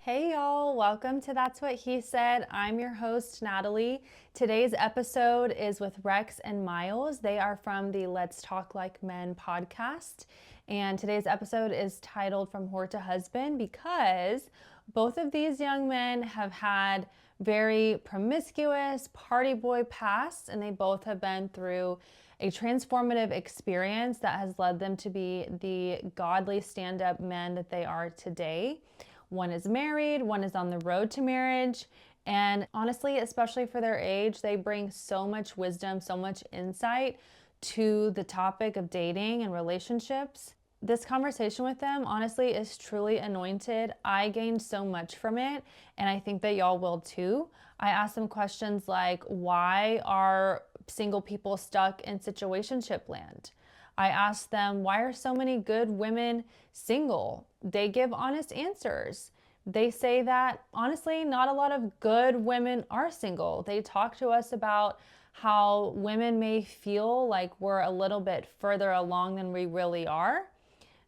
Hey y'all, welcome to That's What He Said. I'm your host, Natalie. Today's episode is with Rex and Myles. They are from the Let's Talk Like Men podcast. And today's episode is titled From Whore to Husband because both of these young men have had very promiscuous party boy pasts, and they both have been through a transformative experience that has led them to be the godly stand-up men that they are today. One is married, one is on the road to marriage. And honestly, especially for their age, they bring so much wisdom, so much insight to the topic of dating and relationships. This conversation with them, honestly, is truly anointed. I gained so much from it, and I think that y'all will too. I asked them questions like, why are single people stuck in situationship land? I asked them, why are so many good women single? They give honest answers. They say that, honestly, not a lot of good women are single. They talk to us about how women may feel like we're a little bit further along than we really are.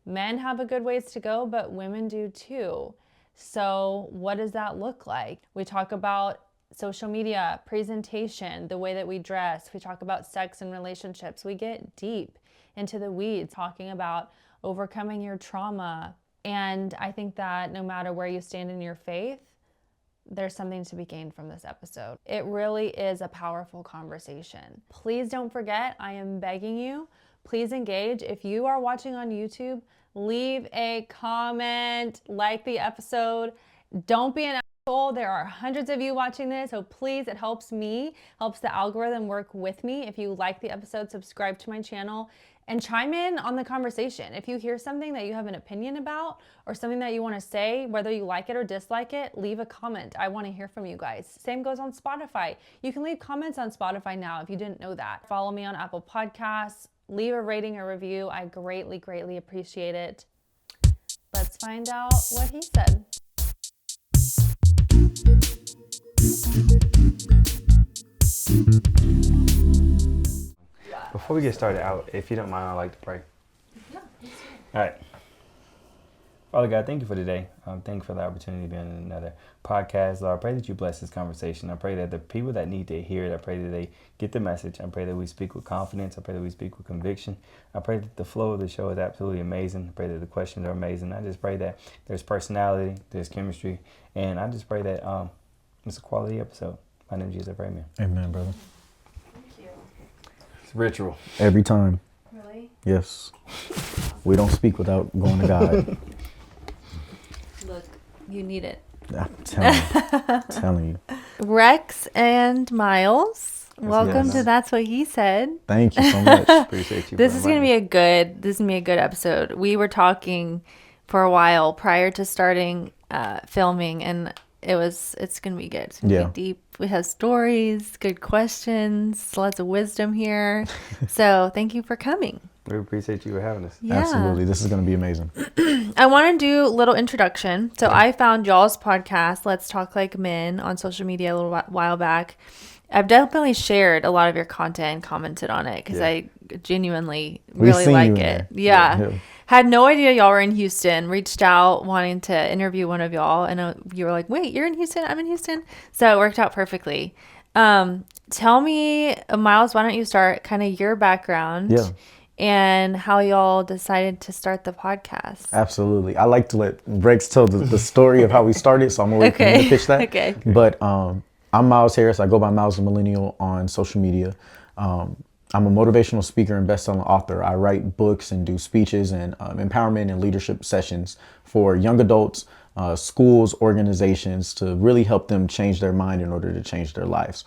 Men have a good ways to go, but women do too. So what does that look like? We talk about social media, presentation, the way that we dress. We talk about sex and relationships. We get deep into the weeds, talking about overcoming your trauma. And I think that no matter where you stand in your faith, there's something to be gained from this episode. It really is a powerful conversation. Please don't forget, I am begging you, please engage. If you are watching on YouTube, leave a comment, like the episode. Don't be an asshole. There are hundreds of you watching this, so please, it helps me, helps the algorithm work with me. If you like the episode, subscribe to my channel and chime in on the conversation. If you hear something that you have an opinion about or something that you want to say, whether you like it or dislike it, leave a comment. I want to hear from you guys. Same goes on Spotify. You can leave comments on Spotify now if you didn't know that. Follow me on Apple Podcasts. Leave a rating or review. I greatly, greatly appreciate it. Let's find out what he said. Before we get started out, if you don't mind, I'd like to pray. Yeah. All right. Father God, thank you for today. Thank you for the opportunity to be on another podcast. Lord, I pray that you bless this conversation. I pray that the people that need to hear it, I pray that they get the message. I pray that we speak with confidence. I pray that we speak with conviction. I pray that the flow of the show is absolutely amazing. I pray that the questions are amazing. I just pray that there's personality, there's chemistry, and I just pray that it's a quality episode. My name is Jesus. I pray, amen. Amen, brother. Thank you. It's ritual. Every time. Really? Yes. We don't speak without going to God. Look, you need it. I'm telling you. Rex and Myles, welcome yes. to That's What He Said. Thank you so much. Appreciate you. This is gonna be a good episode. We were talking for a while prior to starting filming, and it's gonna be good. It's gonna be deep. We have stories, good questions, lots of wisdom here. So thank you for coming. We appreciate you for having us. Yeah. Absolutely. This is going to be amazing. I want to do a little introduction. So I found y'all's podcast, Let's Talk Like Men, on social media a little while back. I've definitely shared a lot of your content and commented on it because I genuinely really like it. Yeah. Had no idea y'all were in Houston. Reached out wanting to interview one of y'all, and you were like, wait, you're in Houston? I'm in Houston. So it worked out perfectly. Tell me, Myles, why don't you start kind of your background? Yeah. And how y'all decided to start the podcast. Absolutely. I like to let Rex tell the story of how we started, so I'm going to wait for him to pitch that. Okay. But I'm Myles Harris. I go by Myles the Millennial on social media. I'm a motivational speaker and best-selling author. I write books and do speeches and empowerment and leadership sessions for young adults, schools, organizations to really help them change their mind in order to change their lives.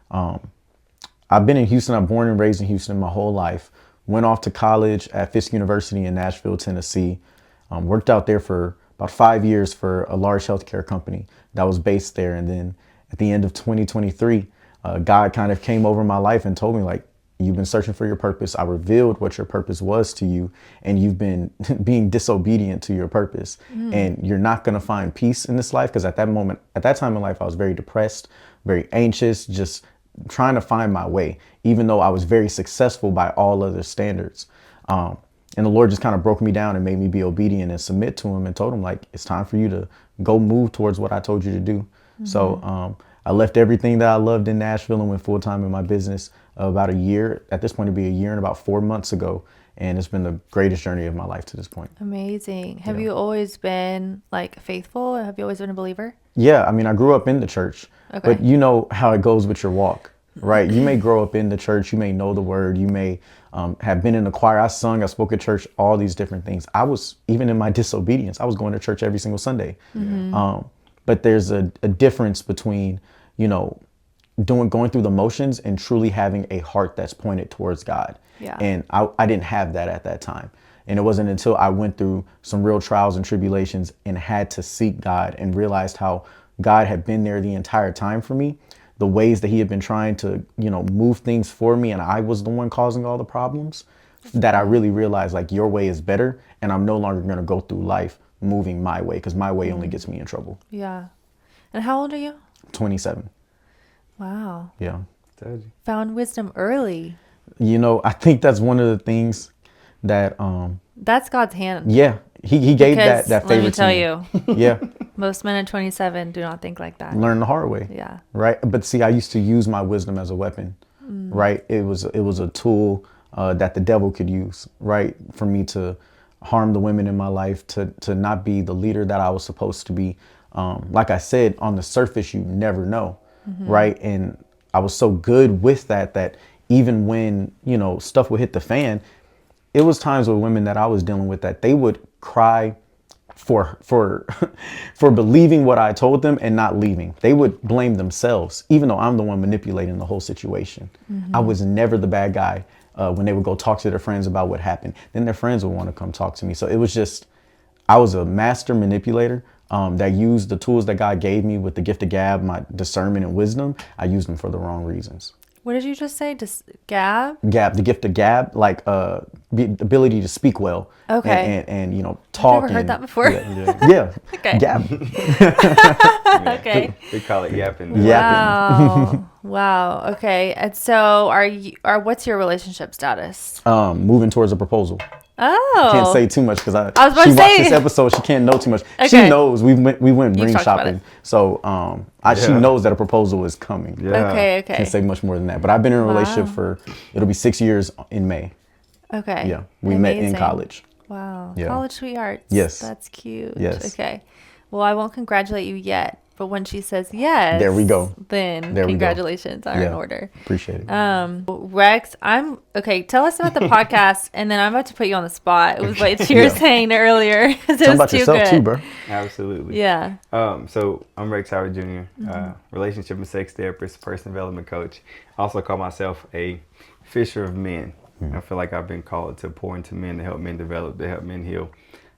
I've been in Houston. I'm born and raised in Houston my whole life. Went off to college at Fisk University in Nashville, Tennessee. Worked out there for about 5 years for a large healthcare company that was based there. And then at the end of 2023, God kind of came over my life and told me, like, you've been searching for your purpose. I revealed what your purpose was to you, and you've been being disobedient to your purpose. And you're not going to find peace in this life. Because at that time in life, I was very depressed, very anxious, just trying to find my way, even though I was very successful by all other standards. And the Lord just kind of broke me down and made me be obedient and submit to him and told him, like, it's time for you to go move towards what I told you to do. So I left everything that I loved in Nashville and went full time in my business about a year. At this point, it'd be a year and about 4 months ago. And it's been the greatest journey of my life to this point. Amazing. Have you always been like faithful? Have you always been a believer? Yeah, I mean, I grew up in the church, but you know how it goes with your walk, right? You may grow up in the church, you may know the word, you may have been in the choir. I sung, I spoke at church, all these different things. I was, even in my disobedience, I was going to church every single Sunday. But there's a difference between, you know, going through the motions and truly having a heart that's pointed towards God. Yeah. And I didn't have that at that time. And it wasn't until I went through some real trials and tribulations and had to seek God and realized how God had been there the entire time for me, the ways that he had been trying to, you know, move things for me. And I was the one causing all the problems, that I really realized like your way is better. And I'm no longer going to go through life moving my way, because my way only gets me in trouble. Yeah. And how old are you? 27. Wow. Yeah. Found wisdom early. You know, I think that's one of the things that, That's God's hand. yeah, he gave that favor let me tell to me. you, Yeah. most men at 27 do not think like that. Learn the hard way. Yeah. Right. But see, I used to use my wisdom as a weapon, right? It was a tool that the devil could use, right? For me to harm the women in my life, to not be the leader that I was supposed to be. Like I said, on the surface, you never know. Right. And I was so good with that even when, you know, stuff would hit the fan, it was times with women that I was dealing with that they would cry for believing what I told them and not leaving. They would blame themselves, even though I'm the one manipulating the whole situation. I was never the bad guy when they would go talk to their friends about what happened. Then their friends would want to come talk to me. So it was just, I was a master manipulator that used the tools that God gave me with the gift of gab, my discernment and wisdom. I used them for the wrong reasons. What did you just say? Just gab? Gab, the gift of gab, like the ability to speak well. Okay. And you know, talk. I've never heard that before. Yeah. Okay. Gab. Okay. They call it yapping. Yapping. Wow. Wow. Okay. And so what's your relationship status? Moving towards a proposal. Oh. Can't say too much because I was about she to watched say. this episode. She can't know too much. Okay. She knows we went ring talked about shopping, it. so she knows that a proposal is coming. Yeah. Okay. Can't say much more than that. But I've been in a relationship for, it'll be 6 years in May. Okay. Yeah, we met in Amazing. college. Wow. Yeah. College sweethearts. Yes. That's cute. Yes. Okay. Well, I won't congratulate you yet, but when she says yes, There we go. Then There we go. congratulations are in order. Appreciate it. Rex, tell us about the podcast, and then I'm about to put you on the spot. It was what you were saying earlier. It Tell was about too yourself good. too, bro. Absolutely. Yeah. So I'm Rex Howard Jr., relationship and sex therapist, personal development coach. I also call myself a fisher of men. I feel like I've been called to pour into men, to help men develop, to help men heal,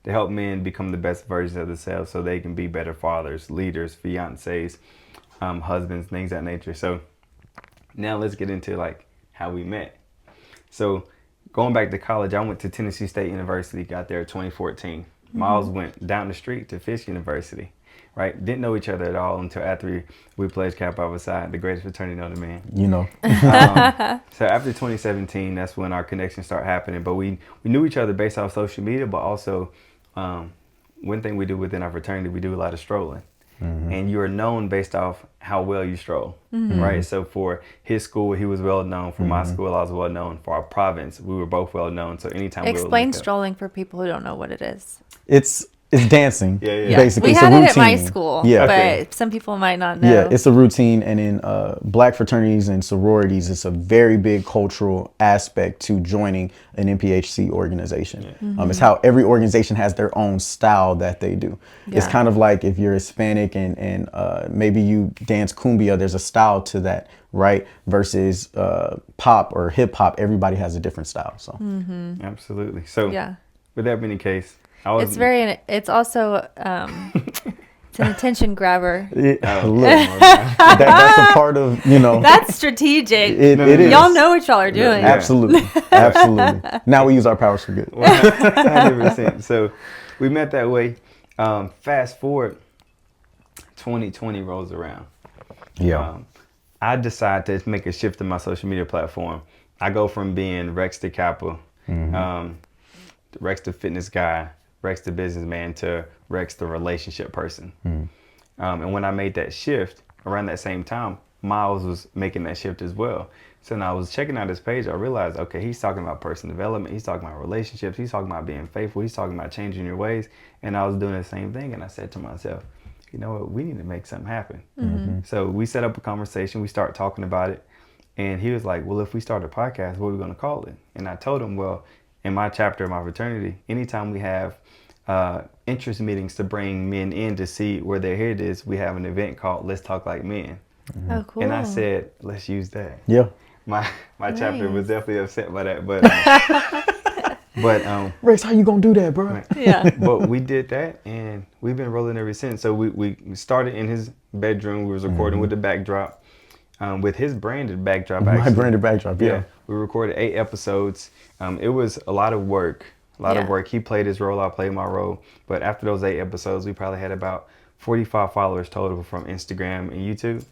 to help men become the best versions of themselves so they can be better fathers, leaders, fiancés, husbands, things of that nature. So now let's get into like how we met. So going back to college, I went to Tennessee State University, got there in 2014. Myles went down the street to Fisk University, right? Didn't know each other at all until after we pledged Kappa Psi, the greatest fraternity known to man. You know. So after 2017, that's when our connection started happening. But we knew each other based off social media, but also one thing we do within our fraternity, we do a lot of strolling. And you are known based off how well you stroll, right? So for his school, he was well known. For my school, I was well known. For our province, we were both well known. So anytime Explain strolling for people who don't know what it is. It's dancing. Yeah. Basically, We it's a had it routine. at my school, Yeah. but some people might not know. Yeah, it's a routine, and in black fraternities and sororities, it's a very big cultural aspect to joining an NPHC organization. It's how every organization has their own style that they do. It's Yeah. kind of like if you're Hispanic and maybe you dance cumbia, there's a style to that, right? Versus pop or hip hop, everybody has a different style. So Absolutely. So Yeah. with that being the case, It's also it's an attention grabber. look, that's a part of, you know. That's strategic. It is. Y'all know what y'all are doing. Yeah. Absolutely. Now we use our powers for good. 100%. So we met that way. Fast forward, 2020 rolls around. I decide to make a shift in my social media platform. I go from being Rex to Kappa, Rex the fitness guy, Rex the businessman to Rex the relationship person. And when I made that shift around that same time, Myles was making that shift as well. So when I was checking out his page, I realized, okay, he's talking about personal development. He's talking about relationships. He's talking about being faithful. He's talking about changing your ways. And I was doing the same thing. And I said to myself, you know what, we need to make something happen. So we set up a conversation. We started talking about it. And he was like, well, if we start a podcast, what are we going to call it? And I told him, well, in my chapter of my fraternity, anytime we have interest meetings to bring men in to see where their head is, we have an event called Let's Talk Like Men. Oh, cool. And I said, let's use that. Yeah. My chapter was definitely upset by that, but Rex, how you gonna do that, bro? Yeah. but we did that, and we've been rolling ever since. So we started in his bedroom. We was recording with the backdrop, with his branded backdrop. Actually. My branded backdrop. Yeah. We recorded 8 episodes. It was a lot of work. Of work. He played his role. I played my role. But after those 8 episodes, we probably had about 45 followers total from Instagram and YouTube.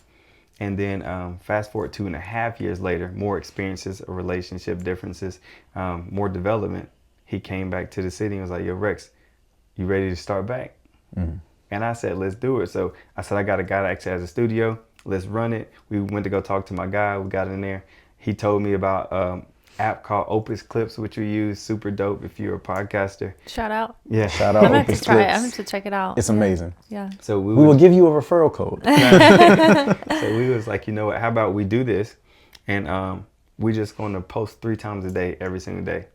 And then fast forward 2.5 years later, more experiences, relationship differences, more development. He came back to the city and was like, yo, Rex, you ready to start back? And I said, let's do it. So I said, I got a guy that actually has a studio. Let's run it. We went to go talk to my guy. We got in there. He told me about app called Opus Clips, which we use. Super dope if you're a podcaster. Shout out. Yeah. Shout out. I'm going to Opus try it. Clips. I'm going to check it out. It's amazing. Yeah. So We will give you a referral code. So we was like, you know what, how about we do this? And we just going to post 3 times a day, every single day.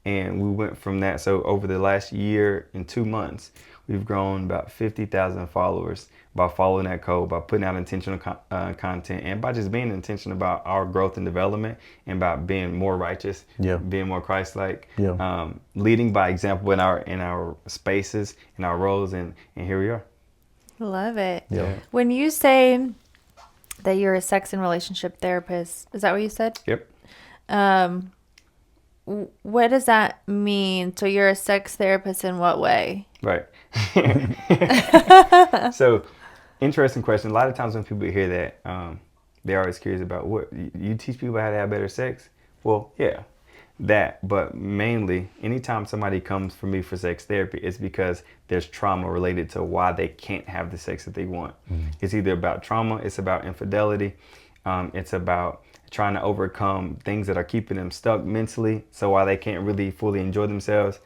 And we went from that. So over the last year and 2 months, we've grown about 50,000 followers by following that code, by putting out intentional content, and by just being intentional about our growth and development, and about being more righteous, being more Christ-like, leading by example in our spaces, in our roles, and here we are. Love it. Yeah. When you say that you're a sex and relationship therapist, is that what you said? Yep. What does that mean? So you're a sex therapist in what way? Right. So, interesting question. A lot of times when people hear that, they're always curious about what you teach people how to have better sex. Well, yeah, that. But mainly, anytime somebody comes for me for sex therapy, it's because there's trauma related to why they can't have the sex that they want. It's either about trauma, it's about infidelity, it's about trying to overcome things that are keeping them stuck mentally, so why they can't really fully enjoy themselves.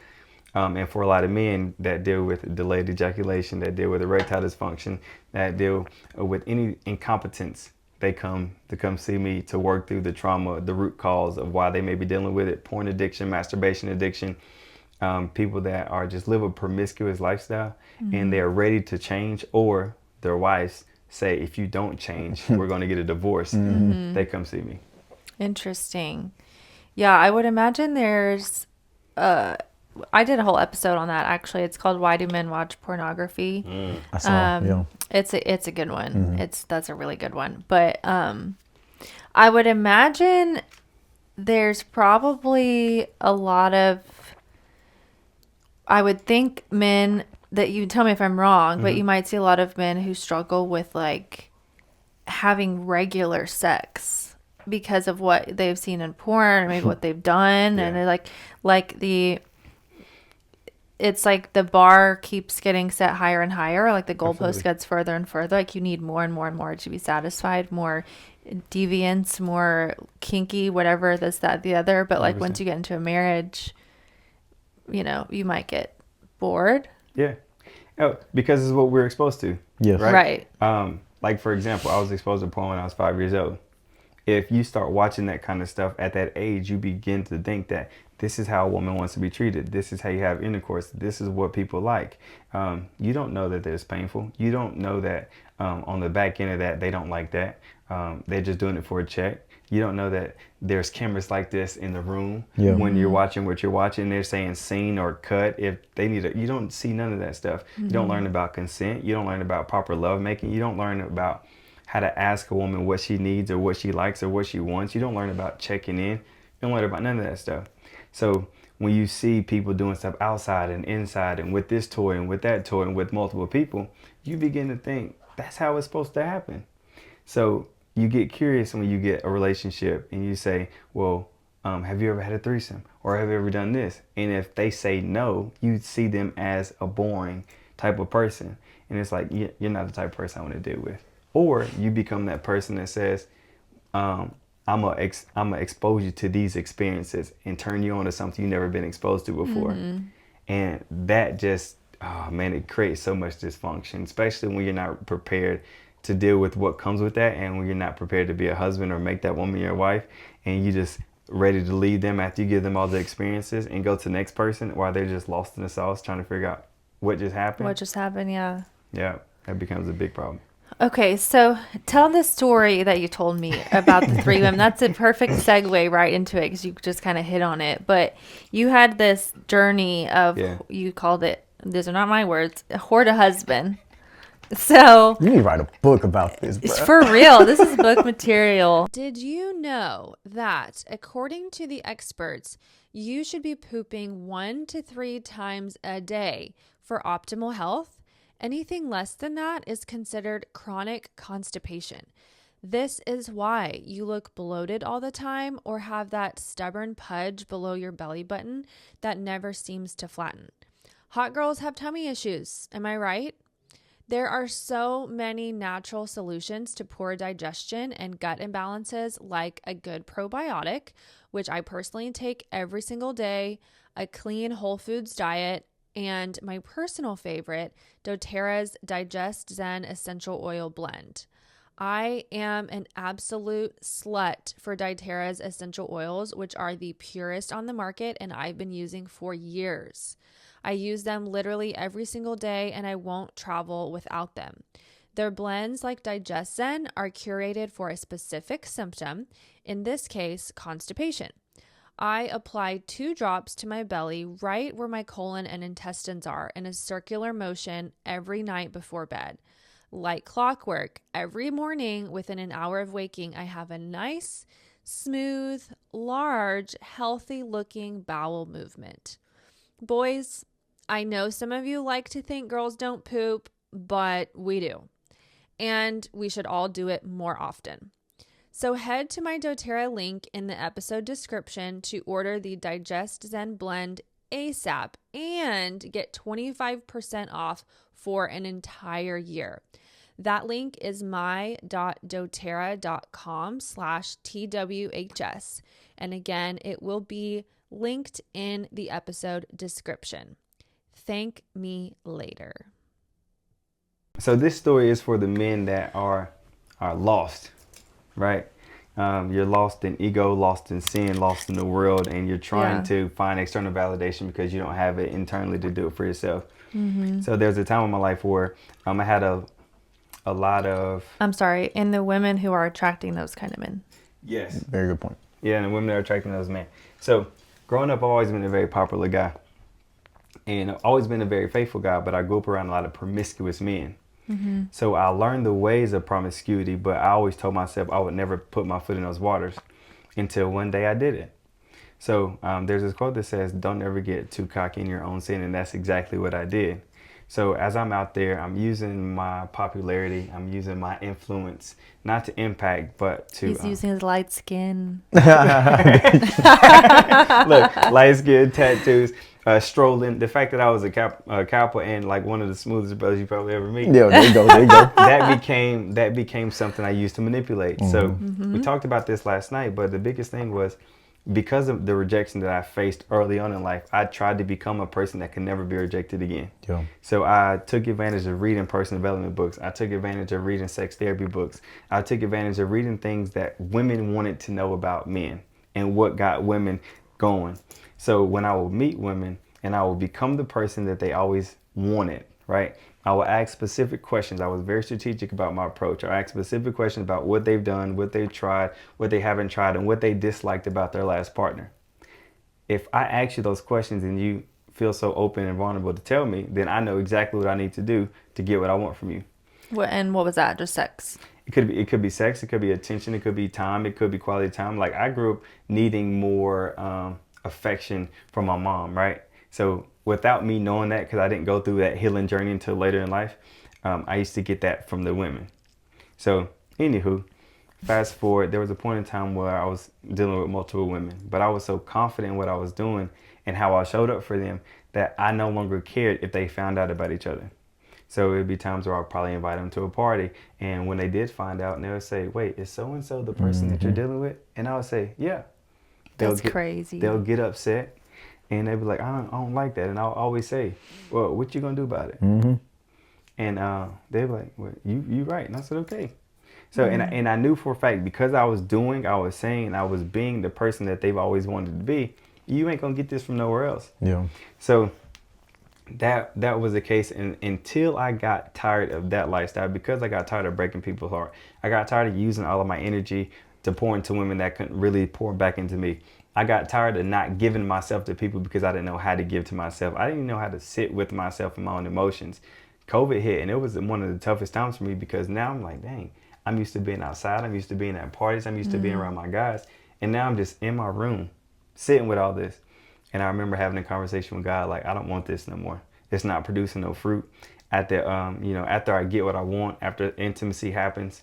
And for a lot of men that deal with delayed ejaculation, that deal with erectile dysfunction, that deal with any incompetence, they come see me to work through the trauma, the root cause of why they may be dealing with it. Porn addiction, masturbation addiction, people that are just live a promiscuous lifestyle, and they're ready to change, or their wives say, if you don't change, we're going to get a divorce. They come see me. Interesting. Yeah, I would imagine there's I did a whole episode on that, actually. It's called Why Do Men Watch Pornography? I saw, It's a good one. That's a really good one. But I would imagine there's probably a lot of, I would think, men that, you tell me if I'm wrong, but you might see a lot of men who struggle with like having regular sex because of what they've seen in porn, or maybe what they've done. And they're it's like the bar keeps getting set higher and higher, like the goalpost gets further and further. Like you need more and more and more to be satisfied, more deviance, more kinky, whatever, this, that, the other. But like 100%. Once you get into a marriage, you might get bored. Yeah. Oh, because it's what we're exposed to. Yes. Right. Like, for example, I was exposed to porn when I was 5 years old. If you start watching that kind of stuff at that age, you begin to think that this is how a woman wants to be treated. This is how you have intercourse. This is what people like. You don't know that it's painful. You don't know that on the back end of that, they don't like that. They're just doing it for a check. You don't know that there's cameras like this in the room when you're watching what you're watching. They're saying scene or cut. If they need it, you don't see none of that stuff. You don't learn about consent. You don't learn about proper lovemaking. You don't learn about how to ask a woman what she needs or what she likes or what she wants. You don't learn about checking in. You don't learn about none of that stuff. So when you see people doing stuff outside and inside and with this toy and with that toy and with multiple people, you begin to think that's how it's supposed to happen. So you get curious when you get a relationship and you say, well, have you ever had a threesome? Or have you ever done this? And if they say no, you see them as a boring type of person. And it's like, you're not the type of person I want to deal with. Or you become that person that says, I'm gonna expose you to these experiences and turn you on to something you've never been exposed to before. And that just, oh man, it creates so much dysfunction, especially when you're not prepared to deal with what comes with that, and when you're not prepared to be a husband or make that woman your wife, and you just ready to leave them after you give them all the experiences and go to the next person while they're just lost in the sauce trying to figure out what just happened. What just happened, yeah. Yeah, that becomes a big problem. Okay, so tell the story that you told me about the three women. That's a perfect segue right into it because you just kind of hit on it. But you had this journey of, you called it, these are not my words, a whore to husband. So you need to write a book about this, bro. For real, this is book material. Did you know that according to the experts, you should be pooping 1 to 3 times a day for optimal health? Anything less than that is considered chronic constipation. This is why you look bloated all the time or have that stubborn pudge below your belly button that never seems to flatten. Hot girls have tummy issues, am I right? There are so many natural solutions to poor digestion and gut imbalances, like a good probiotic, which I personally take every single day, a clean whole foods diet, and my personal favorite, doTERRA's Digest Zen Essential Oil Blend. I am an absolute slut for doTERRA's essential oils, which are the purest on the market, and I've been using for years. I use them literally every single day, and I won't travel without them. Their blends, like Digest Zen, are curated for a specific symptom, in this case, constipation. I apply 2 drops to my belly right where my colon and intestines are in a circular motion every night before bed. Like clockwork, every morning within an hour of waking, I have a nice, smooth, large, healthy-looking bowel movement. Boys, I know some of you like to think girls don't poop, but we do. And we should all do it more often. So head to my doTERRA link in the episode description to order the Digest Zen Blend ASAP and get 25% off for an entire year. That link is my.doterra.com/TWHS. And again, it will be linked in the episode description. Thank me later. So this story is for the men that are lost, right? You're lost in ego, lost in sin, lost in the world, and you're trying to find external validation because you don't have it internally to do it for yourself. So there's a time in my life where I had a lot of... I'm sorry, and the women who are attracting those kind of men. Yes. Very good point. Yeah, and the women that are attracting those men. So growing up, I've always been a very popular guy. And I've always been a very faithful guy, but I grew up around a lot of promiscuous men. So I learned the ways of promiscuity, but I always told myself I would never put my foot in those waters until one day I did it. So there's this quote that says, don't ever get too cocky in your own sin. And that's exactly what I did. So as I'm out there, I'm using my popularity, I'm using my influence, not to impact, but to... He's using his light skin. Look, light skin, tattoos. Strolling, the fact that I was a cowboy and like one of the smoothest brothers you probably ever meet. Yeah, there you go. That became something I used to manipulate. So we talked about this last night, but the biggest thing was because of the rejection that I faced early on in life, I tried to become a person that can never be rejected again. Yeah. So I took advantage of reading personal development books. I took advantage of reading sex therapy books. I took advantage of reading things that women wanted to know about men and what got women going. So when I would meet women and I would become the person that they always wanted, right? I would ask specific questions. I was very strategic about my approach. I asked specific questions about what they've done, what they've tried, what they haven't tried, and what they disliked about their last partner. If I ask you those questions and you feel so open and vulnerable to tell me, then I know exactly what I need to do to get what I want from you. And what was that? Just sex? It could be sex. It could be attention. It could be time. It could be quality time. Like I grew up needing more affection from my mom, right? So without me knowing that, because I didn't go through that healing journey until later in life, I used to get that from the women. So anywho, Fast forward, there was a point in time where I was dealing with multiple women, but I was so confident in what I was doing and how I showed up for them that I no longer cared if they found out about each other. So it would be times where I'd probably invite them to a party, and when they did find out, and they would say, "Wait, is so and so the person that you're dealing with?" And I would say, "Yeah." That's crazy. They'll get upset, and they'll be like, I don't like that," and I'll always say, "Well, what you gonna do about it?" And they'll be like, "Well, you right," and I said, "Okay." So and I knew for a fact, because I was saying, I was being the person that they've always wanted to be. You ain't gonna get this from nowhere else. Yeah. So that was the case, and until I got tired of that lifestyle, because I got tired of breaking people's heart. I got tired of using all of my energy to pour into women that couldn't really pour back into me. I got tired of not giving myself to people because I didn't know how to give to myself. I didn't know how to sit with myself and my own emotions. COVID hit, and it was one of the toughest times for me, because now I'm like, dang, I'm used to being outside. I'm used to being at parties. I'm used to being around my guys. And now I'm just in my room sitting with all this. And I remember having a conversation with God, like, I don't want this no more. It's not producing no fruit. After I get what I want, after intimacy happens,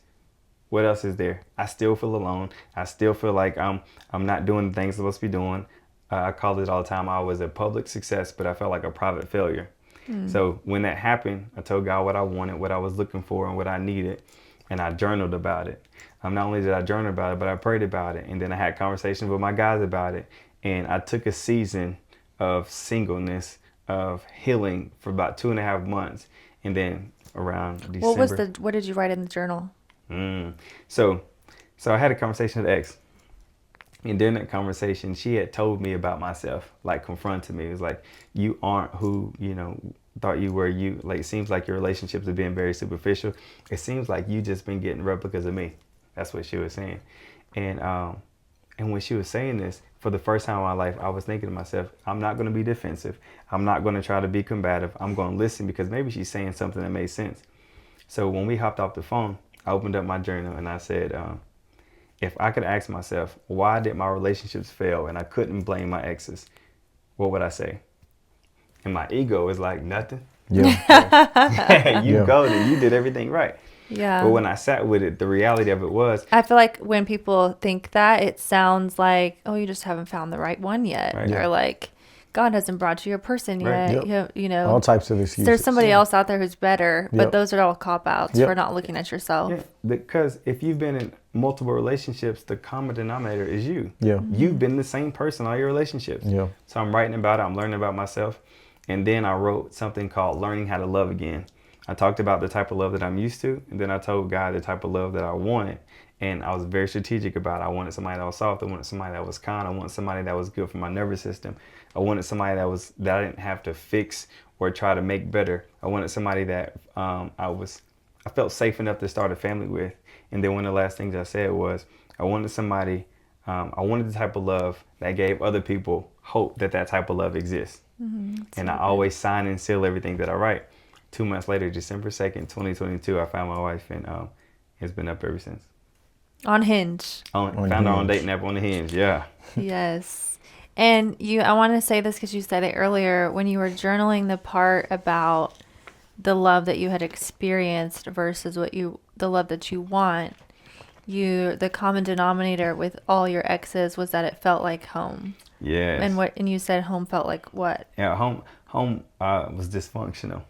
what else is there? I still feel alone. I still feel like I'm not doing the things I'm supposed to be doing. I call it all the time, I was a public success, but I felt like a private failure. So when that happened, I told God what I wanted, what I was looking for, and what I needed. And I journaled about it. Not only did I journal about it, but I prayed about it. And then I had conversations with my guys about it. And I took a season of singleness, of healing, for about 2.5 months. And then around December. What did you write in the journal? So I had a conversation with ex. And during that conversation, she had told me about myself, like confronted me. It was like, you aren't who, thought you were. You, like, it seems like your relationships are being very superficial. It seems like you just been getting replicas of me. That's what she was saying. And when she was saying this, for the first time in my life, I was thinking to myself, I'm not going to be defensive. I'm not going to try to be combative. I'm going to listen, because maybe she's saying something that made sense. So when we hopped off the phone, I opened up my journal and I said, if I could ask myself, why did my relationships fail and I couldn't blame my exes, what would I say? And my ego is like, nothing. Yeah. You golden. You did everything right. Yeah. But when I sat with it, the reality of it was, I feel like when people think that, it sounds like, oh, you just haven't found the right one yet. Right. Or like, God hasn't brought you a person Right. yet. Yep. All types of excuses. There's somebody else out there who's better, but Yep. those are all cop-outs for not looking at yourself. yeah, because if you've been in multiple relationships, the common denominator is you. Yeah. You've been the same person all your relationships. Yeah. So I'm writing about it. I'm learning about myself. And then I wrote something called Learning How to Love Again. I talked about the type of love that I'm used to. And then I told God the type of love that I wanted. And I was very strategic about it. I wanted somebody that was soft. I wanted somebody that was kind. I wanted somebody that was good for my nervous system. I wanted somebody that I didn't have to fix or try to make better. I wanted somebody that I felt safe enough to start a family with. And then one of the last things I said was, I wanted somebody, I wanted the type of love that gave other people hope that type of love exists. And I always sign and seal everything that I write. 2 months later, December 2nd, 2022, I found my wife, and it's been up ever since. On Hinge. Found her on dating app on the Hinge, yeah. Yes. And I want to say this because you said it earlier when you were journaling the part about the love that you had experienced versus the love that you want. The common denominator with all your exes was that it felt like home. Yes. And you said home felt like what? Yeah, home was dysfunctional.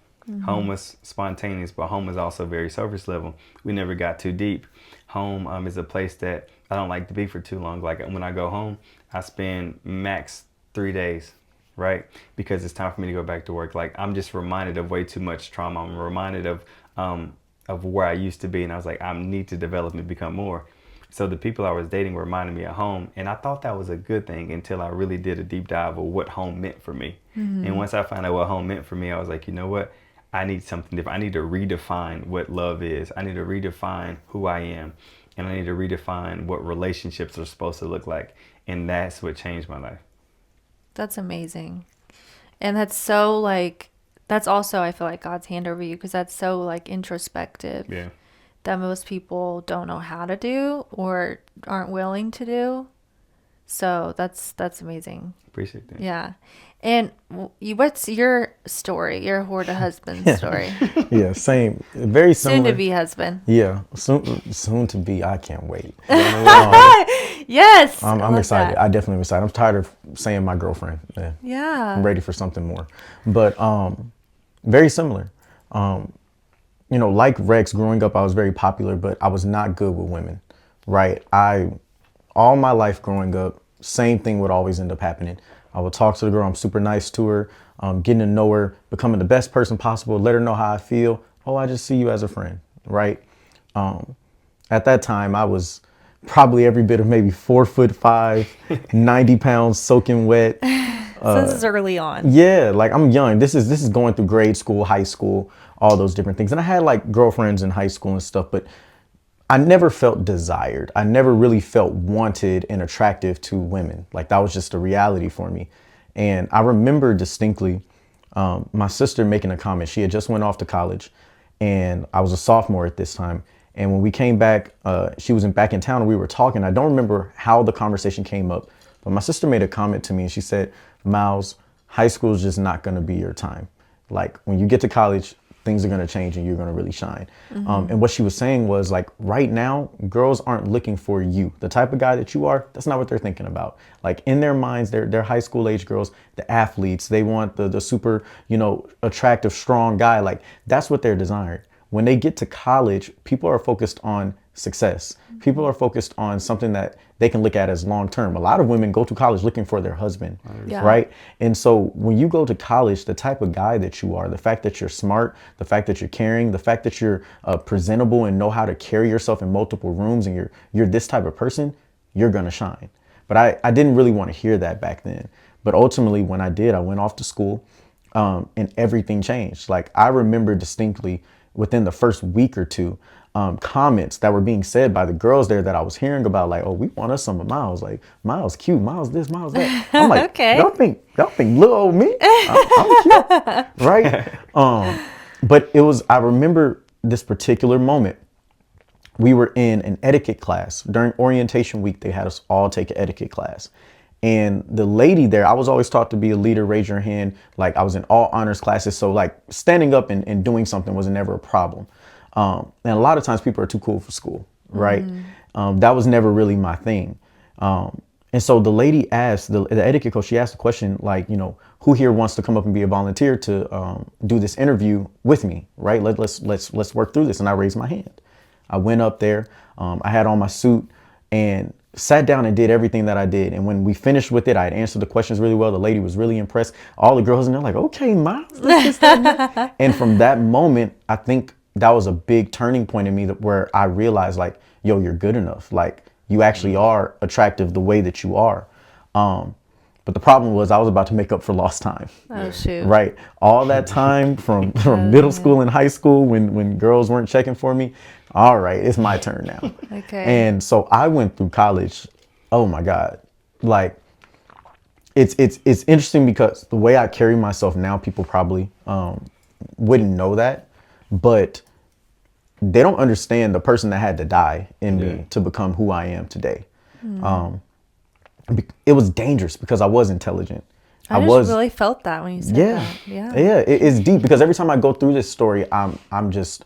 Home was spontaneous, but home is also very surface level. We never got too deep. Home is a place that I don't like to be for too long. Like when I go home, I spend max 3 days, right? Because it's time for me to go back to work. Like I'm just reminded of way too much trauma. I'm reminded of where I used to be, and I was like, I need to develop and become more. So the people I was dating were reminding me of home, and I thought that was a good thing until I really did a deep dive of what home meant for me. And once I found out what home meant for me, I was like, you know what? I need something different. I need to redefine what love is. I need to redefine who I am. And I need to redefine what relationships are supposed to look like. And that's what changed my life. That's amazing. And that's so that's also, I feel like, God's hand over you, because that's so introspective. Yeah. That most people don't know how to do or aren't willing to do. So that's amazing. Appreciate that. Yeah. And what's your story, your Horta husband story? Yeah, same. Very similar. Soon to be husband. Yeah, soon to be. I can't wait. Yes. I'm excited. I definitely am excited. I'm tired of saying my girlfriend. Yeah. I'm ready for something more. But very similar. Like Rex, growing up, I was very popular, but I was not good with women, right? All my life growing up, same thing would always end up happening. I would talk to the girl, I'm super nice to her, getting to know her, becoming the best person possible, let her know how I feel. Oh, I just see you as a friend, right? At that time, I was probably every bit of maybe 4'5", 90 pounds, soaking wet. So this is early on. Yeah, like I'm young. This is going through grade school, high school, all those different things. And I had like girlfriends in high school and stuff, but I never felt desired. I never really felt wanted and attractive to women. Like that was just a reality for me. And I remember distinctly my sister making a comment. She had just went off to college and I was a sophomore at this time. And when we came back, she was back in town and we were talking. I don't remember how the conversation came up, but my sister made a comment to me and she said, Myles, high school is just not going to be your time. Like when you get to college, things are going to change and you're going to really shine. And what she was saying was like, right now, girls aren't looking for you. The type of guy that you are, that's not what they're thinking about. Like in their minds, they're high school age girls, the athletes, they want the super, attractive, strong guy. Like that's what they're desiring. When they get to college, people are focused on success. People are focused on something that they can look at as long term. A lot of women go to college looking for their husband, right? And so when you go to college, the type of guy that you are, the fact that you're smart, the fact that you're caring, the fact that you're presentable and know how to carry yourself in multiple rooms and you're this type of person, you're gonna shine. But I didn't really want to hear that back then. But ultimately when I did, I went off to school and everything changed. Like I remember distinctly within the first week or two, comments that were being said by the girls there that I was hearing about, like, oh, we want us some of Myles, like Myles cute, Myles this, Myles that. I'm like, okay. y'all think little old me? I'm cute, right? But I remember this particular moment. We were in an etiquette class during orientation week. They had us all take an etiquette class. And the lady there, I was always taught to be a leader, raise your hand. Like I was in all honors classes. So like standing up and doing something was never a problem. And a lot of times people are too cool for school, right? That was never really my thing. And so the lady asked, the etiquette coach, she asked the question like, who here wants to come up and be a volunteer to do this interview with me, right? Let's work through this. And I raised my hand. I went up there. I had on my suit and sat down and did everything that I did. And when we finished with it, I had answered the questions really well. The lady was really impressed. All the girls in there like, okay, Myles. And from that moment, I think that was a big turning point in me where I realized like, yo, you're good enough. Like you actually are attractive the way that you are. But the problem was I was about to make up for lost time. Oh, shoot. Right. All that time from middle school and high school when girls weren't checking for me. All right, it's my turn now. Okay. And so I went through college. Oh my God. Like it's interesting because the way I carry myself now, people probably wouldn't know that, but they don't understand the person that had to die in me to become who I am today. It was dangerous because I was intelligent. I just really felt that when you said that. Yeah, it's deep because every time I go through this story, I'm just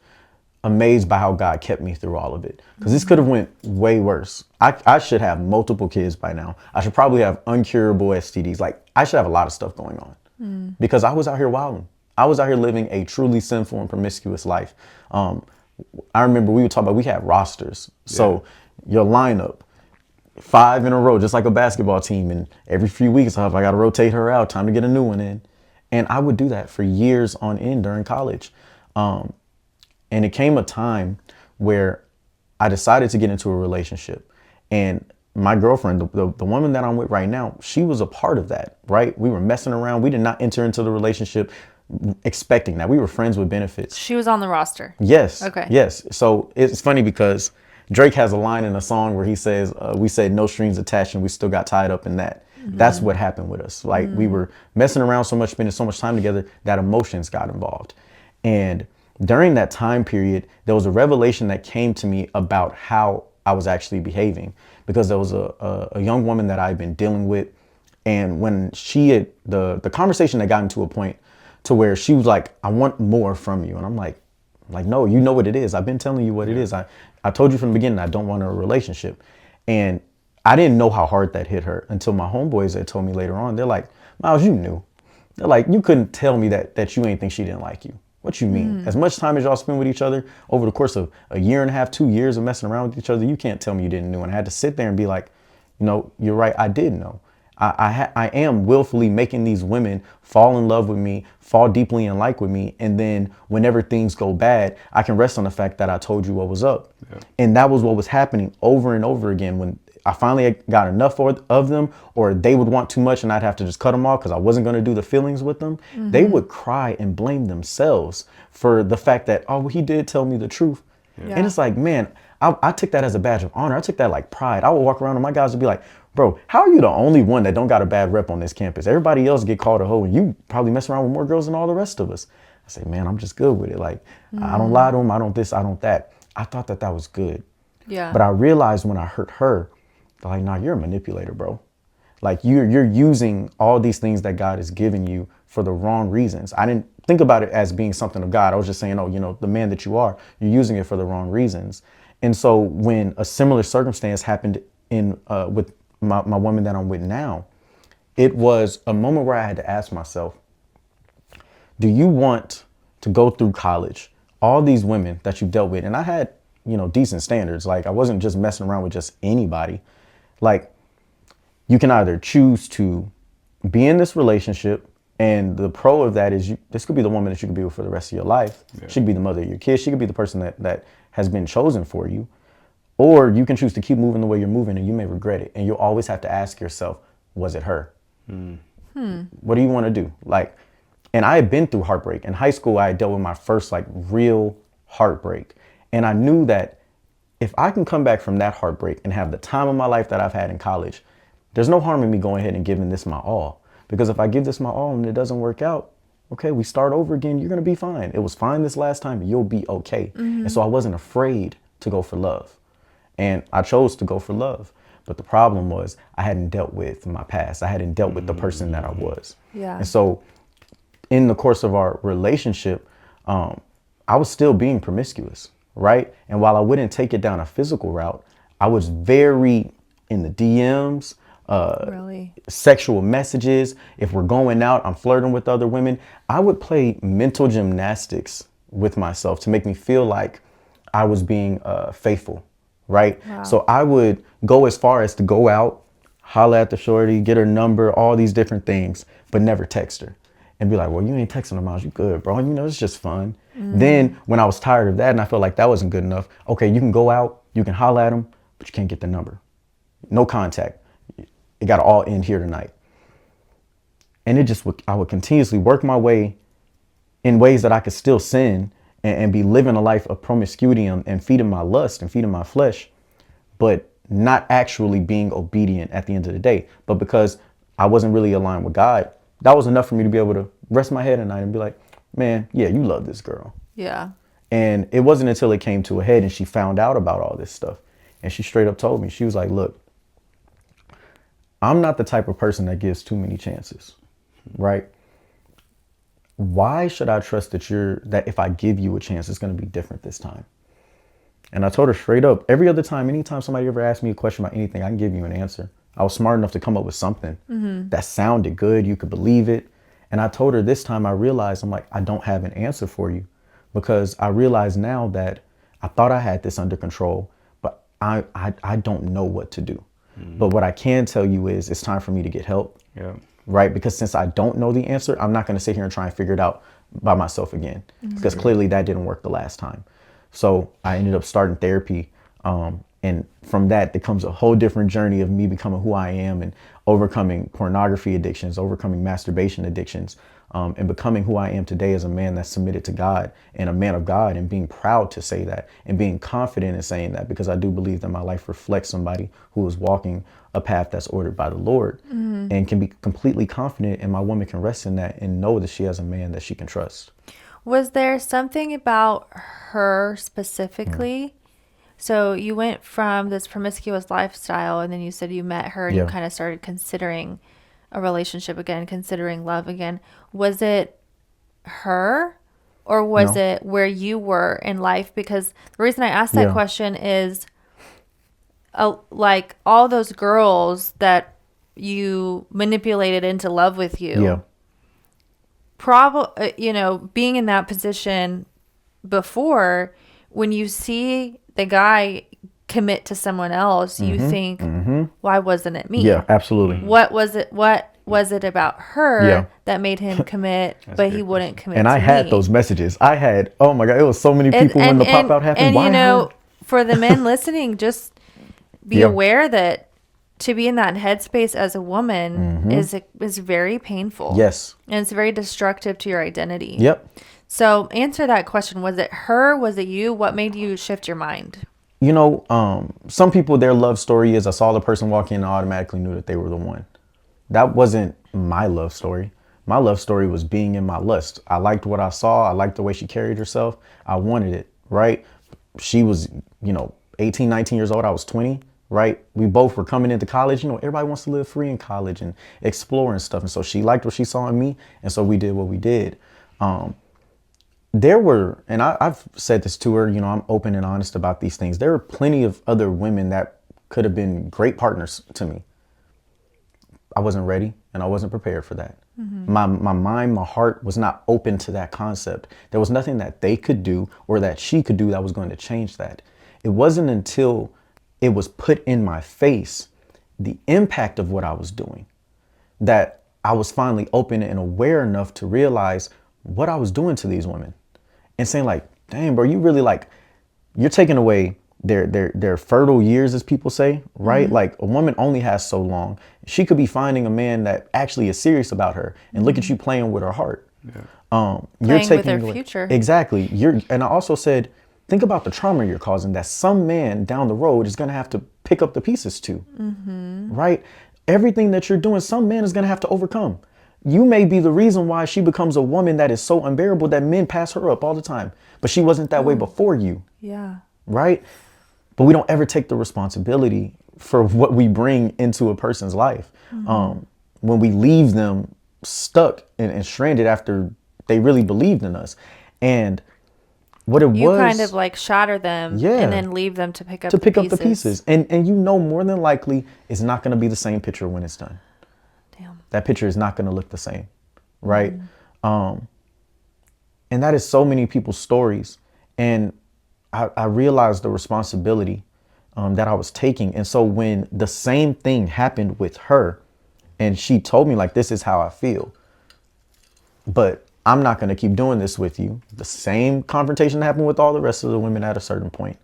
amazed by how God kept me through all of it. Because this could have went way worse. I should have multiple kids by now. I should probably have uncurable STDs. Like I should have a lot of stuff going on because I was out here wilding. I was out here living a truly sinful and promiscuous life. I remember we would talk about, we had rosters. So your lineup, 5 in a row, just like a basketball team. And every few weeks, I got to rotate her out, time to get a new one in. And I would do that for years on end during college. And it came a time where I decided to get into a relationship. And my girlfriend, the woman that I'm with right now, she was a part of that, right? We were messing around. We did not enter into the relationship expecting that. We were friends with benefits. She was on the roster. Yes. Okay. Yes. So it's funny because Drake has a line in a song where he says, we said no strings attached and we still got tied up in that. That's what happened with us. Like we were messing around so much, spending so much time together that emotions got involved. And during that time period, there was a revelation that came to me about how I was actually behaving, because there was a young woman that I'd been dealing with. And when she had, the conversation had gotten to a point to where she was like, I want more from you. And I'm like, no, you know what it is. I've been telling you what it is. I told you from the beginning, I don't want a relationship. And I didn't know how hard that hit her until my homeboys had told me later on. They're like, Myles, you knew. They're like, you couldn't tell me that you ain't think she didn't like you. What you mean? As much time as y'all spend with each other over the course of a year and a half, 2 years of messing around with each other, you can't tell me you didn't know. And I had to sit there and be like, you're right. I did know. I am willfully making these women fall in love with me, fall deeply in like with me. And then whenever things go bad, I can rest on the fact that I told you what was up. Yeah. And that was what was happening over and over again. When I finally got enough of them, or they would want too much and I'd have to just cut them off because I wasn't going to do the feelings with them, they would cry and blame themselves for the fact that, oh, well, he did tell me the truth. Yeah. And it's like, man, I took that as a badge of honor. I took that like pride. I would walk around and my guys would be like, bro, how are you the only one that don't got a bad rep on this campus? Everybody else get called a hoe and you probably mess around with more girls than all the rest of us. I say, man, I'm just good with it. Like, I don't lie to them. I don't this, I don't that. I thought that was good. Yeah. But I realized when I hurt her, like, nah, you're a manipulator, bro. Like you're using all these things that God has given you for the wrong reasons. I didn't think about it as being something of God. I was just saying, oh, the man that you are, you're using it for the wrong reasons. And so when a similar circumstance happened with my woman that I'm with now, it was a moment where I had to ask myself, do you want to go through college, all these women that you dealt with? And I had, decent standards. Like I wasn't just messing around with just anybody. Like you can either choose to be in this relationship, and the pro of that is this could be the woman that you could be with for the rest of your life. Yeah. She could be the mother of your kids. She could be the person that has been chosen for you. Or you can choose to keep moving the way you're moving and you may regret it. And you'll always have to ask yourself, was it her? What do you want to do? Like, and I had been through heartbreak. In high school, I had dealt with my first like real heartbreak. And I knew that if I can come back from that heartbreak and have the time of my life that I've had in college, there's no harm in me going ahead and giving this my all. Because if I give this my all and it doesn't work out, okay, we start over again. You're going to be fine. It was fine this last time. You'll be okay. And so I wasn't afraid to go for love. And I chose to go for love. But the problem was I hadn't dealt with my past. I hadn't dealt with the person that I was. Yeah. And so in the course of our relationship, I was still being promiscuous, right? And while I wouldn't take it down a physical route, I was very in the DMs, really? Sexual messages. If we're going out, I'm flirting with other women. I would play mental gymnastics with myself to make me feel like I was being faithful. Right. Wow. So I would go as far as to go out, holler at the shorty, get her number, all these different things, but never text her and be like, well, you ain't texting her, Myles. You good, bro. It's just fun. Then when I was tired of that and I felt like that wasn't good enough, okay, you can go out, you can holler at them, but you can't get the number. No contact. It got to all end here tonight. And I would continuously work my way in ways that I could still sin and be living a life of promiscuity and feeding my lust and feeding my flesh, but not actually being obedient at the end of the day. But because I wasn't really aligned with God, that was enough for me to be able to rest my head at night and be like, man, yeah, you love this girl. Yeah. And it wasn't until it came to a head and she found out about all this stuff. And she straight up told me, she was like, look, I'm not the type of person that gives too many chances, right? Why should I trust that if I give you a chance, it's going to be different this time? And I told her straight up, anytime somebody ever asked me a question about anything, I can give you an answer. I was smart enough to come up with something that sounded good. You could believe it. And I told her this time I realized, I'm like, I don't have an answer for you, because I realize now that I thought I had this under control, but I don't know what to do. But what I can tell you is it's time for me to get help. Yeah. Right? Because since I don't know the answer, I'm not going to sit here and try and figure it out by myself again, because clearly that didn't work the last time. So I ended up starting therapy. And from that, there comes a whole different journey of me becoming who I am and overcoming pornography addictions, overcoming masturbation addictions, and becoming who I am today as a man that's submitted to God and a man of God, and being proud to say that and being confident in saying that, because I do believe that my life reflects somebody who is walking a path that's ordered by the Lord and can be completely confident, and my woman can rest in that and know that she has a man that she can trust. Was there something about her specifically? So you went from this promiscuous lifestyle, and then you said you met her and you Yeah. kind of started considering a relationship again, considering love again. Was it her, or was No. it where you were in life? Because the reason I asked that Yeah. question is like all those girls that you manipulated into love with you. Yeah. Probably, being in that position before, when you see the guy commit to someone else, you think, why wasn't it me? Yeah, absolutely. What was it? What was it about her Yeah. that made him commit, That's a but good he wouldn't question. commit And to I had me? those messages. I had, oh my God, it was so many people when the pop out happened. And Why her? for the men listening, just be Yeah. aware that to be in that headspace as a woman is very painful. Yes. And it's very destructive to your identity. Yep. So answer that question. Was it her? Was it you? What made you shift your mind? Some people, their love story is I saw the person walk in and automatically knew that they were the one. That wasn't my love story. My love story was being in my lust. I liked what I saw. I liked the way she carried herself. I wanted it, right? She was, 18, 19 years old. I was 20, right? We both were coming into college. Everybody wants to live free in college and explore and stuff. And so she liked what she saw in me. And so we did what we did. There were, and I've said this to her, I'm open and honest about these things. There were plenty of other women that could have been great partners to me. I wasn't ready and I wasn't prepared for that. My mind, my heart was not open to that concept. There was nothing that they could do or that she could do that was going to change that. It wasn't until it was put in my face, the impact of what I was doing, that I was finally open and aware enough to realize what I was doing to these women and saying like, damn, bro, you really you're taking away their fertile years, as people say, right? Like a woman only has so long. She could be finding a man that actually is serious about her, and look at you playing with her heart. Yeah. Playing You're taking with her away, future. Exactly. And I also said, think about the trauma you're causing that some man down the road is going to have to pick up the pieces to, right? Everything that you're doing, some man is going to have to overcome. You may be the reason why she becomes a woman that is so unbearable that men pass her up all the time, but she wasn't that way before you. Yeah. Right? But we don't ever take the responsibility for what we bring into a person's life. When we leave them stuck and stranded after they really believed in us. And what it You was, kind of like shatter them and then leave them to pick up the pieces. And more than likely it's not going to be the same picture when it's done. Damn. That picture is not going to look the same. Right? And that is so many people's stories. And I realized the responsibility that I was taking. And so when the same thing happened with her and she told me like, this is how I feel, but I'm not going to keep doing this with you. The same confrontation happened with all the rest of the women at a certain point.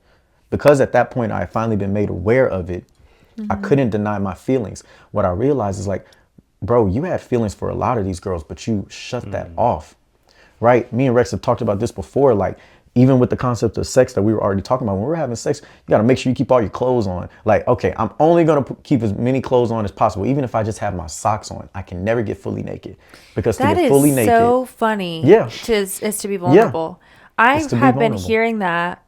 Because at that point I had finally been made aware of it. I couldn't deny my feelings. What I realized is like, bro, you had feelings for a lot of these girls, but you shut that off. Right? Me and Rex have talked about this before. Like, even with the concept of sex that we were already talking about, when we're having sex, you got to make sure you keep all your clothes on. Like, okay, I'm only going to keep as many clothes on as possible. Even if I just have my socks on, I can never get fully naked, because That to get is fully naked, so funny. Yeah. Is to be vulnerable. I It's to be have been vulnerable. hearing that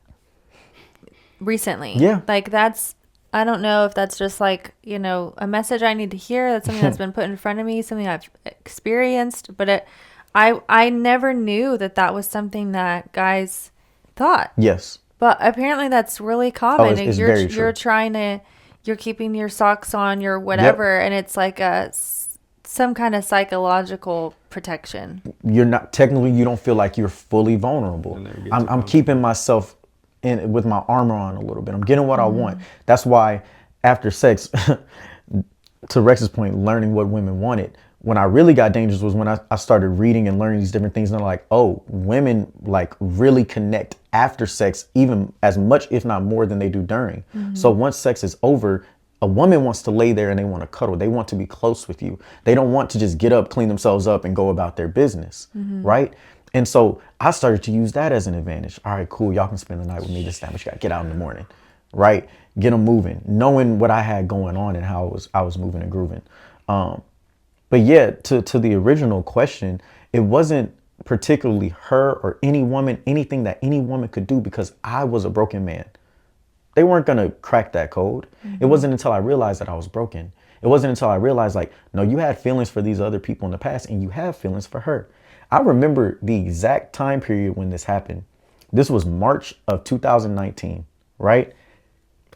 recently. Yeah. Like I don't know if that's just like, a message I need to hear. That's something that's been put in front of me, something I've experienced. But I never knew that was something that guys thought. yes, But apparently that's really common. it's very true. You're keeping your socks on, your whatever, and it's like some kind of psychological protection. you're not technically, you don't feel like you're fully vulnerable. You'll never get I'm too comfortable. keeping myself in with my armor on a little bit. I'm getting what I want. That's why after sex, to Rex's point, learning what women wanted, when I really got dangerous was when I started reading and learning these different things. And I'm like, oh, women like really connect after sex even as much, if not more, than they do during. So once sex is over, a woman wants to lay there and they want to cuddle. They want to be close with you. They don't want to just get up, clean themselves up, and go about their business, right? And so I started to use that as an advantage. All right, cool. Y'all can spend the night with me this time, but you got to get out in the morning, right? Get them moving, knowing what I had going on and how I was moving and grooving. But yeah, to the original question, it wasn't particularly her or any woman, anything that any woman could do, because I was a broken man. They weren't going to crack that code. It wasn't until I realized that I was broken. It wasn't until I realized, like, no, you had feelings for these other people in the past and you have feelings for her. I remember the exact time period when this happened. This was March of 2019, right?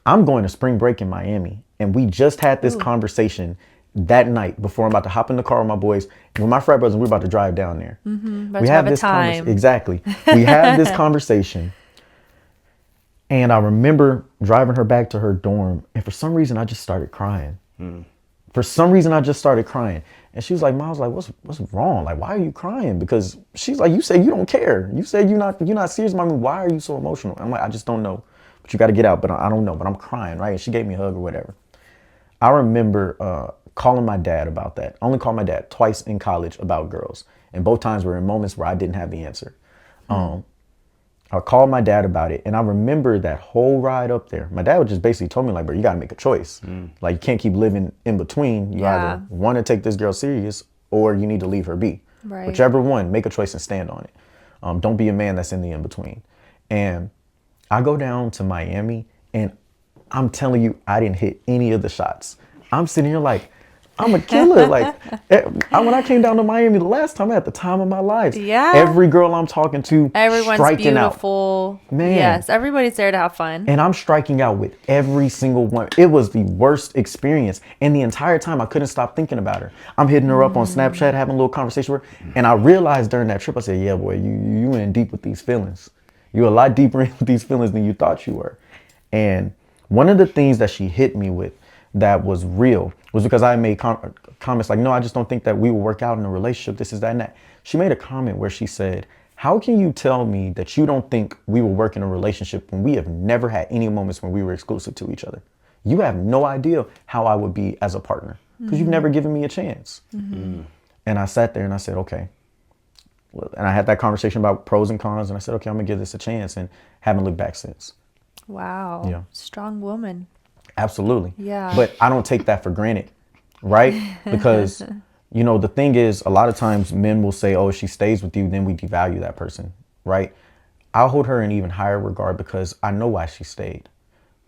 I'm going to spring break in Miami, and we just had this conversation that night before I'm about to hop in the car with my boys. With my frat brothers, we're about to drive down there. We have this time. Exactly. We have this conversation. And I remember driving her back to her dorm, and for some reason, I just started crying. For some reason, I just started crying. And she was like, Myles, like, what's wrong? Like, why are you crying? Because she's like, you said you don't care. You said you're not serious about me. Why are you so emotional? I'm like, I just don't know. But you got to get out. But I don't know. But I'm crying, right? And she gave me a hug or whatever. I remember calling my dad about that. I only called my dad twice in college about girls. And both times were in moments where I didn't have the answer. I called my dad about it. And I remember that whole ride up there. My dad would just basically told me, like, bro, you got to make a choice. Like, you can't keep living in between. You either want to take this girl serious or you need to leave her be. Right. Whichever one, make a choice and stand on it. Don't be a man that's in the in-between. And I go down to Miami, and I'm telling you, I didn't hit any of the shots. I'm sitting here like, I'm a killer. Like, when I came down to Miami the last time, I had the time of my life. Yeah. Every girl I'm talking to, Everyone's striking beautiful. out. Man. Yes, everybody's there to have fun. And I'm striking out with every single one. It was the worst experience. And the entire time, I couldn't stop thinking about her. I'm hitting her up on Snapchat, having a little conversation with her. And I realized during that trip, I said, yeah, boy, you in deep with these feelings. You're a lot deeper into these feelings than you thought you were. And one of the things that she hit me with that was real was because I made comments like, no, I just don't think that we will work out in a relationship. This is that and that. She made a comment where she said, how can you tell me that you don't think we will work in a relationship when we have never had any moments when we were exclusive to each other? You have no idea how I would be as a partner because you've never given me a chance. And I sat there and I said, okay. And I had that conversation about pros and cons, and I said, okay, I'm gonna give this a chance, and haven't looked back since. Wow. Yeah. Strong woman. Absolutely. Yeah. But I don't take that for granted, right? Because, you know, the thing is, a lot of times men will say, oh, if she stays with you, then we devalue that person, right? I'll hold her in even higher regard because I know why she stayed.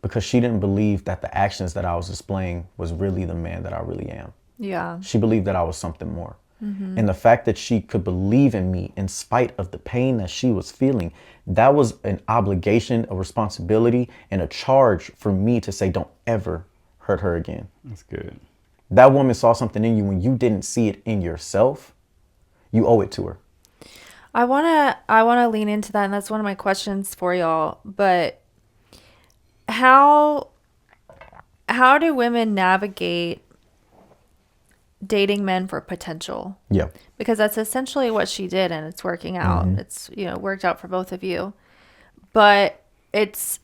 Because she didn't believe that the actions that I was displaying was really the man that I really am. Yeah. She believed that I was something more. And the fact that she could believe in me in spite of the pain that she was feeling, that was an obligation, a responsibility, and a charge for me to say, don't ever hurt her again. That's good. That woman saw something in you when you didn't see it in yourself. You owe it to her. I wanna lean into that, and that's one of my questions for y'all. But how do women navigate dating men for potential? Yeah. Because that's essentially what she did, and it's working out. It's, worked out for both of you. But it's,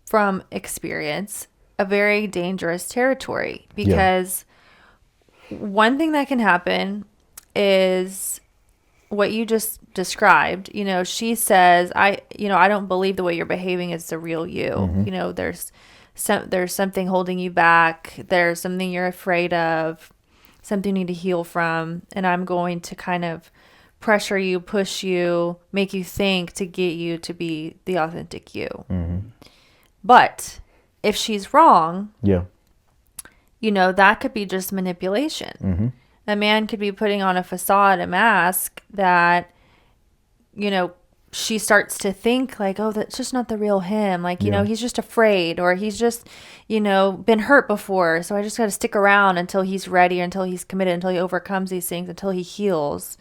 from experience, a very dangerous territory, because one thing that can happen is what you just described. She says, I don't believe the way you're behaving is the real you. There's something holding you back. There's something you're afraid of, something you need to heal from. And I'm going to kind of pressure you, push you, make you think to get you to be the authentic you. But if she's wrong, that could be just manipulation. A man could be putting on a facade, a mask that, she starts to think like, oh, that's just not the real him. Like, he's just afraid, or he's just, been hurt before. So I just got to stick around until he's ready, until he's committed, until he overcomes these things, until he heals.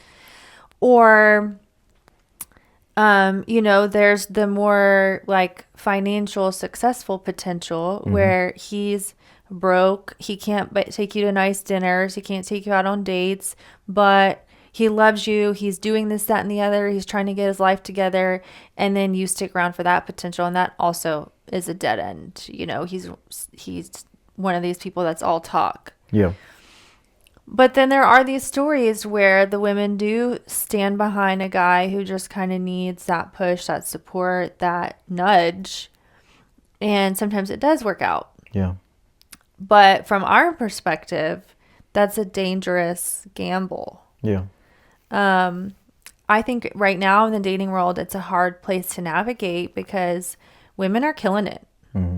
Or, there's the more like financial successful potential where he's broke. He can't take you to nice dinners. He can't take you out on dates, but he loves you. He's doing this, that, and the other. He's trying to get his life together. And then you stick around for that potential. And that also is a dead end. He's one of these people that's all talk. Yeah. But then there are these stories where the women do stand behind a guy who just kind of needs that push, that support, that nudge. And sometimes it does work out. Yeah. But from our perspective, that's a dangerous gamble. Yeah. I think right now in the dating world, it's a hard place to navigate because women are killing it.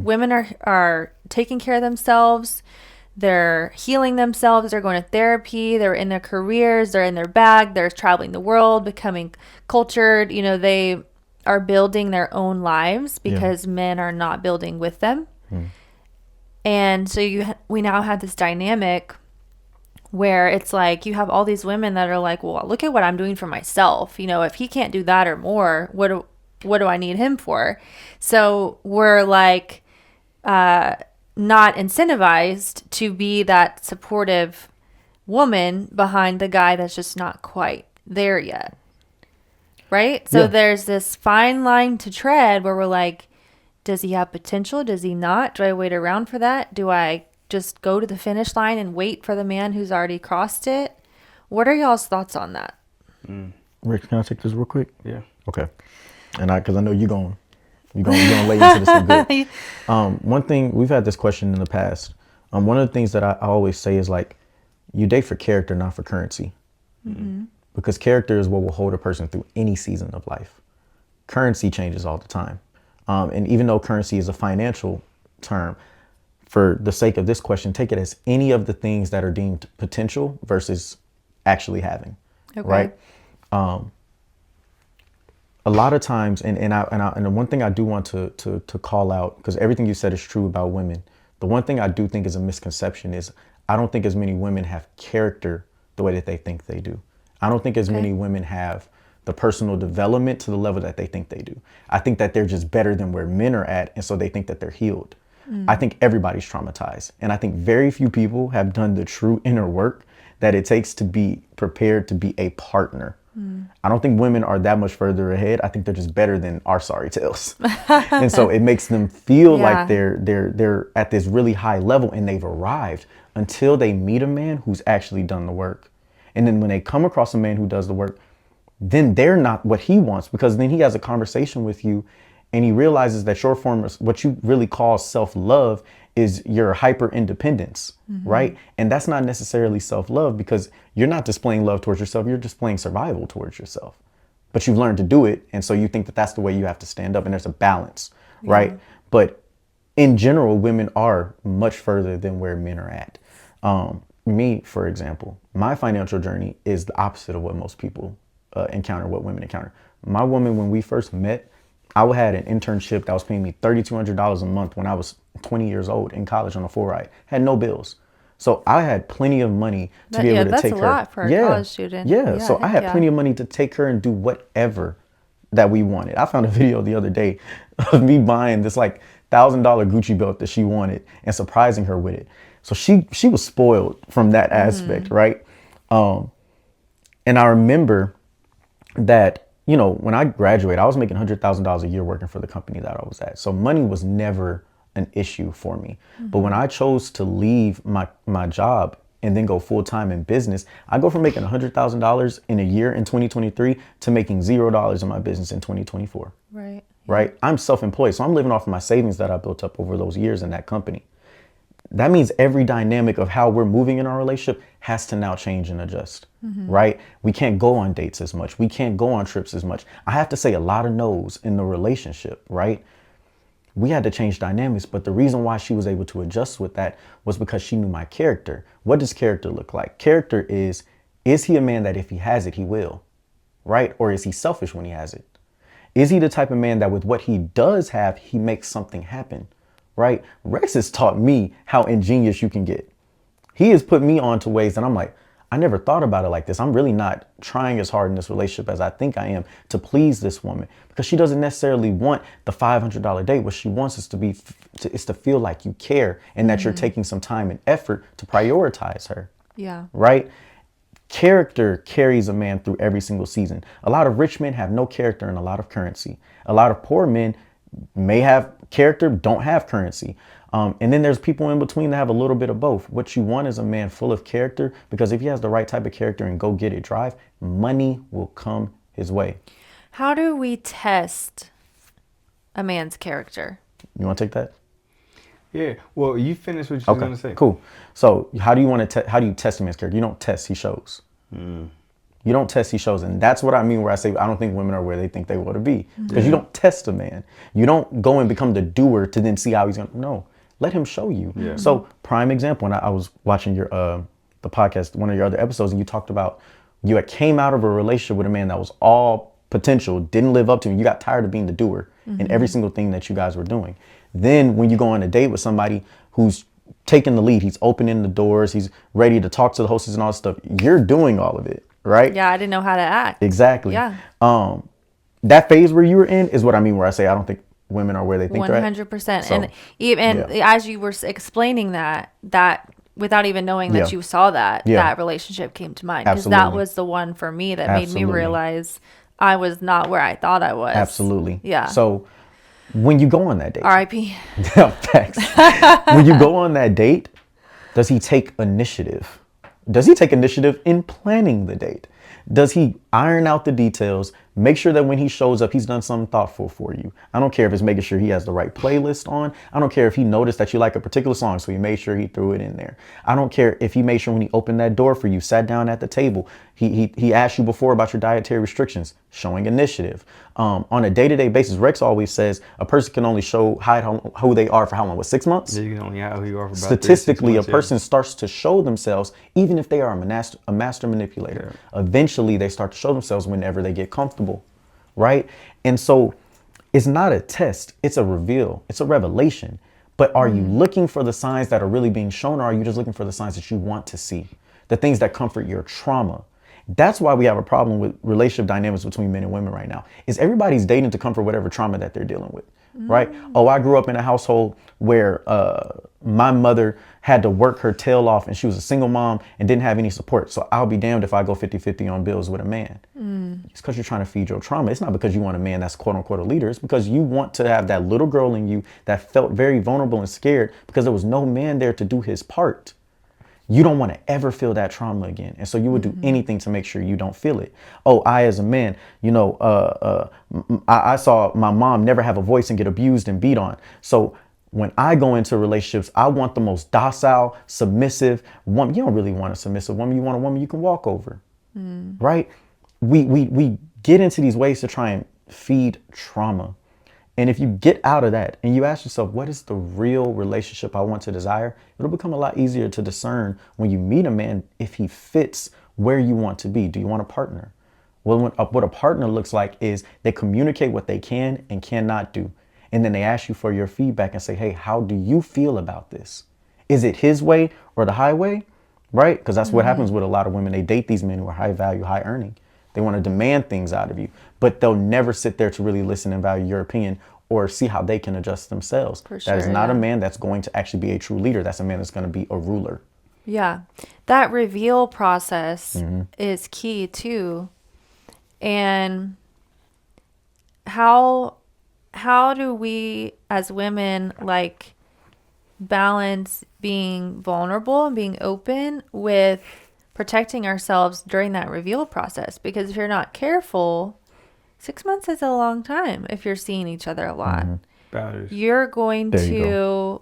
Women are taking care of themselves. They're healing themselves. They're going to therapy. They're in their careers. They're in their bag. They're traveling the world, becoming cultured. You know, they are building their own lives because men are not building with them. And so we now have this dynamic where it's like you have all these women that are like, well, look at what I'm doing for myself. You know, if he can't do that or more, what do I need him for? So we're like, not incentivized to be that supportive woman behind the guy that's just not quite there yet. Right? So there's this fine line to tread where we're like, does he have potential? Does he not? Do I wait around for that? Do I just go to the finish line and wait for the man who's already crossed it? What are y'all's thoughts on that? Rick, can I take this real quick? Yeah. Okay. And because I know you're going to lay into this a good. One thing, we've had this question in the past. One of the things that I always say is like, you date for character, not for currency. Because character is what will hold a person through any season of life. Currency changes all the time. And even though currency is a financial term, for the sake of this question, take it as any of the things that are deemed potential versus actually having, right? A lot of times, and the one thing I do want to call out, because everything you said is true about women. The one thing I do think is a misconception is I don't think as many women have character the way that they think they do. I don't think as many women have the personal development to the level that they think they do. I think that they're just better than where men are at, and so they think that they're healed. I think everybody's traumatized, and I think very few people have done the true inner work that it takes to be prepared to be a partner. I don't think women are that much further ahead. I think they're just better than our sorry tales. And so it makes them feel like they're at this really high level and they've arrived until they meet a man who's actually done the work. And then when they come across a man who does the work, then they're not what he wants, because then he has a conversation with you and he realizes that your form of what you really call self-love is your hyper independence, right? And that's not necessarily self-love, because you're not displaying love towards yourself. You're displaying survival towards yourself, but you've learned to do it. And so you think that that's the way you have to stand up, and there's a balance, right? But in general, women are much further than where men are at. Me, for example, my financial journey is the opposite of what most people encounter, what women encounter. My woman, when we first met, I had an internship that was paying me $3,200 a month when I was 20 years old in college on a full ride. Had no bills. So I had plenty of money to be able to take her. That's a lot for a college student. Yeah. So I had plenty of money to take her and do whatever that we wanted. I found a video the other day of me buying this like $1,000 Gucci belt that she wanted and surprising her with it. So she was spoiled from that aspect, right? And I remember that, you know, when I graduated, I was making $100,000 a year working for the company that I was at. So money was never an issue for me. But when I chose to leave my job and then go full time in business, I go from making $100,000 in a year in 2023 to making $0 in my business in 2024. Right. Right. I'm self-employed. So I'm living off of my savings that I built up over those years in that company. That means every dynamic of how we're moving in our relationship has to now change and adjust, right? We can't go on dates as much. We can't go on trips as much. I have to say a lot of no's in the relationship, right? We had to change dynamics, but the reason why she was able to adjust with that was because she knew my character. What does character look like? Character is he a man that if he has it, he will, right? Or is he selfish when he has it? Is he the type of man that with what he does have, he makes something happen? Right? Rex has taught me how ingenious you can get. He has put me onto ways that I'm like, I never thought about it like this. I'm really not trying as hard in this relationship as I think I am to please this woman, because she doesn't necessarily want the $500 date. What she wants is to feel like you care and that you're taking some time and effort to prioritize her. Yeah. Right? Character carries a man through every single season. A lot of rich men have no character and a lot of currency. A lot of poor men may have character, don't have currency. And then there's people in between that have a little bit of both. What you want is a man full of character, because if he has the right type of character and go get it drive, money will come his way. How do we test a man's character? You want to take that? Yeah. Well, you finished what you were going to say. Cool. So how do you test a man's character? You don't test, he shows. You don't test, he shows. And that's what I mean where I say I don't think women are where they think they want to be. Because you don't test a man. You don't go and become the doer to then see how he's going to. No, let him show you. Yeah. So prime example, when I was watching your the podcast, one of your other episodes, and you talked about you had came out of a relationship with a man that was all potential, didn't live up to him. You got tired of being the doer in every single thing that you guys were doing. Then when you go on a date with somebody who's taking the lead, he's opening the doors, he's ready to talk to the hostess and all this stuff, you're doing all of it, right? Yeah, I didn't know how to act. Exactly. Yeah. That phase where you were in is what I mean where I say I don't think women are where they think they're at. 100%. So, And even as you were explaining that without even knowing that you saw that, that relationship came to mind. Because that was the one for me that made me realize I was not where I thought I was. Absolutely. Yeah. So when you go on that date. R.I.P. Thanks. When you go on that date, does he take initiative? Does he take initiative in planning the date? Does he iron out the details, make sure that when he shows up, he's done something thoughtful for you? I don't care if it's making sure he has the right playlist on. I don't care if he noticed that you like a particular song, so he made sure he threw it in there. I don't care if he made sure when he opened that door for you, sat down at the table, he asked you before about your dietary restrictions, showing initiative. On a day-to-day basis, Rex always says a person can only hide who they are for how long? What, 6 months? Yeah, you can only hide who you are for about Statistically, 3 to 6 months, a person starts to show themselves, even if they are a master manipulator. Yeah. Eventually, they start to show themselves whenever they get comfortable, right? And so it's not a test. It's a reveal. It's a revelation. But are you looking for the signs that are really being shown, or are you just looking for the signs that you want to see? The things that comfort your trauma. That's why we have a problem with relationship dynamics between men and women right now, is everybody's dating to comfort whatever trauma that they're dealing with, right? Oh, I grew up in a household where my mother had to work her tail off and she was a single mom and didn't have any support. So I'll be damned if I go 50-50 on bills with a man. It's because you're trying to feed your trauma. It's not because you want a man that's quote unquote a leader. It's because you want to have that little girl in you that felt very vulnerable and scared because there was no man there to do his part. You don't want to ever feel that trauma again. And so you would do anything to make sure you don't feel it. Oh, I, as a man, I saw my mom never have a voice and get abused and beat on. So when I go into relationships, I want the most docile, submissive woman. You don't really want a submissive woman. You want a woman you can walk over, right? We get into these ways to try and feed trauma. And if you get out of that and you ask yourself, what is the real relationship I want to desire? It'll become a lot easier to discern when you meet a man if he fits where you want to be. Do you want a partner? Well, what a partner looks like is they communicate what they can and cannot do. And then they ask you for your feedback and say, hey, how do you feel about this? Is it his way or the highway? Right? Because that's what happens with a lot of women. They date these men who are high value, high earning. They want to demand things out of you, but they'll never sit there to really listen and value your opinion or see how they can adjust themselves. For sure, that is not a man that's going to actually be a true leader. That's a man that's going to be a ruler. Yeah. That reveal process is key too. And how do we as women like balance being vulnerable and being open with protecting ourselves during that reveal process? Because if you're not careful, 6 months is a long time if you're seeing each other a lot. You're going to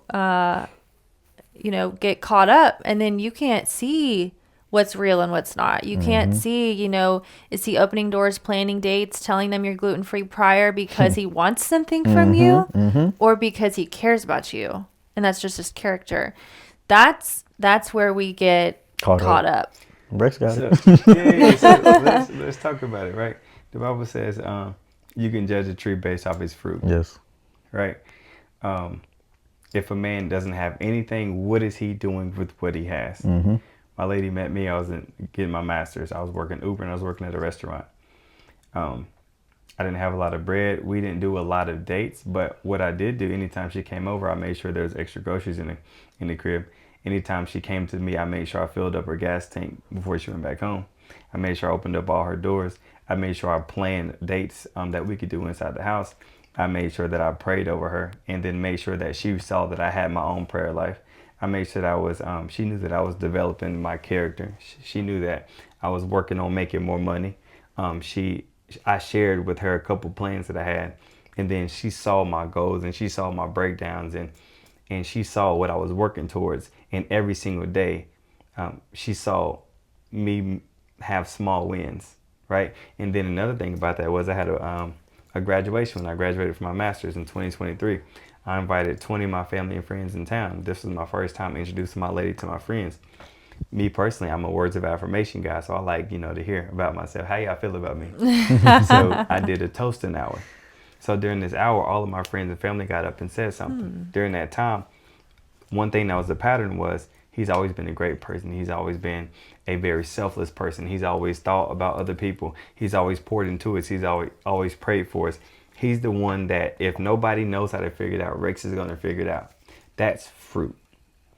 get caught up, and then you can't see what's real and what's not. You can't see, is he opening doors, planning dates, telling them you're gluten-free prior because he wants something from you or because he cares about you, and that's just his character. That's where we get caught up. Rex got it. So let's talk about it, right? The Bible says you can judge a tree based off its fruit. Yes. Right? If a man doesn't have anything, what is he doing with what he has? My lady met me. I was getting my master's. I was working Uber and I was working at a restaurant. I didn't have a lot of bread. We didn't do a lot of dates, but what I did do, anytime she came over, I made sure there was extra groceries in the crib. Anytime she came to me, I made sure I filled up her gas tank before she went back home. I made sure I opened up all her doors. I made sure I planned dates that we could do inside the house. I made sure that I prayed over her and then made sure that she saw that I had my own prayer life. I made sure that I was, she knew that I was developing my character. She knew that I was working on making more money. I shared with her a couple plans that I had, and then she saw my goals and she saw my breakdowns and she saw what I was working towards. And every single day, she saw me have small wins, right? And then another thing about that was I had a graduation when I graduated from my master's in 2023. I invited 20 of my family and friends in town. This was my first time introducing my lady to my friends. Me personally, I'm a words of affirmation guy, so I like, to hear about myself. How y'all feel about me? So I did a toasting hour. So during this hour, all of my friends and family got up and said something. During that time, one thing that was a pattern was he's always been a great person. He's always been a very selfless person. He's always thought about other people. He's always poured into us. He's always prayed for us. He's the one that if nobody knows how to figure it out, Rex is going to figure it out. That's fruit.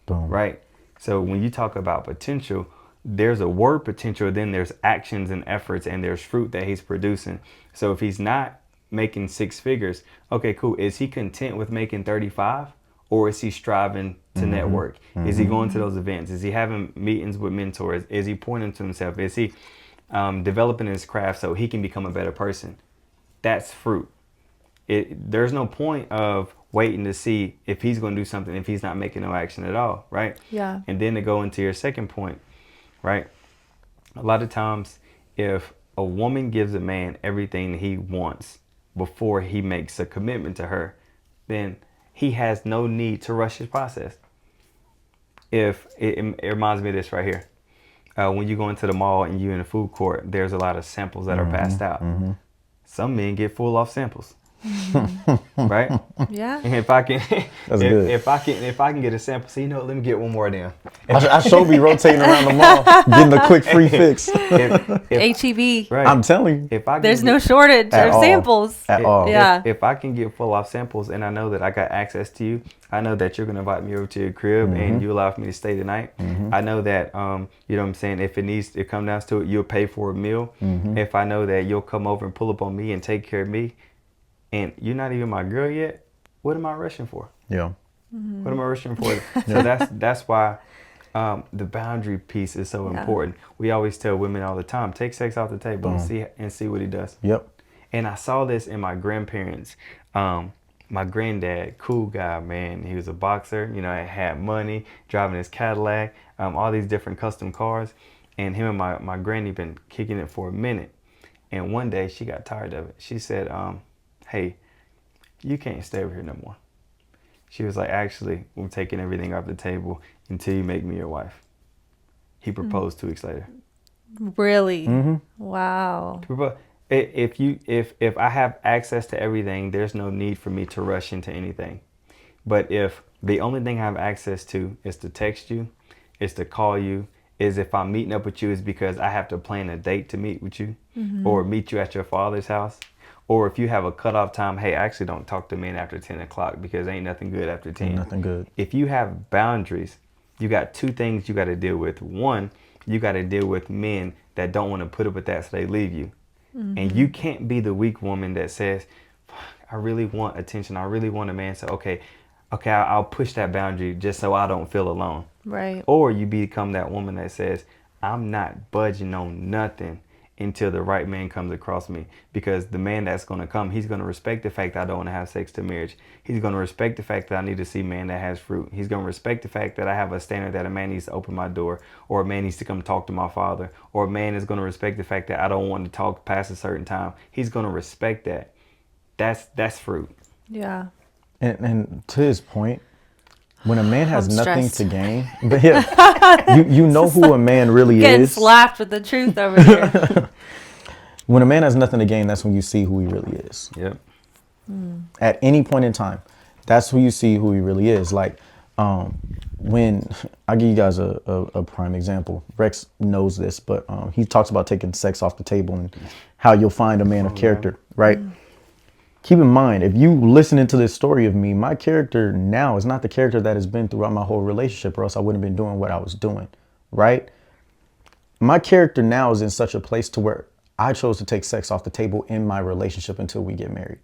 Boom. Right? So when you talk about potential, there's a word potential, then there's actions and efforts, and there's fruit that he's producing. So if he's not making 6 figures, okay, cool. Is he content with making 35? Or is he striving to network? Is he going to those events? Is he having meetings with mentors? Is he pouring into himself? Is he developing his craft so he can become a better person? That's fruit. There's no point of waiting to see if he's going to do something if he's not making no action at all, right? Yeah. And then to go into your second point, right? A lot of times, if a woman gives a man everything he wants before he makes a commitment to her, then he has no need to rush his process. If it reminds me of this right here. When you go into the mall and you're in a food court, there's a lot of samples that are passed out. Some men get full off samples. Right? Yeah. And if I can That's good. if I can get a sample, so let me get one more of them. I should be rotating around the mall, getting a quick free fix. HEB. Right. I'm telling you. If I can There's get- no shortage At of all. samples. At all. Yeah. If I can get full off samples and I know that I got access to you, I know that you're gonna invite me over to your crib and you allow for me to stay the night. I know that you know what I'm saying, if it needs to come down to it, you'll pay for a meal. If I know that you'll come over and pull up on me and take care of me, and you're not even my girl yet, what am I rushing for? Yeah. What am I rushing for? So that's why the boundary piece is so important. We always tell women all the time, take sex off the table and see what he does. Yep. And I saw this in my grandparents. My granddad, cool guy, man. He was a boxer, had money, driving his Cadillac, all these different custom cars. And him and my granny been kicking it for a minute. And one day she got tired of it. She said, hey, you can't stay over here no more. She was like, actually, I'm taking everything off the table until you make me your wife. He proposed 2 weeks later. Really? Wow. If I have access to everything, there's no need for me to rush into anything. But if the only thing I have access to is to text you, is to call you, is if I'm meeting up with you is because I have to plan a date to meet with you or meet you at your father's house. Or if you have a cutoff time, hey, I actually don't talk to men after 10 o'clock because ain't nothing good after 10. Nothing good. If you have boundaries, you got 2 things you got to deal with. One, you got to deal with men that don't want to put up with that, so they leave you. And you can't be the weak woman that says, I really want attention. I really want a man. So, okay, I'll push that boundary just so I don't feel alone. Right. Or you become that woman that says, I'm not budging on nothing until the right man comes across me, because the man that's going to come, he's going to respect the fact that I don't want to have sex to marriage. He's going to respect the fact that I need to see a man that has fruit. He's going to respect the fact that I have a standard that a man needs to open my door, or a man needs to come talk to my father, or a man is going to respect the fact that I don't want to talk past a certain time. He's going to respect that. That's fruit. Yeah. And to his point, when a man has I'm nothing stressed. to gain, but yeah, you know who a man really Getting is. slapped with the truth over there. When a man has nothing to gain, that's when you see who he really is. Yep. At any point in time, that's who you see who he really is. Like, when I'll give you guys a prime example. Rex knows this, but he talks about taking sex off the table and how you'll find a man of character, right? Keep in mind, if you listening to this story of me, my character now is not the character that has been throughout my whole relationship, or else I wouldn't have been doing what I was doing, right? My character now is in such a place to where I chose to take sex off the table in my relationship until we get married.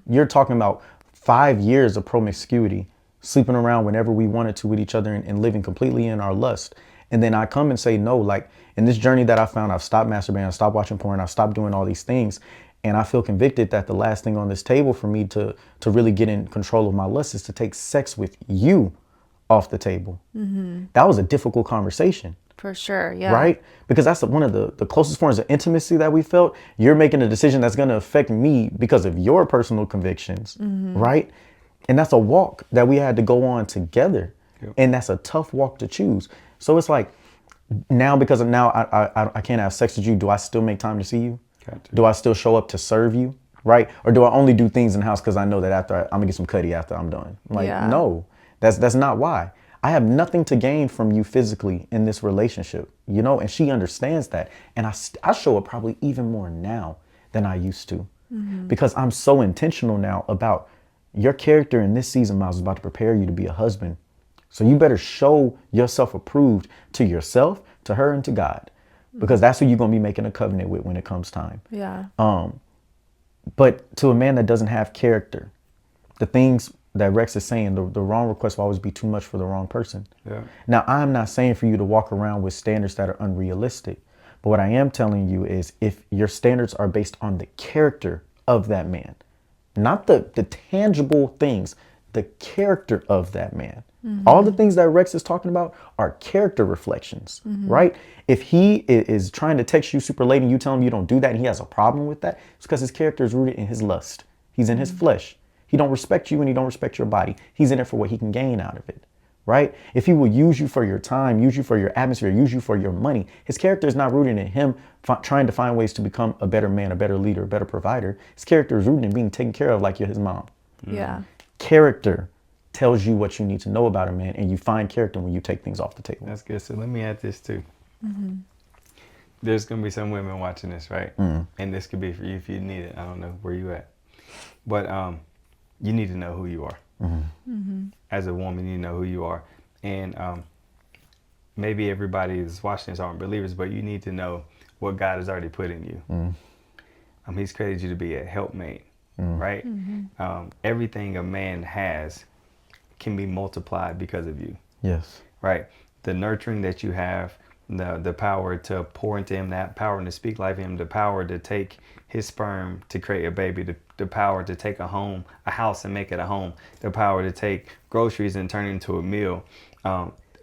You're talking about 5 years of promiscuity, sleeping around whenever we wanted to with each other and living completely in our lust. And then I come and say, no, like in this journey that I found, I've stopped masturbating, I've stopped watching porn, I've stopped doing all these things. And I feel convicted that the last thing on this table for me to really get in control of my lust is to take sex with you off the table. That was a difficult conversation. For sure, yeah. Right? Because that's one of the closest forms of intimacy that we felt. You're making a decision that's going to affect me because of your personal convictions, right? And that's a walk that we had to go on together. Yep. And that's a tough walk to choose. So it's like, now, because of now I can't have sex with you, do I still make time to see you? Gotcha. Do I still show up to serve you? Right? Or do I only do things in the house because I know that after I'm gonna get some cutty after I'm done? Like, no, that's not why. I have nothing to gain from you physically in this relationship, you know, and she understands that. And I show up probably even more now than I used to, because I'm so intentional now about your character in this season. Myles is about to prepare you to be a husband. So you better show yourself approved to yourself, to her, and to God, because that's who you're going to be making a covenant with when it comes time. Yeah. But to a man that doesn't have character, the things that Rex is saying, the wrong request will always be too much for the wrong person. Yeah. Now, I'm not saying for you to walk around with standards that are unrealistic, but what I am telling you is if your standards are based on the character of that man, not the tangible things, the character of that man. All the things that Rex is talking about are character reflections, right? If he is trying to text you super late and you tell him you don't do that and he has a problem with that, it's because his character is rooted in his lust. He's in his flesh. He don't respect you and he don't respect your body. He's in it for what he can gain out of it, right? If he will use you for your time, use you for your atmosphere, use you for your money, his character is not rooted in him trying to find ways to become a better man, a better leader, a better provider. His character is rooted in being taken care of like you're his mom. Yeah. Character tells you what you need to know about a man, and you find character when you take things off the table. That's good. So let me add this too. There's going to be some women watching this, right? And this could be for you if you need it. I don't know where you at. But you need to know who you are. As a woman, you know who you are. And maybe everybody that's watching this aren't believers, but you need to know what God has already put in you. He's created you to be a helpmate, right? Everything a man has can be multiplied because of you. Yes. Right? The nurturing that you have, the power to pour into him, that power to speak life in him, the power to take his sperm to create a baby, the power to take a house and make it a home, the power to take groceries and turn it into a meal,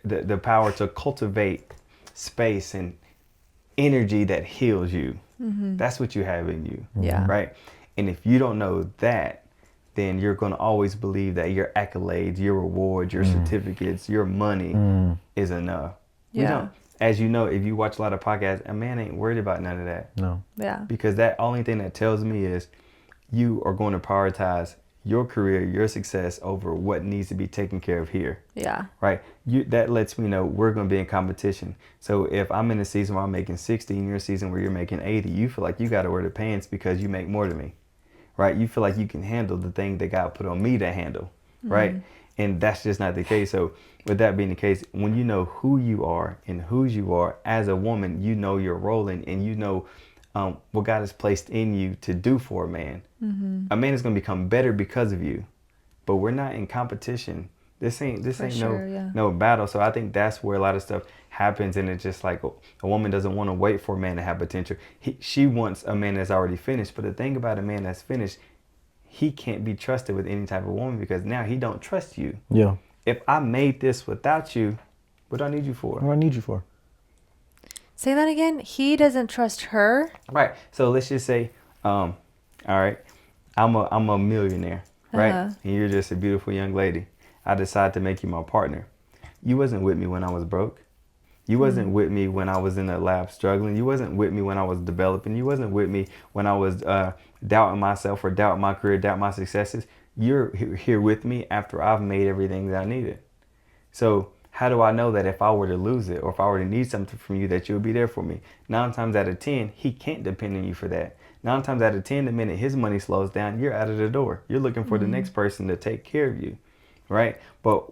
the power to cultivate space and energy that heals you. That's what you have in you. Yeah. Right? And if you don't know that, then you're going to always believe that your accolades, your rewards, your certificates, your money is enough. Yeah. As you know, if you watch a lot of podcasts, a man ain't worried about none of that. No. Yeah. Because that only thing that tells me is you are going to prioritize your career, your success over what needs to be taken care of here. Yeah. Right? That lets me know we're going to be in competition. So if I'm in a season where I'm making 60 and you're in a season where you're making 80, you feel like you got to wear the pants because you make more than me. Right? You feel like you can handle the thing that God put on me to handle. Right? And that's just not the case. So with that being the case, when you know who you are and whose you are as a woman, you know your role and you know what God has placed in you to do for a man. A man is going to become better because of you. But we're not in competition. This ain't no battle. So I think that's where a lot of stuff happens, and it's just like a woman doesn't want to wait for a man to have potential. She wants a man that's already finished. But the thing about a man that's finished, he can't be trusted with any type of woman because now he don't trust you. Yeah. If I made this without you, what do I need you for? What do I need you for? Say that again. He doesn't trust her. Right. So let's just say, all right, I'm a millionaire, right? And you're just a beautiful young lady. I decide to make you my partner. You wasn't with me when I was broke. You wasn't with me when I was in the lab struggling. You wasn't with me when I was developing. You wasn't with me when I was doubting myself or doubting my career, doubting my successes. You're here with me after I've made everything that I needed. So how do I know that if I were to lose it or if I were to need something from you that you'll be there for me? 9 times out of 10, he can't depend on you for that. 9 times out of 10, the minute his money slows down, you're out of the door. You're looking for the next person to take care of you, right? But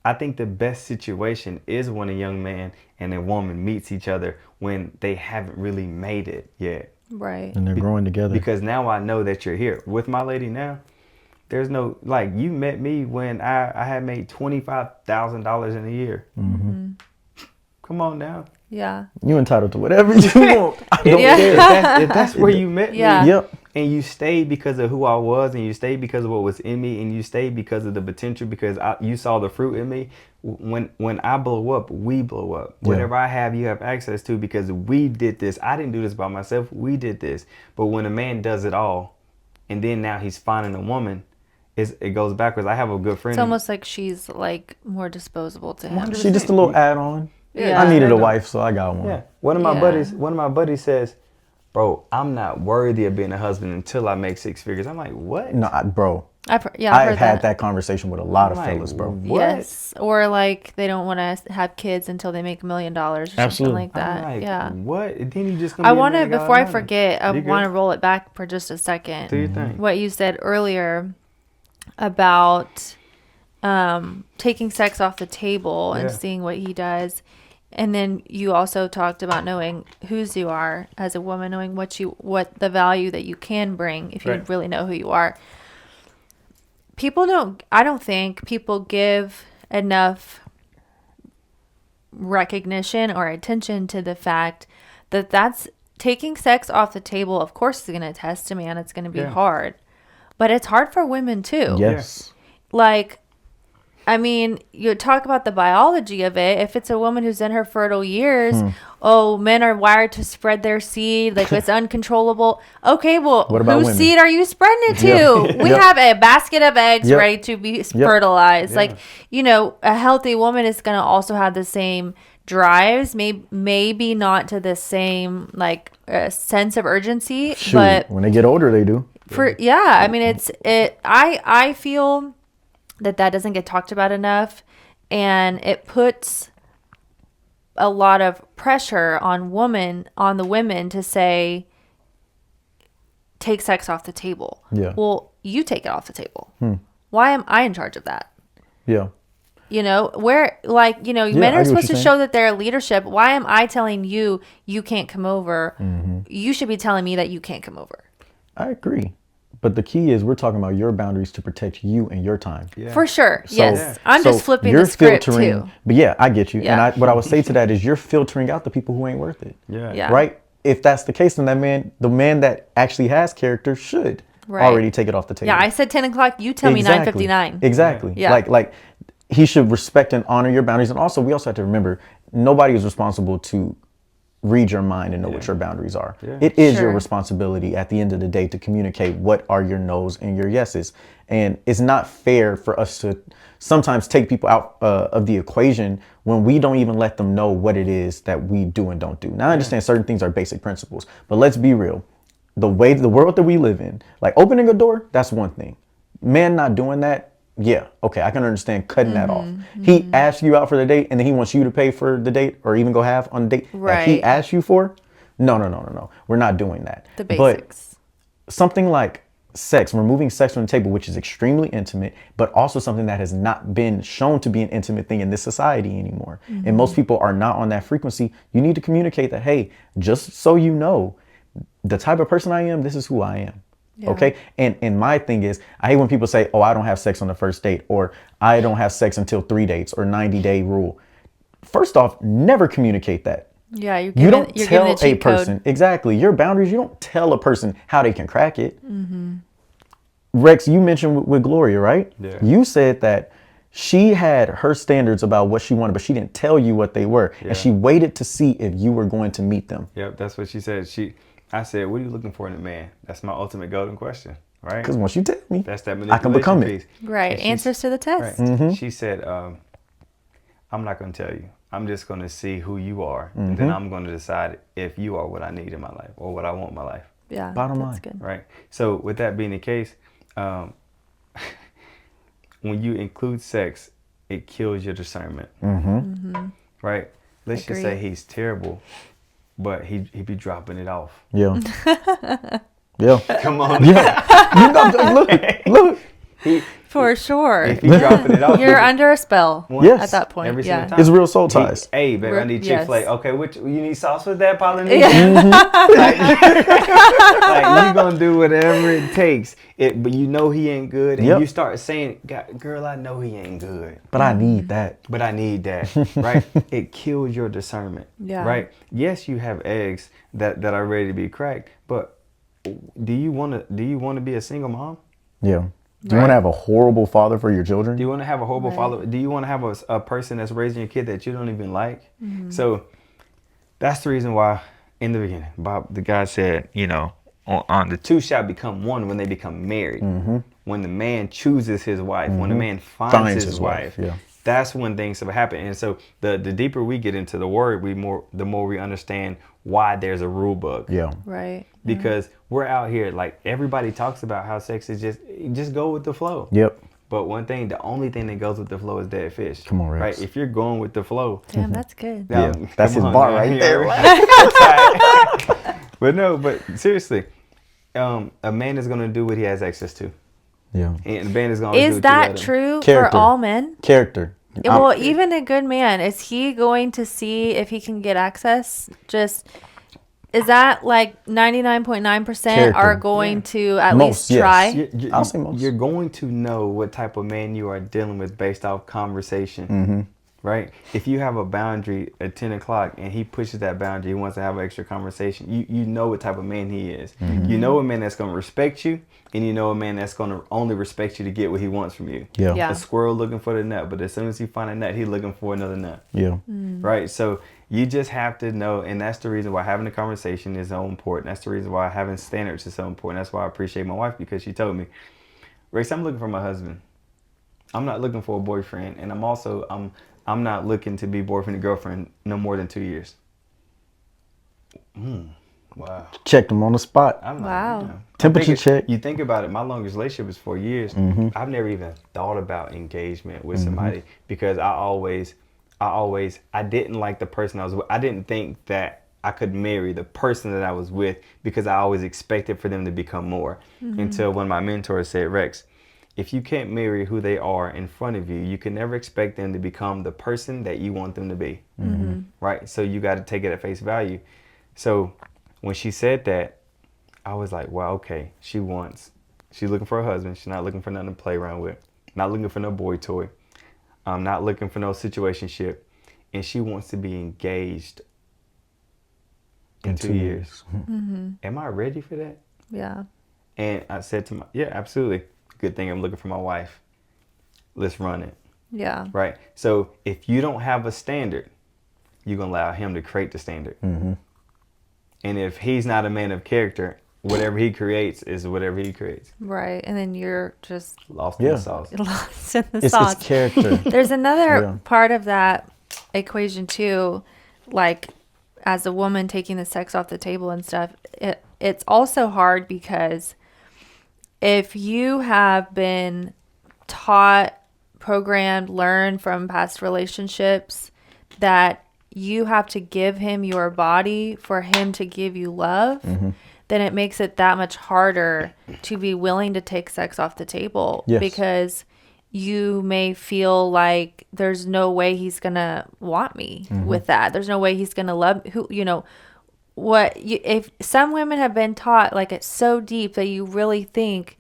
I think the best situation is when a young man and a woman meets each other when they haven't really made it yet. Right. And they're growing together. Because now I know that you're here. With my lady now, there's no, like, you met me when I had made $25,000 in a year. Come on now. Yeah. You entitled to whatever you want. I don't Yeah. care. If that's where you met me. Yeah. Yep. And you stayed because of who I was, and you stayed because of what was in me, and you stayed because of the potential, because you saw the fruit in me. When I blow up, we blow up. Yeah. Whatever I have, you have access to, because we did this. I didn't do this by myself. We did this. But when a man does it all, and then now he's finding a woman, it goes backwards. I have a good friend. It's almost like she's like more disposable to him. She just a little add-on. Yeah. I needed a wife, so I got one. Yeah. One of my buddies says, "Bro, I'm not worthy of being a husband until I make 6 figures." I'm like, "What?" No, bro. I've I've had that conversation with a lot of fellas, bro. What? Yes, or like they don't want to have kids until they make $1 million or something like that. I'm like, yeah. What? And then you just. I want to, before I forget, I You want to good? roll it back for just a second. Do your thing. What you said earlier about taking sex off the table and Yeah. seeing what he does. And then you also talked about knowing whose you are as a woman, knowing what the value that you can bring if you Right. really know who you are. I don't think people give enough recognition or attention to the fact that that's taking sex off the table. Of course, it's going to test a man. It's going to be Yeah. hard, but it's hard for women too. Yes. Like, I mean, you talk about the biology of it. If it's a woman who's in her fertile years, men are wired to spread their seed. Like, it's uncontrollable. Okay, well, What about whose women? seed are you spreading it to? Yep. We Yep. have a basket of eggs Yep. ready to be fertilized. Yeah. Like, a healthy woman is going to also have the same drives, maybe not to the same, like, sense of urgency. Shoot, But when they get older, they do. I mean, I feel that doesn't get talked about enough, and it puts a lot of pressure on the women to say, take sex off the table. Yeah. Well, you take it off the table. Why am I in charge of that? Yeah. Men I are get what supposed to you're show that they're leadership. Why am I telling you can't come over? You should be telling me that you can't come over. I agree. But the key is we're talking about your boundaries to protect you and your time. Yeah. For sure. So- Yes. I'm so just flipping you're the script filtering, too. But yeah, I get you. Yeah. And what I would say to that is you're filtering out the people who ain't worth it. Yeah. Yeah. Right? If that's the case, then the man that actually has character should Right. already take it off the table. Yeah, I said 10 o'clock. You tell me 9:59. Exactly. Yeah. Like he should respect and honor your boundaries. And also, we also have to remember, nobody is responsible to read your mind and know what your boundaries are. Yeah. It is Sure. your responsibility at the end of the day to communicate what are your no's and your yeses. And it's not fair for us to sometimes take people out of the equation when we don't even let them know what it is that we do and don't do. Now, I understand certain things are basic principles, but let's be real. The world that we live in, like opening a door, that's one thing. Man not doing that, yeah, okay, I can understand cutting that off. He asks you out for the date and then he wants you to pay for the date or even go half on the date that he Right. asked you for. No. We're not doing that. The basics. But something like sex, removing sex from the table, which is extremely intimate, but also something that has not been shown to be an intimate thing in this society anymore. And most people are not on that frequency. You need to communicate that, hey, just so you know, the type of person I am, this is who I am. Yeah. Okay. And my thing is, I hate when people say, oh, I don't have sex on the first date, or I don't have sex until 3 dates, or 90-day rule. First off, never communicate that. Yeah, You don't you're tell giving a cheat code. person exactly your boundaries. You don't tell a person how they can crack it. Rex, you mentioned with Gloria, right? Yeah. You said that she had her standards about what she wanted, but she didn't tell you what they were, Yeah. and she waited to see if you were going to meet them. Yep, that's what she said. I said, "What are you looking for in a man?" That's my ultimate golden question, right? Because once you tell me, That's that I can manipulation become it. piece. Right. And she's- Answers to the test. Right. She said, "I'm not going to tell you. I'm just going to see who you are, and then I'm going to decide if you are what I need in my life or what I want in my life." Yeah. Bottom that's line. good. Right. So with that being the case, when you include sex, it kills your discernment. Right. Let's just say Agreed. he's terrible, but he be dropping it off. Yeah. Yeah. Come on. Yeah. You know, look. For sure. If he's dropping it off, You're under a spell Yes. at that point. Every Yeah. single time. It's real soul ties. Hey, baby, I need Chick-fil-A. Yes. Okay, you need sauce with that, Polynesian? like you gonna do whatever it takes. But you know he ain't good, and Yep. you start saying, "Girl, I know he ain't good, But I need that. but I need that." Right? It kills your discernment. Yeah. Right? Yes, you have eggs that are ready to be cracked, but do you want to be a single mom? Yeah. Do you want to have a horrible father for your children? Do you want to have a horrible Right. father? Do you want to have a person that's raising your kid that you don't even like? So that's the reason why in the beginning, Bob, the guy said, on the two shall become one when they become married. When the man chooses his wife, when the man finds his wife, yeah. that's when things have happened. And so the deeper we get into the word, the more we understand why there's a rule book. Yeah. Right. Because we're out here, like, everybody talks about how sex is just go with the flow. Yep. But one thing, the only thing that goes with the flow is dead fish. Come on, Rex. Right? If you're going with the flow. Damn, that's good. Yeah, now, that's come his on, bar man. right You there. know? But seriously, a man is going to do what he has access to. Yeah. And the man is going to do Is what that you let him. true Character. for all men? Character. Well, even a good man, is he going to see if he can get access? Is that like 99.9% are going to at Most, least try? yes. I'll say most. You're going to know what type of man you are dealing with based off conversation. Right? If you have a boundary at 10 o'clock and he pushes that boundary, he wants to have an extra conversation, you know what type of man he is. You know a man that's going to respect you, and you know a man that's going to only respect you to get what he wants from you. Yeah. Yeah. A squirrel looking for the nut, but as soon as he finds a nut, he's looking for another nut. Yeah. Right? So you just have to know, and that's the reason why having a conversation is so important. That's the reason why having standards is so important. That's why I appreciate my wife, because she told me, Rex, I'm looking for my husband. I'm not looking for a boyfriend, and I'm not looking to be boyfriend and girlfriend no more than 2 years. Wow. Checked him on the spot. I'm Wow. like, Temperature check. You think about it, my longest relationship was 4 years. I've never even thought about engagement with somebody because I didn't like the person I was with. I didn't think that I could marry the person that I was with because I always expected for them to become more. Until when my mentor said, Rex, if you can't marry who they are in front of you, you can never expect them to become the person that you want them to be. Right? So you got to take it at face value. So when she said that, I was like, wow, okay. She's looking for a husband. She's not looking for nothing to play around with. Not looking for no boy toy. Not looking for no situationship. And she wants to be engaged in 2 years. Am I ready for that? Yeah. And I said to yeah, absolutely. Good thing I'm looking for my wife. Let's run it. Yeah. Right? So if you don't have a standard, you're going to allow him to create the standard. And if he's not a man of character, whatever he creates is whatever he creates. Right. And then you're just Lost in the sauce. lost in the It's sauce. character. There's another Yeah. part of that equation too, like as a woman taking the sex off the table and stuff. It's also hard because if you have been taught, programmed, learned from past relationships that you have to give him your body for him to give you love, then it makes it that much harder to be willing to take sex off the table. Yes. Because you may feel like there's no way he's gonna want me with that. There's no way he's gonna love if some women have been taught, like, it's so deep that you really think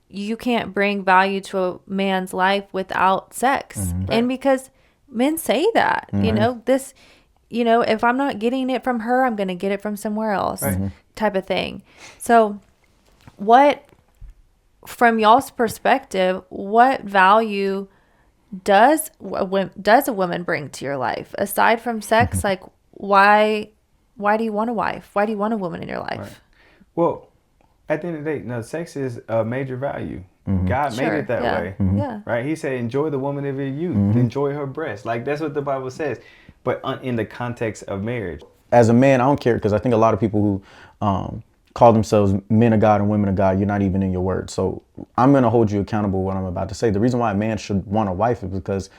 you can't bring value to a man's life without sex. And because men say that, if I'm not getting it from her, I'm going to get it from somewhere else, type of thing. So from y'all's perspective, what value does a woman bring to your life aside from sex? Like, why do you want a wife? Why do you want a woman in your life? Right. Well, at the end of the day, no, sex is a major value. God made it that way. Yeah. Right? He said, enjoy the woman of your youth. Enjoy her breast. Like, that's what the Bible says. But in the context of marriage. As a man, I don't care, because I think a lot of people who call themselves men of God and women of God, you're not even in your word. So I'm going to hold you accountable what I'm about to say. The reason why a man should want a wife is because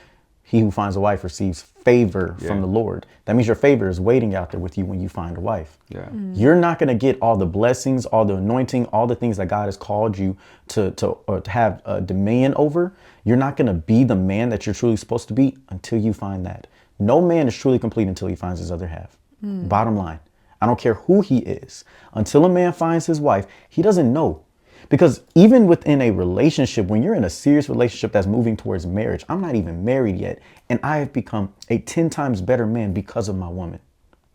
he who finds a wife receives favor from the Lord. That means your favor is waiting out there with you when you find a wife. Yeah. You're not going to get all the blessings, all the anointing, all the things that God has called you to have dominion over. You're not going to be the man that you're truly supposed to be until you find that. No man is truly complete until he finds his other half. Bottom line. I don't care who he is. Until a man finds his wife, he doesn't know. Because even within a relationship, when you're in a serious relationship that's moving towards marriage, I'm not even married yet. And I have become a 10 times better man because of my woman.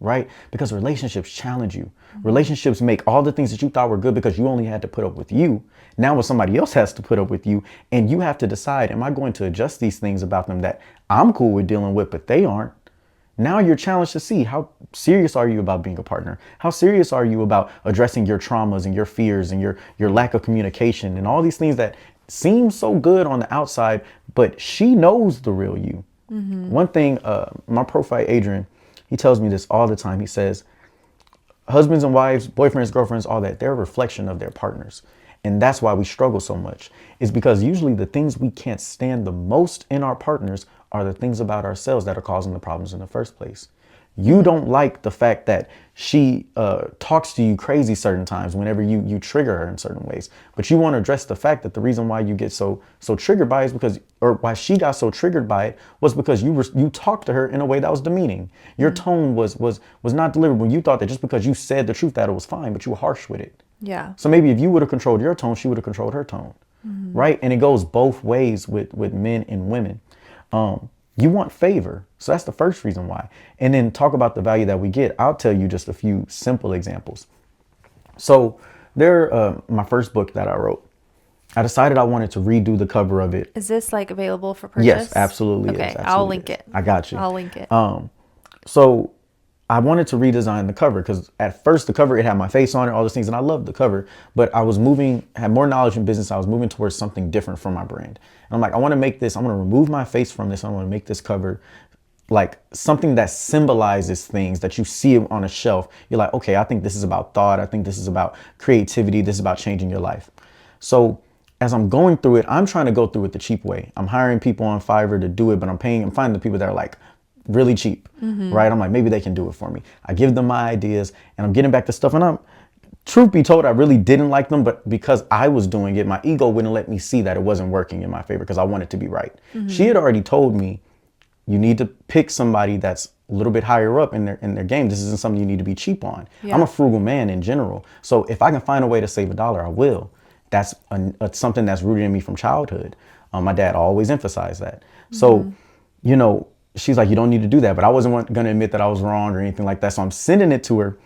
right? Because relationships challenge you. Relationships make all the things that you thought were good because you only had to put up with you. Now when somebody else has to put up with you, and you have to decide, am I going to adjust these things about them that I'm cool with dealing with, but they aren't? Now you're challenged to see, how serious are you about being a partner? How serious are you about addressing your traumas and your fears and your lack of communication and all these things that seem so good on the outside, but she knows the real you. One thing, my profile, Adrian, he tells me this all the time. He says, husbands and wives, boyfriends, girlfriends, all that, they're a reflection of their partners. And that's why we struggle so much. Is because usually the things we can't stand the most in our partners are the things about ourselves that are causing the problems in the first place. You don't like the fact that she talks to you crazy certain times whenever you trigger her in certain ways. But you want to address the fact that the reason why you get so triggered by it is because, or why she got so triggered by it was because you talked to her in a way that was demeaning. Your tone was not delivered when you thought that just because you said the truth that it was fine, but you were harsh with it. Yeah. So maybe if you would have controlled your tone, she would have controlled her tone. Right? And it goes both ways with men and women. You want favor. So that's the first reason why. And then talk about the value that we get. I'll tell you just a few simple examples. So my first book that I wrote, I decided I wanted to redo the cover of it. Is this like available for purchase? Yes, absolutely. Okay, Absolutely I'll link it. I got you. I'll link it. So I wanted to redesign the cover because at first the cover, it had my face on it, all those things. And I loved the cover, but I was had more knowledge in business. I was moving towards something different from my brand. And I'm like, I want to make this, I'm going to remove my face from this. I want to make this cover like something that symbolizes things that you see on a shelf. You're like, okay, I think this is about thought. I think this is about creativity. This is about changing your life. So as I'm going through it, I'm trying to go through it the cheap way. I'm hiring people on Fiverr to do it, but I'm finding the people that are like really cheap, right? I'm like, maybe they can do it for me. I give them my ideas and I'm getting back to stuff. And truth be told, I really didn't like them, but because I was doing it, my ego wouldn't let me see that it wasn't working in my favor because I wanted to be right. She had already told me, you need to pick somebody that's a little bit higher up in their game. This isn't something you need to be cheap on. Yeah. I'm a frugal man in general. So if I can find a way to save $1, I will. That's something that's rooted in me from childhood. My dad always emphasized that. So, she's like, you don't need to do that. But I wasn't going to admit that I was wrong or anything like that. So I'm sending it to her.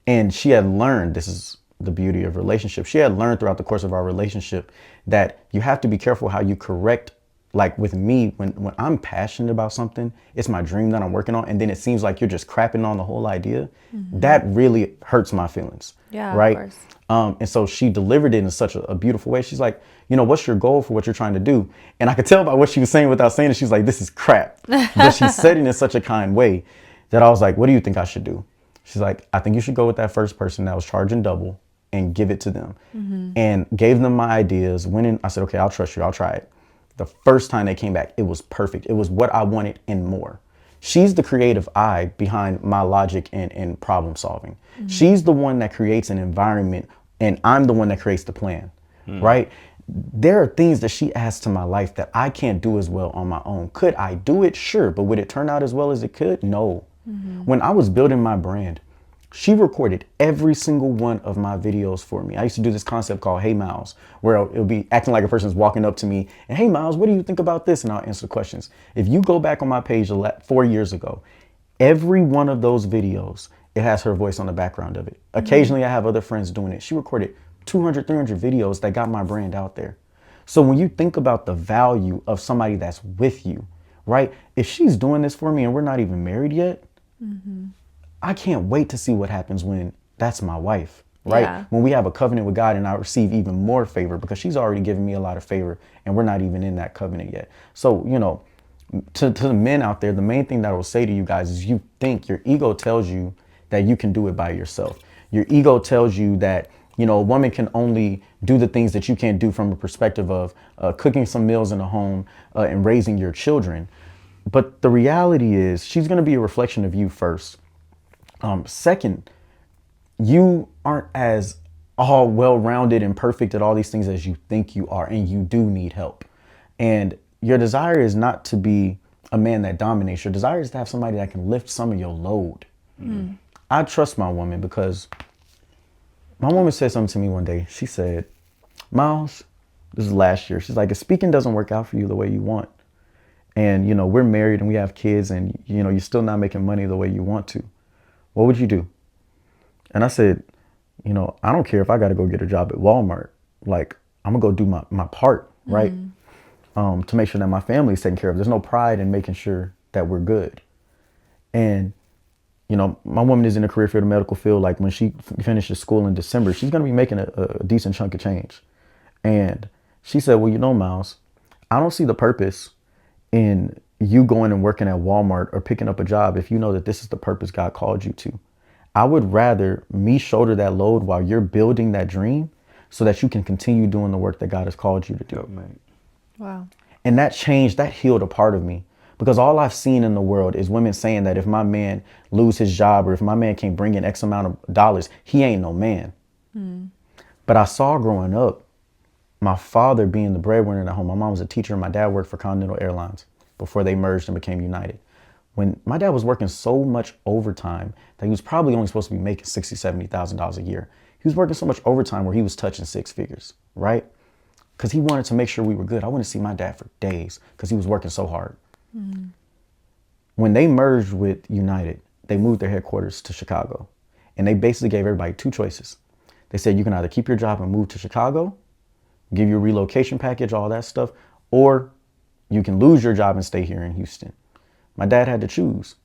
And she had learned, this is the beauty of relationships. She had learned throughout the course of our relationship that you have to be careful how you correct. Like with me, when I'm passionate about something, it's my dream that I'm working on. And then it seems like you're just crapping on the whole idea. That really hurts my feelings. Yeah, right. Of course. And so she delivered it in such a beautiful way. She's like, what's your goal for what you're trying to do? And I could tell by what she was saying without saying it. She's like, this is crap. But she said it in such a kind way that I was like, what do you think I should do? She's like, I think you should go with that first person that was charging double and give it to them. And gave them my ideas. Went in, I said, okay, I'll trust you. I'll try it. The first time they came back, it was perfect. It was what I wanted and more. She's the creative eye behind my logic and problem solving. She's the one that creates an environment and I'm the one that creates the plan, right? There are things that she adds to my life that I can't do as well on my own. Could I do it? Sure. But would it turn out as well as it could? No. When I was building my brand, she recorded every single one of my videos for me. I used to do this concept called Hey Myles, where it'll be acting like a person's walking up to me and, hey Myles, what do you think about this? And I'll answer questions. If you go back on my page 4 years ago, every one of those videos, it has her voice on the background of it. Occasionally I have other friends doing it. She recorded 200, 300 videos that got my brand out there. So when you think about the value of somebody that's with you, right? If she's doing this for me and we're not even married yet, I can't wait to see what happens when that's my wife, right? Yeah. When we have a covenant with God and I receive even more favor because she's already given me a lot of favor and we're not even in that covenant yet. So, to the men out there, the main thing that I will say to you guys is your ego tells you that you can do it by yourself. Your ego tells you that, a woman can only do the things that you can't do from a perspective of cooking some meals in the home and raising your children. But the reality is she's going to be a reflection of you first. Second, you aren't as all well-rounded and perfect at all these things as you think you are, and you do need help. And your desire is not to be a man that dominates. Your desire is to have somebody that can lift some of your load. I trust my woman because my woman said something to me one day. She said, Myles, this is last year. She's like, if speaking doesn't work out for you the way you want, and, we're married and we have kids and, you're still not making money the way you want to, what would you do? And I said, you know, I don't care if I got to go get a job at Walmart. Like, I'm going to go do my part, right? To make sure that my family is taken care of. There's no pride in making sure that we're good. And, you know, my woman is in a career field, the medical field. Like, when she finishes school in December, she's going to be making a decent chunk of change. And she said, well, you know, Myles, I don't see the purpose in you going and working at Walmart or picking up a job if you know that this is the purpose God called you to. I would rather me shoulder that load while you're building that dream so that you can continue doing the work that God has called you to do. Wow. And that changed, that healed a part of me, because all I've seen in the world is women saying that if my man lose his job or if my man can't bring in X amount of dollars, he ain't no man. But I saw growing up, my father being the breadwinner at home. My mom was a teacher and my dad worked for Continental Airlines before they merged and became United. When my dad was working so much overtime that he was probably only supposed to be making $60,000, $70,000 a year. He was working so much overtime where he was touching six figures, right? Because he wanted to make sure we were good. I wouldn't see my dad for days because he was working so hard. When they merged with United, they moved their headquarters to Chicago. And they basically gave everybody two choices. They said, you can either keep your job and move to Chicago, give you a relocation package, all that stuff, or you can lose your job and stay here in Houston. My dad had to choose.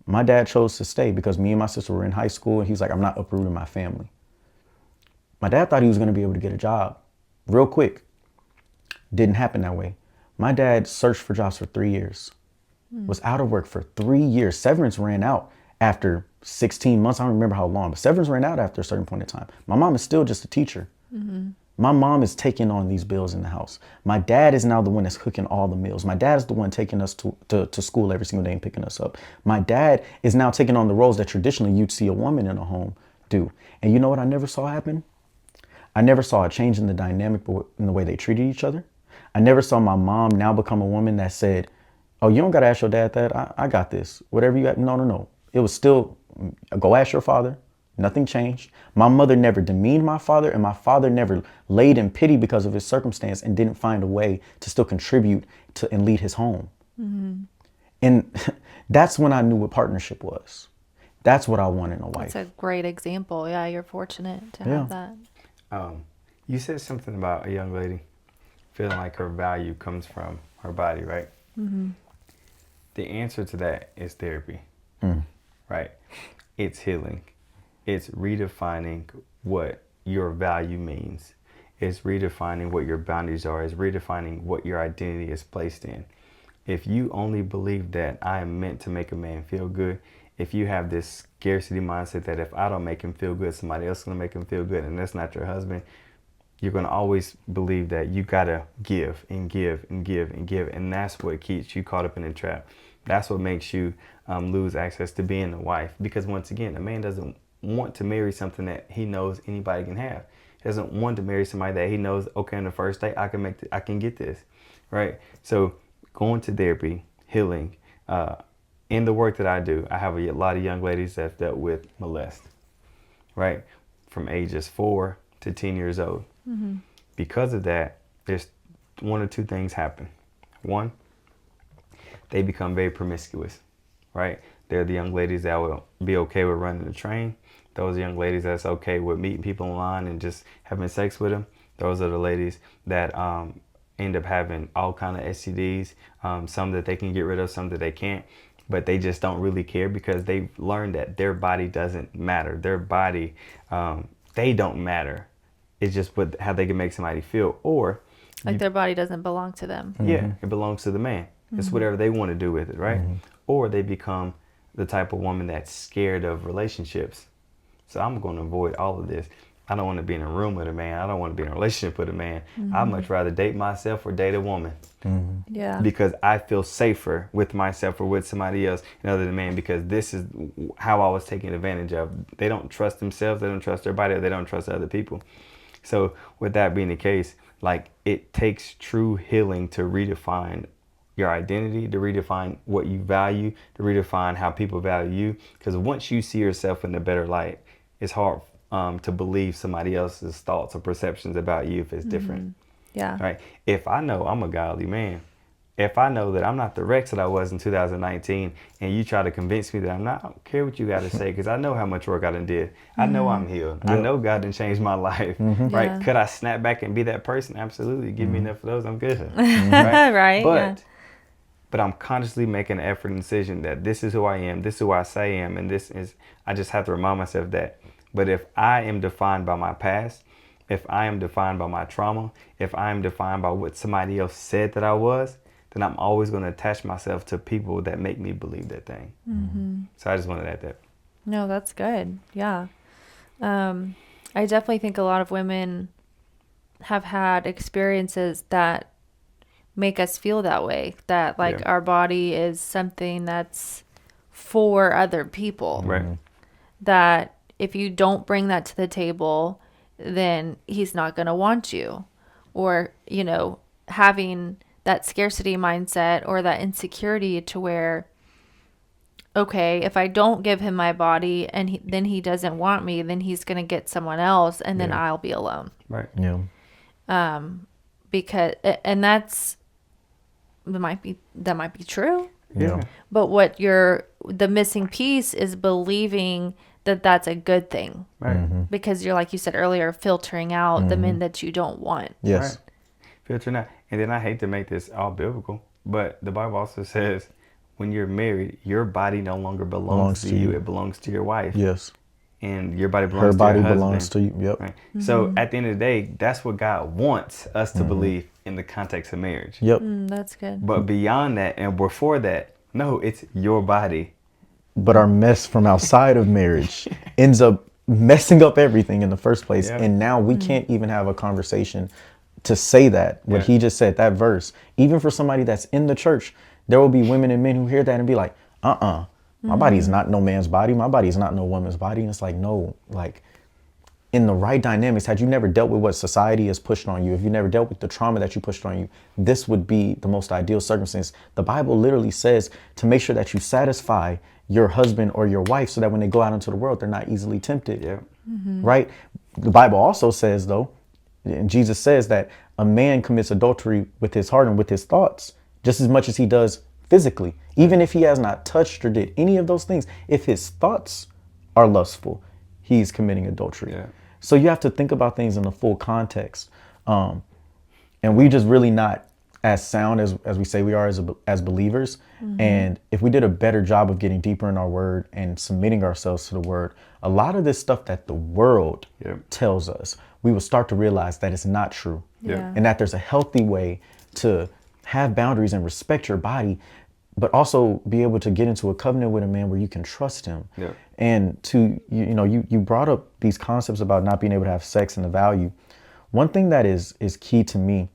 My dad chose to stay because me and my sister were in high school and he's like, I'm not uprooting my family. My dad thought he was going to be able to get a job real quick. Didn't happen that way. My dad searched for jobs for 3 years, was out of work for 3 years. Severance ran out after 16 months. I don't remember how long, but severance ran out after a certain point in time. My mom is still just a teacher. My mom is taking on these bills in the house. My dad is now the one that's cooking all the meals. My dad is the one taking us to school every single day and picking us up. My dad is now taking on the roles that traditionally you'd see a woman in a home do. And you know what I never saw happen? I never saw a change in the dynamic in the way they treated each other. I never saw my mom now become a woman that said, oh, you don't got to ask your dad that. I got this. Whatever you got. No. It was still, go ask your father. Nothing changed. My mother never demeaned my father, and my father never laid in pity because of his circumstance and didn't find a way to still contribute to and lead his home. And that's when I knew what partnership was. That's what I want in a wife. That's a great example. Yeah, you're fortunate to have that. You said something about a young lady feeling like her value comes from her body, right? The answer to that is therapy, right? It's healing. It's redefining what your value means. It's redefining what your boundaries are. It's redefining what your identity is placed in. If you only believe that I am meant to make a man feel good, if you have this scarcity mindset that if I don't make him feel good, somebody else is going to make him feel good, and that's not your husband, you're going to always believe that you got to give and give and give and give. And that's what keeps you caught up in the trap. That's what makes you lose access to being a wife. Because once again, a man doesn't want to marry something that he knows anybody can have. He doesn't want to marry somebody that he knows, okay, on the first date, I can get this, right? So going to therapy, healing, in the work that I do, I have a lot of young ladies that have dealt with molest, right? From ages 4 to 10 years old. Because of that, there's one or two things happen. One, they become very promiscuous, right? They're the young ladies that will be okay with running the train. Those young ladies that's okay with meeting people online and just having sex with them. Those are the ladies that end up having all kind of STDs, some that they can get rid of, some that they can't, but they just don't really care because they've learned that their body doesn't matter. Their body, they don't matter. It's just how they can make somebody feel. Or like their body doesn't belong to them. Yeah, it belongs to the man. It's whatever they want to do with it, right? Or they become the type of woman that's scared of relationships. So I'm going to avoid all of this. I don't want to be in a room with a man. I don't want to be in a relationship with a man. I'd much rather date myself or date a woman. Yeah. Because I feel safer with myself or with somebody else other than a man, because this is how I was taken advantage of. They don't trust themselves. They don't trust their body. They don't trust other people. So with that being the case, like, it takes true healing to redefine your identity, to redefine what you value, to redefine how people value you. Because once you see yourself in a better light, it's hard to believe somebody else's thoughts or perceptions about you if it's different. Yeah. Right. If I know I'm a godly man, if I know that I'm not the Rex that I was in 2019, and you try to convince me that I'm not, I don't care what you got to say, because I know how much work I done did. I know I'm healed. I know God done changed my life. Right? Yeah. Could I snap back and be that person? Absolutely. Give me enough of those, I'm good. Right? Right. But I'm consciously making an effort and decision that this is who I am, this is who I say I am, and this is, I just have to remind myself that. But if I am defined by my past, if I am defined by my trauma, if I am defined by what somebody else said that I was, then I'm always going to attach myself to people that make me believe that thing. So I just wanted to add that. No, that's good. Yeah. I definitely think a lot of women have had experiences that make us feel that way, that like our body is something that's for other people. Right. That if you don't bring that to the table, then he's not going to want you. Or, you know, having that scarcity mindset or that insecurity to where, okay, if I don't give him my body and then he doesn't want me, then he's going to get someone else and then I'll be alone. Right. Yeah. Because, and that might be true. Yeah. But what the missing piece is believing that that's a good thing. Right. Because you're, like you said earlier, filtering out the men that you don't want. Yes. Right. Filtering out. And then I hate to make this all biblical, but the Bible also says when you're married, your body no longer belongs to you. It belongs to your wife. Yes. And your body belongs Her to body your husband. belongs to you. Yep. Right. So at the end of the day, that's what God wants us to believe in the context of marriage. Yep. That's good. But beyond that and before that, no, it's your body. But our mess from outside of marriage ends up messing up everything in the first place. Yeah. And now we can't even have a conversation to say that, what he just said, that verse. Even for somebody that's in the church, there will be women and men who hear that and be like, my body is not no man's body. My body is not no woman's body. And it's like, no, like in the right dynamics, had you never dealt with what society has pushed on you, if you never dealt with the trauma that you pushed on you, this would be the most ideal circumstance. The Bible literally says to make sure that you satisfy your husband or your wife so that when they go out into the world, they're not easily tempted. Yeah. Right? The Bible also says, though, and Jesus says that a man commits adultery with his heart and with his thoughts just as much as he does physically. Even if he has not touched or did any of those things, if his thoughts are lustful, he's committing adultery. Yeah. So you have to think about things in the full context. And we just really not as sound as we say we are as believers. And if we did a better job of getting deeper in our word and submitting ourselves to the word, a lot of this stuff that the world tells us, we will start to realize that it's not true. Yeah. And that there's a healthy way to have boundaries and respect your body, but also be able to get into a covenant with a man where you can trust him. Yeah. And to, you brought up these concepts about not being able to have sex and the value. One thing that is key to me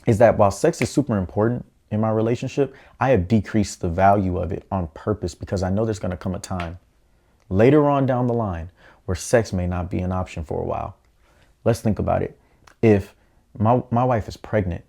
is that while sex is super important in my relationship, I have decreased the value of it on purpose because I know there's going to come a time later on down the line where sex may not be an option for a while. Let's think about it. If my wife is pregnant,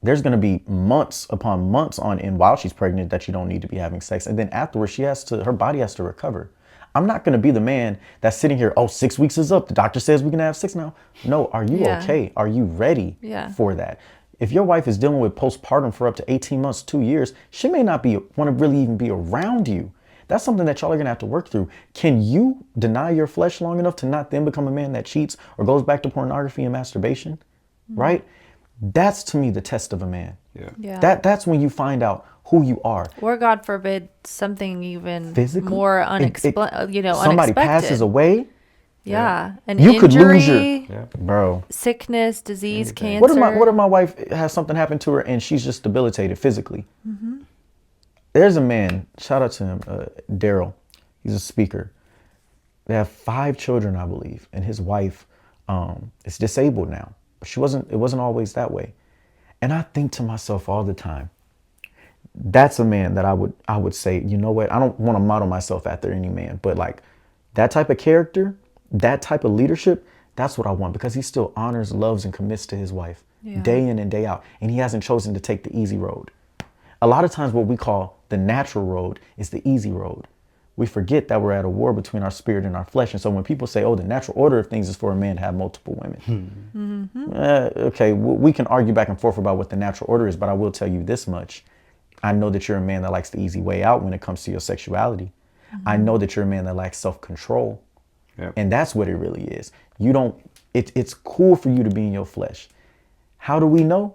there's going to be months upon months on end while she's pregnant that you don't need to be having sex. And then afterwards, her body has to recover. I'm not going to be the man that's sitting here, 6 weeks is up. The doctor says we can have sex now. No, are you okay? Are you ready for that? If your wife is dealing with postpartum for up to 18 months, 2 years, she may not want to really even be around you. That's something that y'all are going to have to work through. Can you deny your flesh long enough to not then become a man that cheats or goes back to pornography and masturbation? Right? That's to me the test of a man. Yeah. That's when you find out who you are. Or God forbid something even Physically? more unexpected. Somebody passes away. Yeah. An You injury, could lose bro. sickness, disease, cancer. What if my wife has something happen to her and she's just debilitated physically? There's a man, shout out to him, Daryl. He's a speaker. They have 5 children, I believe, and his wife is disabled now. But it wasn't always that way. And I think to myself all the time, that's a man that I would say, you know what? I don't want to model myself after any man, but like that type of character, that type of leadership, that's what I want because he still honors, loves, and commits to his wife day in and day out. And he hasn't chosen to take the easy road. A lot of times what we call the natural road is the easy road. we forget that we're at a war between our spirit and our flesh. And so when people say, oh, the natural order of things is for a man to have multiple women. Okay, we can argue back and forth about what the natural order is, but I will tell you this much. I know that you're a man that likes the easy way out when it comes to your sexuality. I know that you're a man that lacks self-control. Yep. And that's what it really is. It's cool for you to be in your flesh. How do we know?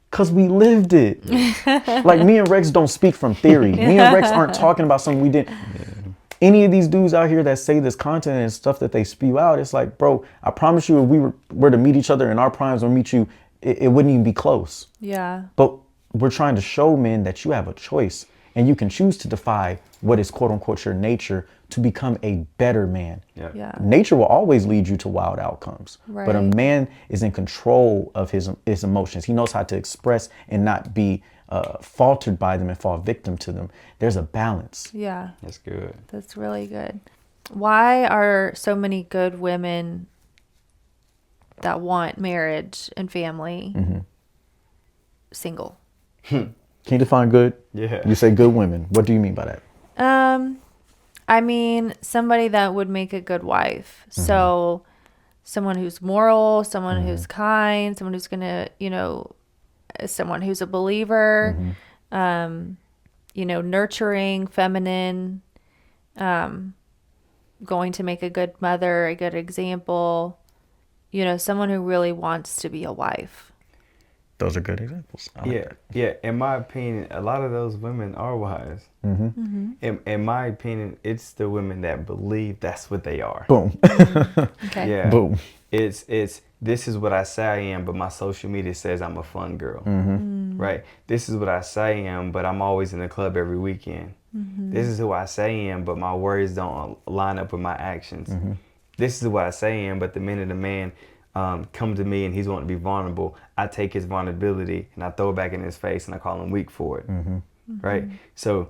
Because we lived it. Like, me and Rex don't speak from theory. Me and Rex aren't talking about something we didn't. Any of these dudes out here that say this content and stuff that they spew out, it's like, bro, I promise you, if we were to meet each other in our primes or meet you, it wouldn't even be close. Yeah. But we're trying to show men that you have a choice and you can choose to defy what is quote unquote your nature to become a better man. Yeah. Nature will always lead you to wild outcomes, but a Right. man is in control of his emotions. He knows how to express and not be faltered by them and fall victim to them. There's a balance. Yeah. That's good. That's really good. Why are so many good women that want marriage and family single? Can you define good? Yeah. You say good women. What do you mean by that? I mean, somebody that would make a good wife. So someone who's moral, someone who's kind, someone who's gonna, someone who's a believer, nurturing, feminine, going to make a good mother, a good example, someone who really wants to be a wife. Those are good examples. I like that. Yeah. In my opinion, a lot of those women are wise. In my opinion, it's the women that believe that's what they are. Boom. Okay. Yeah. Boom. It's this is what I say I am, but my social media says I'm a fun girl. Right. This is what I say I am, but I'm always in the club every weekend. This is who I say I am, but my words don't line up with my actions. This is what I say I am, but the minute a man come to me and he's wanting to be vulnerable, I take his vulnerability and I throw it back in his face and I call him weak for it. Right. So,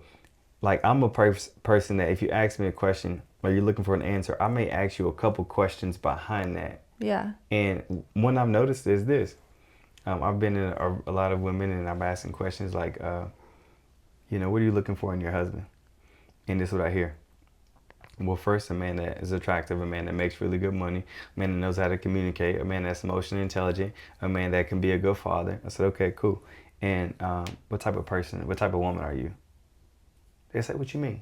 like, I'm a person that if you ask me a question or you're looking for an answer, I may ask you a couple questions behind that. Yeah. And one I've noticed is this. I've been in a lot of women and I'm asking questions like, what are you looking for in your husband? And this is what I hear. Well, first, a man that is attractive, a man that makes really good money, a man that knows how to communicate, a man that's emotionally intelligent, a man that can be a good father. I said, okay, cool. And what type of person, what type of woman are you? They say, what you mean?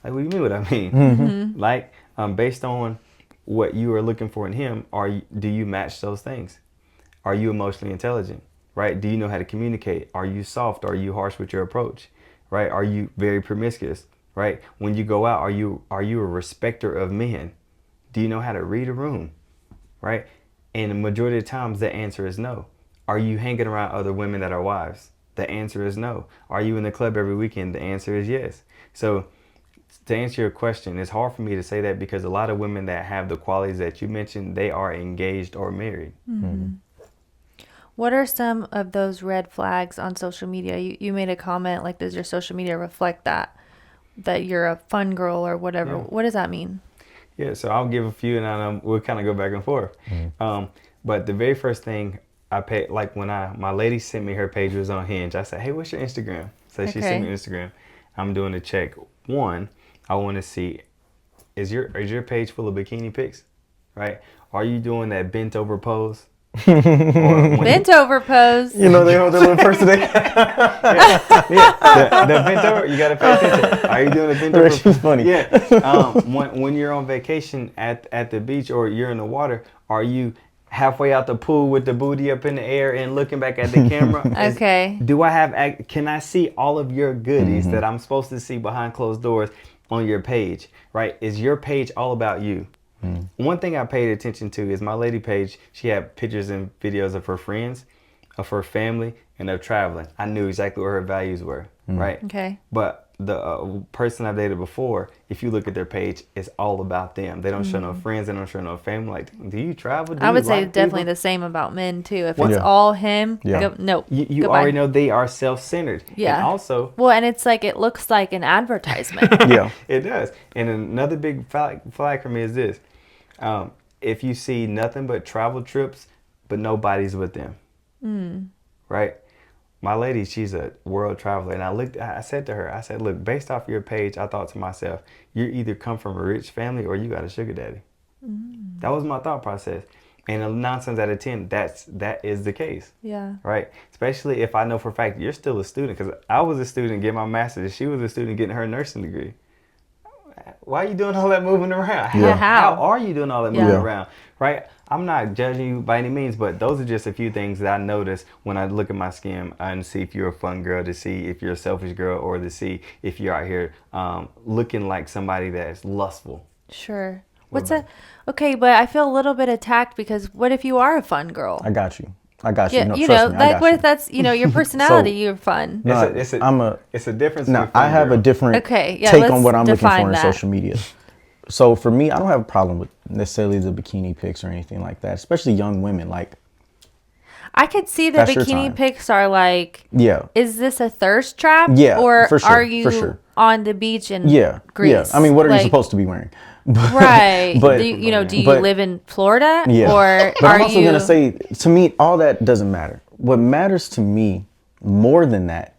Like, what do you mean what I mean? Like, based on what you are looking for in him, do you match those things? Are you emotionally intelligent? Right? Do you know how to communicate? Are you soft? Are you harsh with your approach? Right? Are you very promiscuous? Right? When you go out, are you a respecter of men? Do you know how to read a room? Right? And the majority of the times the answer is no. Are you hanging around other women that are wives? The answer is no. Are you in the club every weekend? The answer is yes. So to answer your question, it's hard for me to say that because a lot of women that have the qualities that you mentioned, they are engaged or married. What are some of those red flags on social media? You made a comment like, does your social media reflect that you're a fun girl or whatever? Yeah. What does that mean? Yeah, so I'll give a few and we'll kind of go back and forth. But the very first thing I paid, like when my lady sent me her page was on Hinge, I said, hey, what's your Instagram? So she sent me Instagram. I'm doing a check. One, I want to see, is your page full of bikini pics? Right? Are you doing that bent over pose? Bent over pose. They hold their little person there. The bent over, you gotta pay attention. Are you doing a bent over? She's funny. Yeah. When you're on vacation at the beach or you're in the water, are you halfway out the pool with the booty up in the air and looking back at the camera? Okay. Can I see all of your goodies that I'm supposed to see behind closed doors on your page? Right? Is your page all about you? One thing I paid attention to is my lady page. She had pictures and videos of her friends, of her family, and of traveling. I knew exactly what her values were, right? Okay. But the person I've dated before, if you look at their page, it's all about them. They don't show no friends. They don't show no family. Like, do you travel? I would say definitely the same about men too. If it's Yeah. all him, Yeah. no. You goodbye. already know they are self-centered. Yeah. And also, Well, and it's like, it looks like an advertisement. Yeah. it does. And another big flag for me is this. If you see nothing but travel trips, but nobody's with them, right? My lady, she's a world traveler. And I said to her, I said, look, based off your page, I thought to myself, you either come from a rich family or you got a sugar daddy. That was my thought process. And 9 times out of 10, that is the case. Yeah. Right? Especially if I know for a fact you're still a student. Because I was a student getting my master's. She was a student getting her nursing degree. Why are you doing all that moving around? Yeah. How are you doing all that moving Yeah. around? Right? I'm not judging you by any means, but those are just a few things that I notice when I look at my skin and see if you're a fun girl, to see if you're a selfish girl, or to see if you're out here looking like somebody that's lustful. Sure. Okay, but I feel a little bit attacked because what if you are a fun girl? I got you. I got you. Yeah, No, you trust know, me, I like got what you. if that's, your personality, you're fun. No, It's a difference. Now, between fun I have girl. a different Okay, yeah, take let's on what I'm looking for define in that. social media. So for me, I don't have a problem with necessarily the bikini pics or anything like that, especially young women. Like, I could see the That's your bikini time. pics are like, yeah, is this a thirst trap? Yeah, Or for sure, are you for sure. on the beach in yeah, Greece? yeah. I mean, what are you Like, supposed to be wearing? Right. But do you but- live in Florida? Yeah. Or But are I'm also you gonna say, to me, all that doesn't matter. What matters to me more than that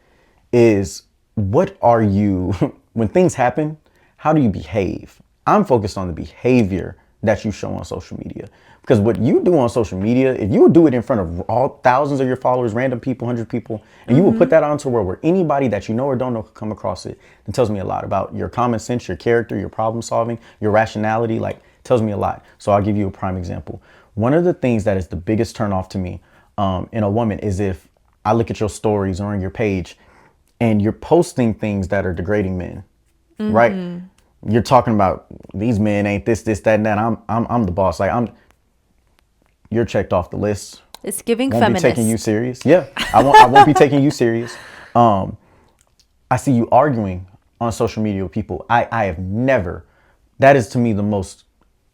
is what are you when things happen, how do you behave? I'm focused on the behavior that you show on social media. Because what you do on social media, if you would do it in front of all thousands of your followers, random people, 100 people, and you will put that onto a world where anybody that you know or don't know could come across it, it tells me a lot about your common sense, your character, your problem solving, your rationality. Like, it tells me a lot. So I'll give you a prime example. One of the things that is the biggest turnoff to me in a woman is if I look at your stories or on your page and you're posting things that are degrading men, right? You're talking about these men ain't this, that, and that. I'm the boss. Like, you're checked off the list. it's giving Won't feminist? be taking you serious. Yeah, I won't be taking you serious. I see you arguing on social media with people. I have never. That is to me the most.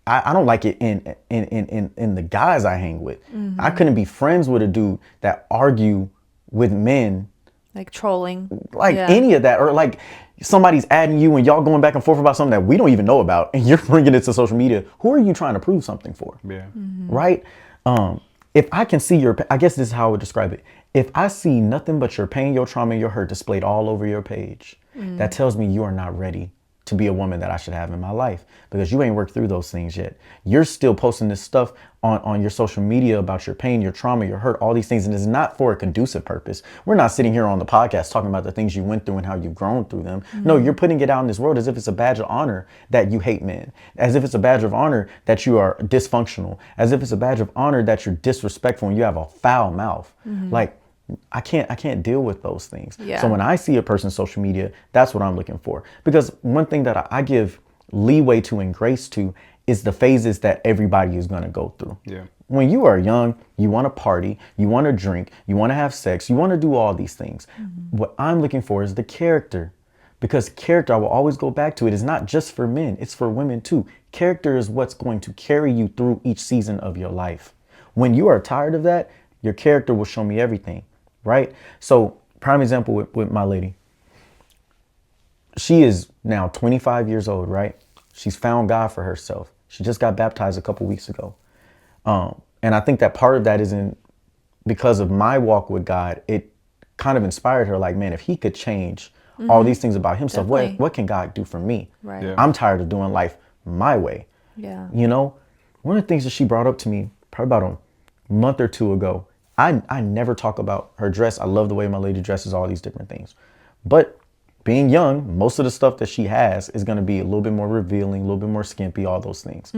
I don't like it in the guys I hang with. I couldn't be friends with a dude that argue with men Like trolling. like Yeah. any of that, or like somebody's adding you and y'all going back and forth about something that we don't even know about, and you're bringing it to social media. Who are you trying to prove something for? Yeah. Right? If I can see I guess this is how I would describe it. If I see nothing but your pain, your trauma, and your hurt displayed all over your page, that tells me you are not ready to be a woman that I should have in my life, because you ain't worked through those things yet. You're still posting this stuff on your social media about your pain, your trauma, your hurt, all these things. And it's not for a conducive purpose. We're not sitting here on the podcast talking about the things you went through and how you've grown through them. No, you're putting it out in this world as if it's a badge of honor that you hate men, as if it's a badge of honor that you are dysfunctional, as if it's a badge of honor that you're disrespectful and you have a foul mouth. Like, I can't deal with those things. Yeah. So when I see a person's social media, that's what I'm looking for. Because one thing that I give leeway to and grace to is the phases that everybody is going to go through. Yeah. When you are young, you want to party, you want to drink, you want to have sex, you want to do all these things. What I'm looking for is the character. Because character, I will always go back to it, is not just for men, it's for women too. Character is what's going to carry you through each season of your life. When you are tired of that, your character will show me everything. Right? So, prime example with my lady. She is now 25 years old, right? She's found God for herself. She just got baptized a couple weeks ago. And I think that part of that is because of my walk with God, it kind of inspired her, like, man, if he could change all these things about himself, Definitely. what can God do for me? Right. Yeah. I'm tired of doing life my way. Yeah. You know, one of the things that she brought up to me probably about a month or two ago, I never talk about her dress. I love the way my lady dresses, all these different things. But being young, most of the stuff that she has is going to be a little bit more revealing, a little bit more skimpy, all those things.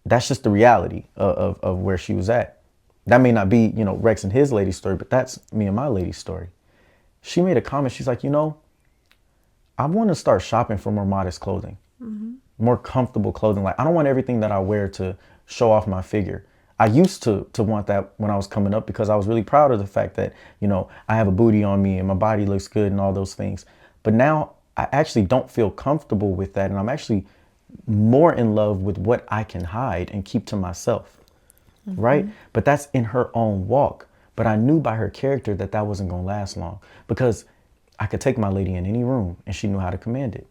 That's just the reality of where she was at. That may not be, Rex and his lady's story, but that's me and my lady's story. She made a comment. She's like, I want to start shopping for more modest clothing, more comfortable clothing. Like, I don't want everything that I wear to show off my figure. I used to want that when I was coming up, because I was really proud of the fact that, I have a booty on me and my body looks good and all those things. But now I actually don't feel comfortable with that. And I'm actually more in love with what I can hide and keep to myself. Right? But that's in her own walk. But I knew by her character that wasn't going to last long, because I could take my lady in any room and she knew how to command it.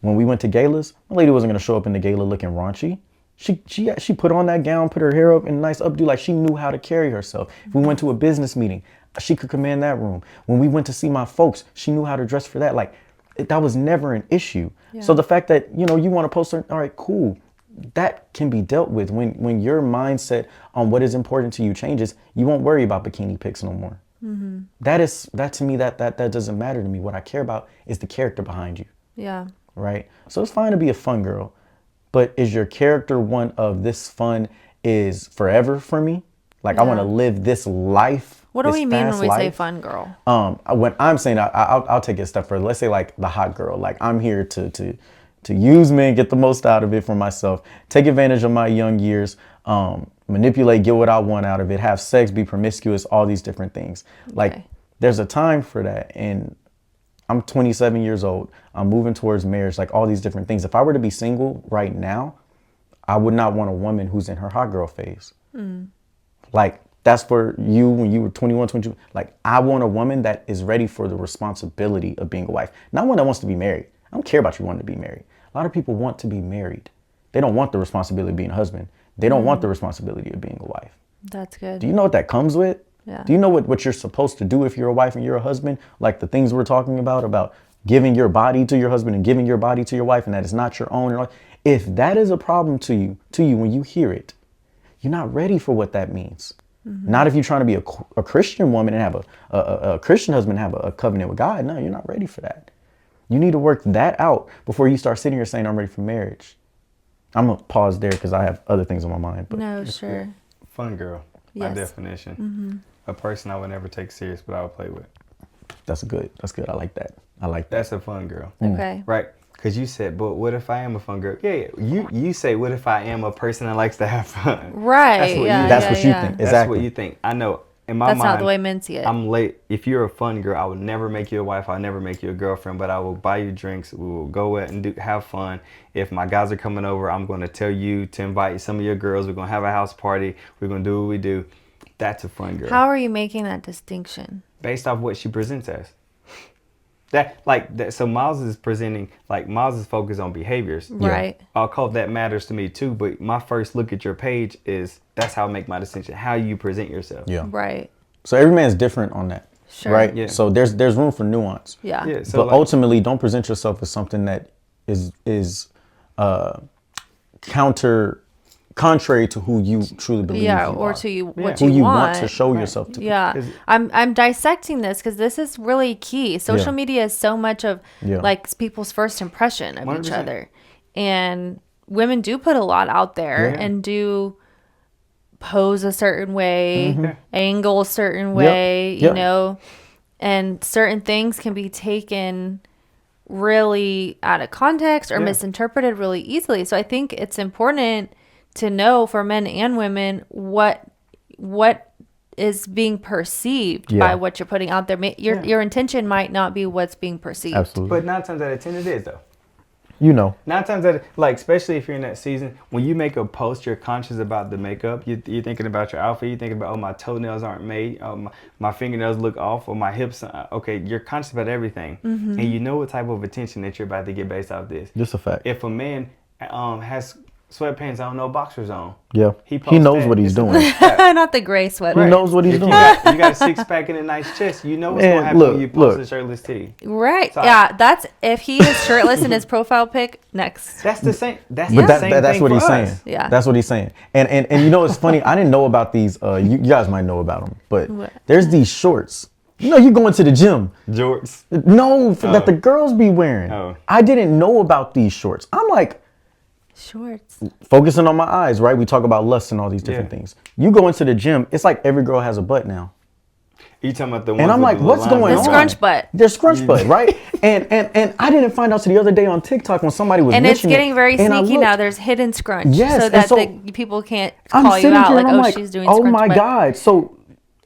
When we went to galas, my lady wasn't going to show up in the gala looking raunchy. She put on that gown, put her hair up in a nice updo, like she knew how to carry herself. If we went to a business meeting, she could command that room. When we went to see my folks, she knew how to dress for that. Like that was never an issue. Yeah. So the fact that, you know, you want to post her, all right, cool. That can be dealt with when your mindset on what is important to you changes. You won't worry about bikini pics no more. Mm-hmm. That to me, that doesn't matter to me. What I care about is the character behind you. Yeah. Right. So it's fine to be a fun girl, but is your character one of this fun is forever for me? Like I want to live this life. What do we mean when we say fun girl? When I'm saying I'll take it a step further. Let's say like the hot girl. Like I'm here to use men, get the most out of it for myself, take advantage of my young years, manipulate, get what I want out of it, have sex, be promiscuous, all these different things. Okay. Like there's a time for that. And I'm 27 years old. I'm moving towards marriage, like all these different things. If I were to be single right now, I would not want a woman who's in her hot girl phase. Mm. Like that's for you when you were 21, 22. Like I want a woman that is ready for the responsibility of being a wife. Not one that wants to be married. I don't care about you wanting to be married. A lot of people want to be married. They don't want the responsibility of being a husband. They don't want the responsibility of being a wife. That's good. Do you know what that comes with? Yeah. Do you know what you're supposed to do if you're a wife and you're a husband? Like the things we're talking about giving your body to your husband and giving your body to your wife, and that is not your own. If that is a problem to you when you hear it, you're not ready for what that means. Mm-hmm. Not if you're trying to be a Christian woman and have a Christian husband and have a covenant with God. No, you're not ready for that. You need to work that out before you start sitting here saying, I'm ready for marriage. I'm going to pause there because I have other things on my mind. But no, sure. Fun girl, yes. By definition. Mm-hmm. A person I would never take serious, but I would play with. That's good. I like that. That's a fun girl. Okay. Right. Because you said, but what if I am a fun girl? Yeah. You say, what if I am a person that likes to have fun? Right. That's what you think. Exactly. That's what you think. I know. In my mind, that's not the way men see it. I'm late. If you're a fun girl, I would never make you a wife. I'll never make you a girlfriend, but I will buy you drinks. We will go out and have fun. If my guys are coming over, I'm going to tell you to invite some of your girls. We're going to have a house party. We're going to do what we do. That's a fun girl. How are you making that distinction? Based off what she presents as. So Myles is presenting, like Myles is focused on behaviors. Right. I'll call that matters to me too, but my first look at your page is, that's how I make my distinction, how you present yourself. Yeah. Right. So every man's different on that. Sure. Right. Yeah. So there's room for nuance. Yeah. So but ultimately, don't present yourself as something that is contrary to who you truly believe. Yeah, you or are. to you who what you you want to show yourself to. Yeah. I'm dissecting this because this is really key. Social media is so much of like people's first impression of 100%. Each other, and women do put a lot out there and do pose a certain way, angle a certain way, you know, and certain things can be taken really out of context or misinterpreted really easily. So I think it's important to know for men and women what is being perceived by what you're putting out there. Your intention might not be what's being perceived. Absolutely. But 9 times out of 10 it is though. You know. 9 times out of, like, especially if you're in that season, when you make a post, you're conscious about the makeup. You're thinking about your outfit. You're thinking about, oh, my toenails aren't made. Oh, my fingernails look off, or my hips. Okay, you're conscious about everything. Mm-hmm. And you know what type of attention that you're about to get based off this. Just a fact. If a man has sweatpants on, no boxers on. Yeah. He knows what he's doing. Not the gray sweater. He knows what he's doing. You got a 6-pack and a nice chest. You know what's going to happen when you post a shirtless titty. Right. So, yeah. That's if he is shirtless in his profile pic. Next. That's the same. That's what he's saying. Yeah. That's what he's saying. And you know, it's funny. I didn't know about these. You guys might know about them, but there's these shorts. You know, you going to the gym. Jorts. No, that the girls be wearing. Oh. I didn't know about these shorts. I'm like, shorts. Focusing on my eyes, right? We talk about lust and all these different things. You go into the gym, it's like every girl has a butt now. You talking about the ones? And I'm like, what's going on? The scrunch butt. They're scrunch butt, right? And I didn't find out till the other day on TikTok when somebody was mentioning it. And it's getting very sneaky now. There's hidden scrunch. Yes. So that the people can't call you out like, oh, she's doing scrunch butt. Oh my God. So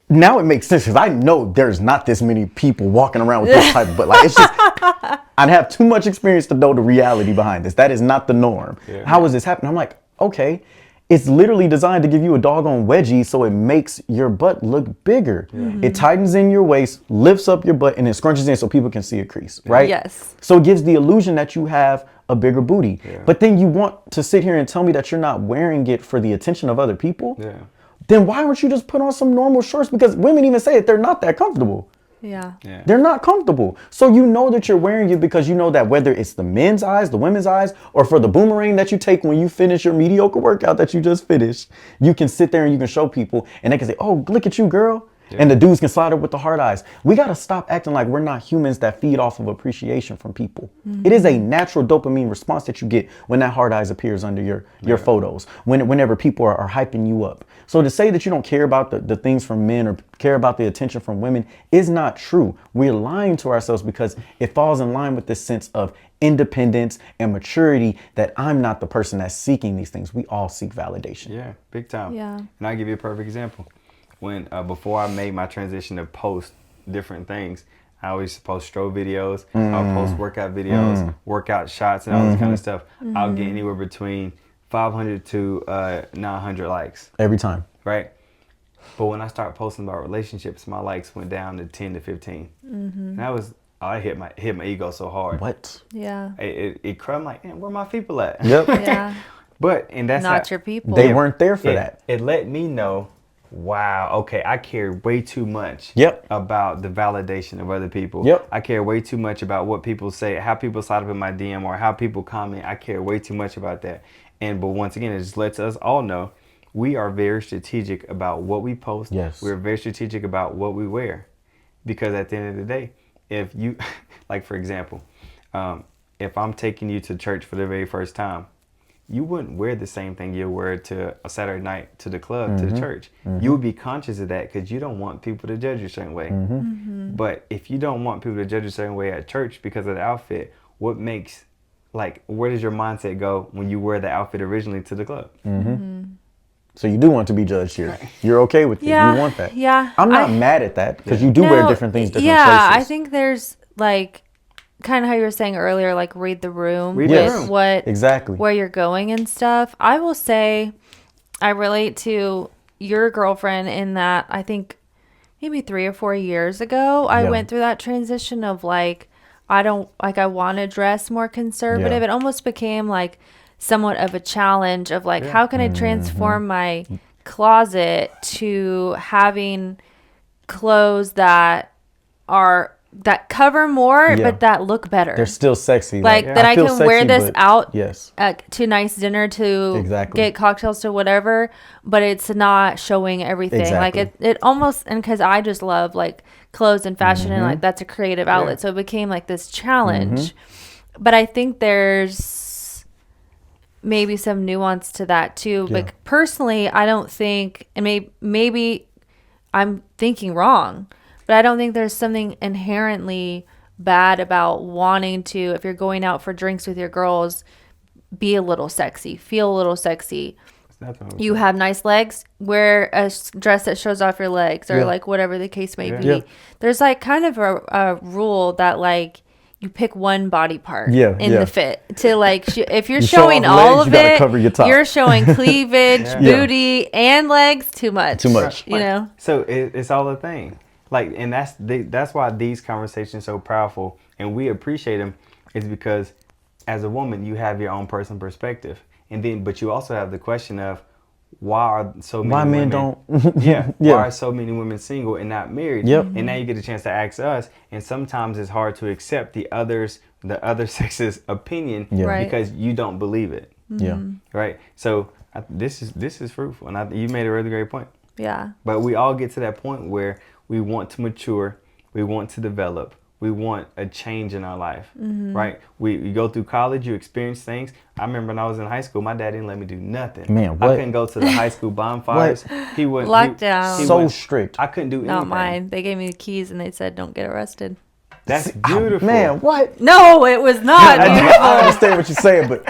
now it makes sense because I know there's not this many people walking around with this type of butt. Like, it's just, I have too much experience to know the reality behind this. That is not the norm. Yeah. How is this happening? I'm like, okay, it's literally designed to give you a doggone wedgie so it makes your butt look bigger. Yeah. Mm-hmm. It tightens in your waist, lifts up your butt, and then scrunches in so people can see a crease, right? Yes. So it gives the illusion that you have a bigger booty. Yeah. But then you want to sit here and tell me that you're not wearing it for the attention of other people. Yeah. Then why don't you just put on some normal shorts? Because women even say it, they're not that comfortable. Yeah. They're not comfortable. So you know that you're wearing it because you know that whether it's the men's eyes, the women's eyes, or for the boomerang that you take when you finish your mediocre workout that you just finished, you can sit there and you can show people and they can say, oh, look at you, girl. Yeah. And the dudes can slide up with the hard eyes. We got to stop acting like we're not humans that feed off of appreciation from people. It is a natural dopamine response that you get when that hard eyes appears under your photos, whenever people are hyping you up. So to say that you don't care about the things from men or care about the attention from women is not true. We're lying to ourselves because it falls in line with this sense of independence and maturity that I'm not the person that's seeking these things. We all seek validation. Yeah, big time. Yeah. And I'll give you a perfect example. When before I made my transition to post different things, I always post stroll videos, I'll post workout videos, workout shots, and all this kind of stuff. I'll get anywhere between 500 to 900 likes. Every time. Right? But when I started posting about relationships, my likes went down to 10 to 15. And that was, I hit my ego so hard. What? Yeah. It crumbed like, man, where my people at? Yep. Yeah. But, and that's Not your people. They weren't there for that. It let me know, wow, okay, I care way too much about the validation of other people. I care way too much about what people say, how people slide up in my DM or how people comment. I care way too much about that. But once again, it just lets us all know we are very strategic about what we post. Yes. We're very strategic about what we wear. Because at the end of the day, if you, like for example, if I'm taking you to church for the very first time, you wouldn't wear the same thing you'll wear to a Saturday night to the club, to the church. You would be conscious of that because you don't want people to judge you a certain way. But if you don't want people to judge you a certain way at church because of the outfit, what makes, like, where does your mindset go when you wear the outfit originally to the club? So you do want to be judged here. You're okay with it. Yeah. You want that. Yeah. I'm not mad at that because you do wear different things, different places. Yeah, I think there's like kind of how you were saying earlier, like read the room. Read the room. What exactly where you're going and stuff. I will say I relate to your girlfriend in that I think maybe 3 or 4 years ago I went through that transition of like I want to dress more conservative. It almost became like somewhat of a challenge of like how can I transform my closet to having clothes that cover more but that look better. They're still sexy. Like that I can wear this out to nice dinner to get cocktails to whatever, but it's not showing everything. Like it almost, and because I just love like clothes and fashion and like that's a creative outlet. So it became like this challenge. But I think there's maybe some nuance to that too. Like personally, I don't think, and maybe I'm thinking wrong, but I don't think there's something inherently bad about wanting to, if you're going out for drinks with your girls, be a little sexy, feel a little sexy. You have nice legs, wear a dress that shows off your legs or like whatever the case may be. There's like kind of a rule that like you pick one body part in the fit to like if you're showing all legs, of it, you're showing cleavage, booty, and legs too much. You know. So it's all a thing. Like, and that's why these conversations are so powerful, and we appreciate them. Is because as a woman, you have your own personal perspective, but you also have the question of why are so many men women, don't why are so many women single and not married? And now you get a chance to ask us, and sometimes it's hard to accept the other sex's opinion because you don't believe it. Right. So this is fruitful, and you made a really great point. But we all get to that point where we want to mature, we want to develop, we want a change in our life, right? We go through college, you experience things. I remember when I was in high school, my dad didn't let me do nothing. Man, what? I couldn't go to the high school bonfires. He wouldn't. Lockdown. So strict. I couldn't do anything. Not mine. They gave me the keys and they said, don't get arrested. That's beautiful. Man, what? No, it was not beautiful. I understand what you're saying, but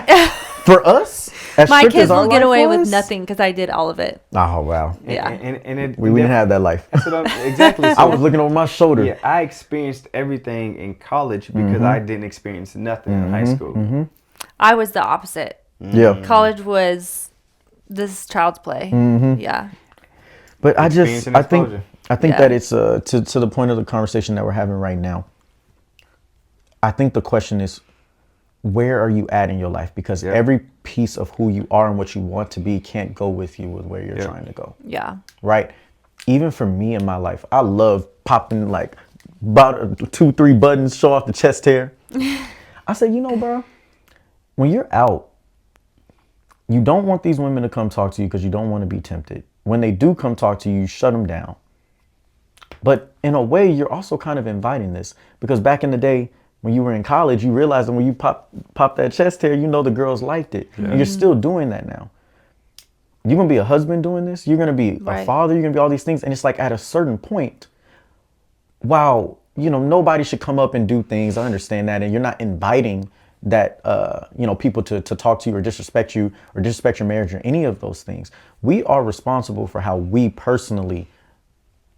for us, my kids will get away with nothing because I did all of it. Oh, wow. We didn't have that life. That's what exactly. So, I was looking over my shoulder. Yeah, I experienced everything in college because I didn't experience nothing in high school. I was the opposite. Yeah. College was this child's play. Yeah. But I think that it's to the point of the conversation that we're having right now. I think the question is, where are you at in your life? Because every piece of who you are and what you want to be can't go with you with where you're trying to go. Yeah. Right? Even for me in my life, I love popping like about 2-3 buttons, show off the chest hair. I said, you know, bro, when you're out, you don't want these women to come talk to you because you don't want to be tempted. When they do come talk to you, you shut them down. But in a way, you're also kind of inviting this, because back in the day, when you were in college, you realized that when you pop that chest hair, you know the girls liked it. And you're still doing that now. You're going to be a husband doing this. You're going to be a father. You're going to be all these things. And it's like at a certain point, wow, you know, nobody should come up and do things. I understand that. And you're not inviting that, you know, people to talk to you or disrespect your marriage or any of those things. We are responsible for how we personally,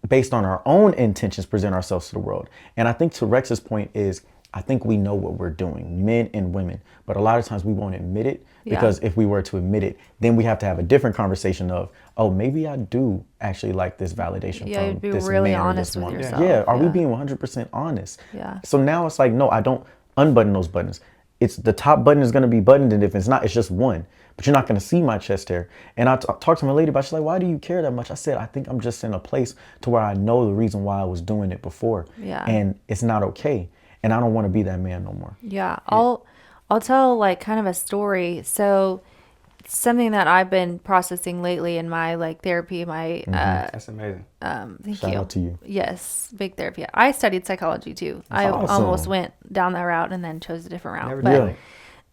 based on our own intentions, present ourselves to the world. And I think to Rex's point is, I think we know what we're doing, men and women, but a lot of times we won't admit it, because if we were to admit it, then we have to have a different conversation of, oh, maybe I do actually like this validation from be this really man or honest this with woman. yourself. Are we being 100% honest? Yeah. So now it's like, no, I don't unbutton those buttons. It's the top button is going to be buttoned, and if it's not, it's just one. But you're not going to see my chest hair. And I talked to my lady about it. She's like, why do you care that much? I said, I think I'm just in a place to where I know the reason why I was doing it before. Yeah. And it's not okay. And I don't want to be that man no more. Yeah. I'll tell like kind of a story. So something that I've been processing lately in my like therapy, my That's amazing. thank Shout you. out to you. Yes, big therapy. I studied psychology too. I almost went down that route and then chose a different route.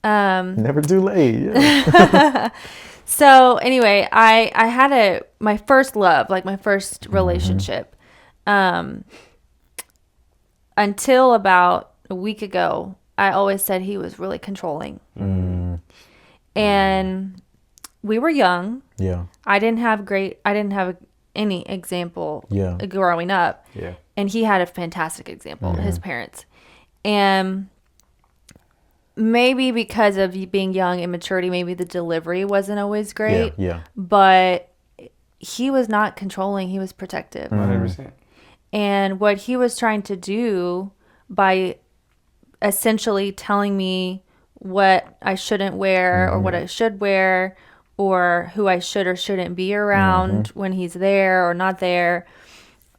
Never too late. Yeah. So anyway, I had my first love, like my first relationship, until about a week ago. I always said he was really controlling. And we were young. Yeah. I didn't have any example growing up. Yeah. And he had a fantastic example, his parents. And maybe because of being young, immaturity, maybe the delivery wasn't always great. Yeah. But he was not controlling. He was protective. 100%. And what he was trying to do by essentially telling me what I shouldn't wear or what I should wear or who I should or shouldn't be around when he's there or not there,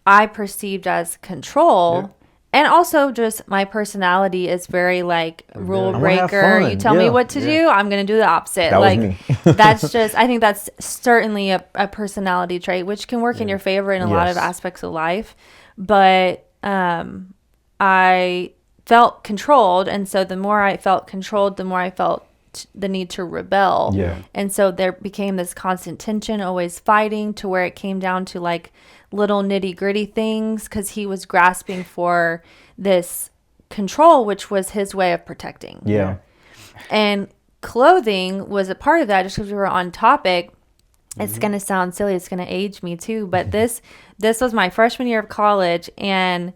I perceived as control. Yep. And also just my personality is very like rule breaker. You tell me what to do, I'm going to do the opposite. That like was me. that's just, I think that's certainly a personality trait, which can work in your favor in a lot of aspects of life. But I felt controlled. And so the more I felt controlled, the more I felt the need to rebel. Yeah. And so there became this constant tension, always fighting, to where it came down to like little nitty gritty things, because he was grasping for this control, which was his way of protecting. Yeah. And clothing was a part of that, just because we were on topic. It's going to sound silly. It's going to age me too. But this was my freshman year of college. And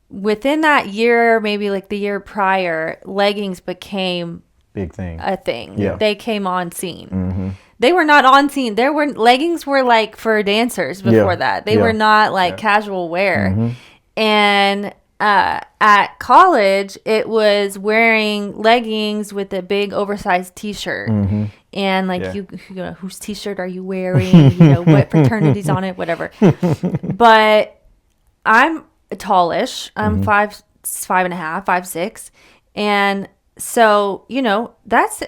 within that year, maybe like the year prior, leggings became Big thing. a thing. Yeah. They came on scene. They were not on scene. Leggings were like for dancers before that. They were not like casual wear. And at college, it was wearing leggings with a big oversized t-shirt. And like, you know, whose t-shirt are you wearing? You know, what fraternity's on it, whatever. But I'm tallish. I'm 5'5", 5'6". And so, you know, that's,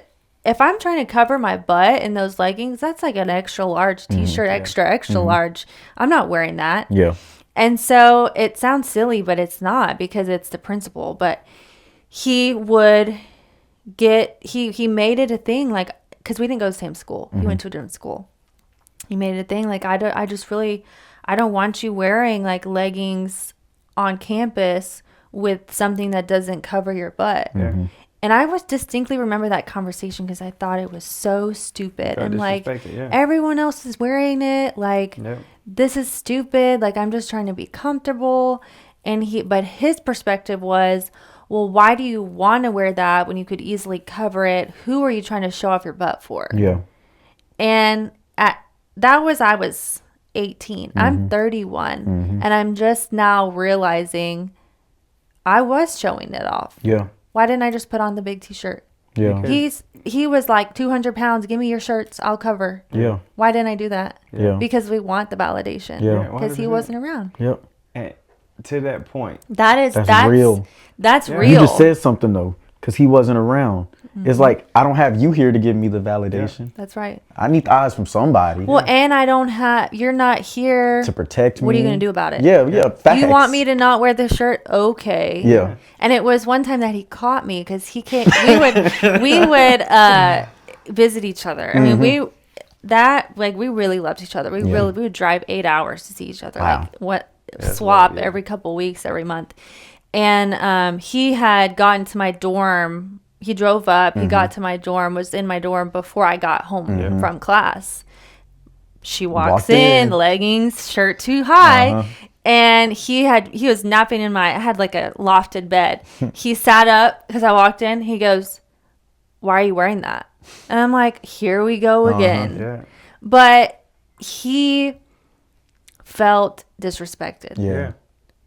if I'm trying to cover my butt in those leggings, that's like an extra large t-shirt, extra large. I'm not wearing that. Yeah. And so it sounds silly, but it's not, because it's the principle. But he would he made it a thing, like, because we didn't go to the same school. He went to a different school. He made it a thing, like, I don't want you wearing like leggings on campus with something that doesn't cover your butt. And I was distinctly remember that conversation, because I thought it was so stupid. And like, everyone else is wearing it. Like, this is stupid. Like, I'm just trying to be comfortable. But his perspective was, well, why do you want to wear that when you could easily cover it? Who are you trying to show off your butt for? Yeah. And I was 18. I'm 31. And I'm just now realizing I was showing it off. Yeah. Why didn't I just put on the big t-shirt? Yeah. He was like 200 pounds. Give me your shirts. I'll cover. Yeah. Why didn't I do that? Yeah. Because we want the validation. Yeah. Because he wasn't around. Yep. And to that point, That's real. That's Yeah. real. You just said something though, because he wasn't around. It's like, I don't have you here to give me the validation. That's right. I need the eyes from somebody. Well, and I don't have, you're not here to protect me. What are you going to do about it? Yeah. Facts. You want me to not wear the shirt? Okay. Yeah. And it was one time that he caught me because he came, we would visit each other. I mean, we really loved each other. We would drive 8 hours to see each other. Wow. Swap every couple weeks, every month. And he had gotten to my dorm. He drove up. He got to my dorm, was in my dorm before I got home from class. She walked in, leggings, shirt too high. And he was napping I had like a lofted bed. He sat up because I walked in. He goes, "Why are you wearing that?" And I'm like, here we go again. Yeah. But he felt disrespected. Yeah.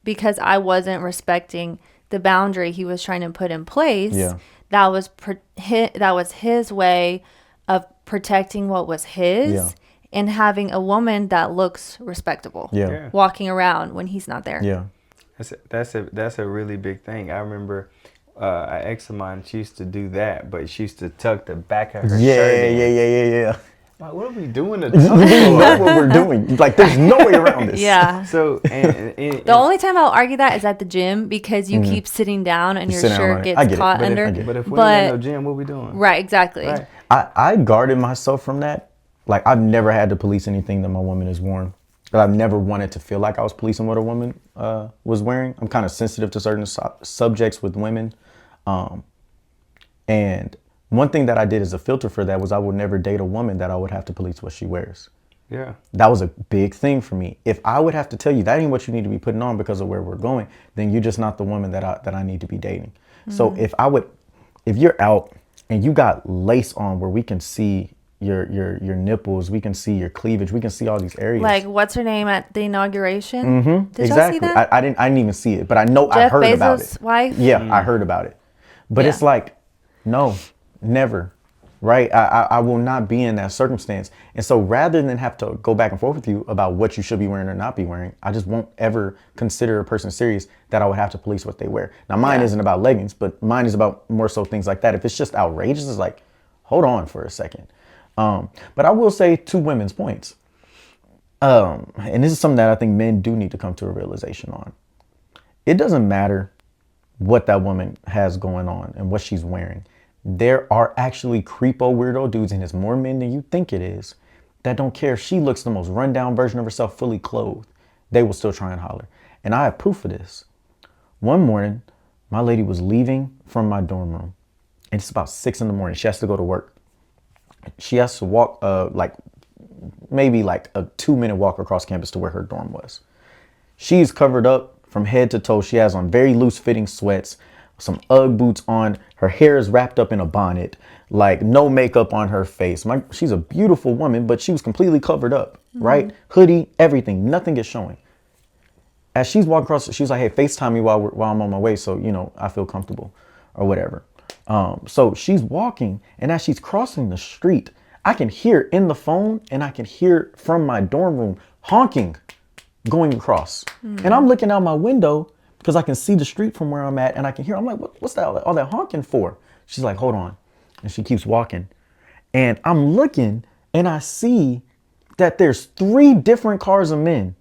Because I wasn't respecting the boundary he was trying to put in place. Yeah. That was his way of protecting what was his and having a woman that looks respectable walking around when he's not there. Yeah. That's a really big thing. I remember an ex of mine, she used to do that, but she used to tuck the back of her shirt in. Yeah. Like, what are we doing to We know what we're doing. Like, there's no way around this. Yeah. So, and the only time I'll argue that is at the gym because you keep sitting down and your shirt gets caught under. But if we're in no gym, what we doing? Right, exactly. Right. I guarded myself from that. Like, I've never had to police anything that my woman has worn. But I've never wanted to feel like I was policing what a woman was wearing. I'm kind of sensitive to certain subjects with women. And one thing that I did as a filter for that was I would never date a woman that I would have to police what she wears. Yeah. That was a big thing for me. If I would have to tell you that ain't what you need to be putting on because of where we're going, then you're just not the woman that I need to be dating. So if you're out and you got lace on where we can see your nipples, we can see your cleavage, we can see all these areas. Like, what's her name at the inauguration? Did y'all see that? I didn't even see it, but I know Jeff I heard Bezos' about it. Wife? Yeah, I heard about it. But it's like, no, never. Right? I will not be in that circumstance. And so rather than have to go back and forth with you about what you should be wearing or not be wearing, I just won't ever consider a person serious that I would have to police what they wear. Now, mine isn't about leggings, but mine is about more so things like that. If it's just outrageous, it's like, hold on for a second. But I will say 2 women's points. And this is something that I think men do need to come to a realization on. It doesn't matter what that woman has going on and what she's wearing. There are actually creepo weirdo dudes, and it's more men than you think it is, that don't care if she looks the most rundown version of herself fully clothed. They will still try and holler. And I have proof of this. One morning, my lady was leaving from my dorm room, and it's about 6 a.m. She has to go to work. She has to walk maybe like a 2-minute walk across campus to where her dorm was. She's covered up from head to toe. She has on very loose fitting sweats, some Ugg boots on. Her hair is wrapped up in a bonnet, like no makeup on her face. She's a beautiful woman, but she was completely covered up, right? Hoodie, everything, nothing is showing. As she's walking across, she was like, hey, FaceTime me while I'm on my way so, I feel comfortable or whatever. So she's walking, and as she's crossing the street, I can hear in the phone and I can hear from my dorm room honking going across. And I'm looking out my window because I can see the street from where I'm at, and I can hear, I'm like, what's that, all that honking for? She's like, hold on. And she keeps walking. And I'm looking, and I see that there's 3 different cars of men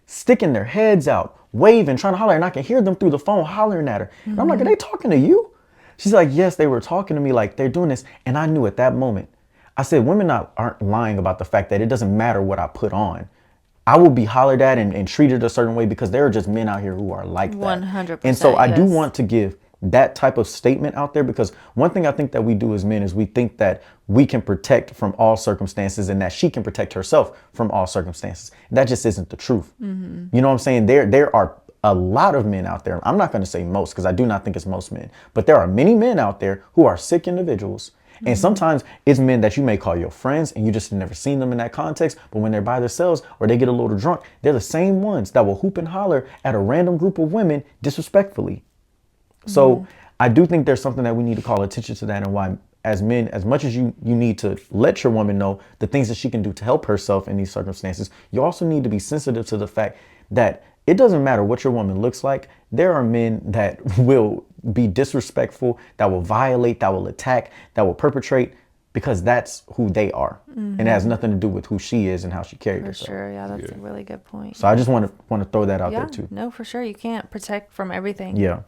sticking their heads out, waving, trying to holler, and I can hear them through the phone hollering at her. And I'm like, are they talking to you? She's like, yes, they were talking to me like they're doing this. And I knew at that moment, I said, women aren't lying about the fact that it doesn't matter what I put on. I will be hollered at and treated a certain way because there are just men out here who are like that. 100%. And so I do want to give that type of statement out there, because one thing I think that we do as men is we think that we can protect from all circumstances and that she can protect herself from all circumstances. That just isn't the truth. You know what I'm saying? There are a lot of men out there. I'm not going to say most because I do not think it's most men, but there are many men out there who are sick individuals. And sometimes it's men that you may call your friends and you just have never seen them in that context. But when they're by themselves or they get a little drunk, they're the same ones that will hoop and holler at a random group of women disrespectfully. So I do think there's something that we need to call attention to that, and why as men, as much as you need to let your woman know the things that she can do to help herself in these circumstances, you also need to be sensitive to the fact that it doesn't matter what your woman looks like. There are men that will be disrespectful, that will violate, that will attack, that will perpetrate, because that's who they are. And it has nothing to do with who she is and how she carries herself. For sure, yeah, that's a really good point. So I just want to throw that out there too. No, for sure. You can't protect from everything. Yeah.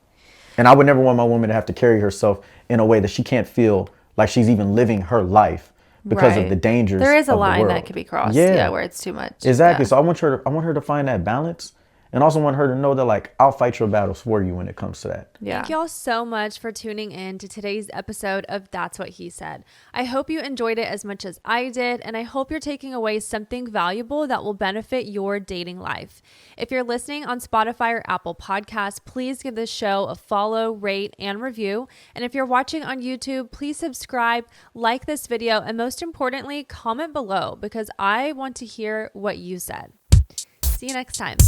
And I would never want my woman to have to carry herself in a way that she can't feel like she's even living her life because of the dangers. There is a of the line world. that could be crossed, where it's too much. Exactly. Yeah. So I want her to find that balance, and also want her to know that, like, I'll fight your battles for you when it comes to that. Yeah. Thank y'all so much for tuning in to today's episode of That's What He Said. I hope you enjoyed it as much as I did, and I hope you're taking away something valuable that will benefit your dating life. If you're listening on Spotify or Apple Podcasts, please give this show a follow, rate, and review. And if you're watching on YouTube, please subscribe, like this video, and most importantly, comment below, because I want to hear what you said. See you next time.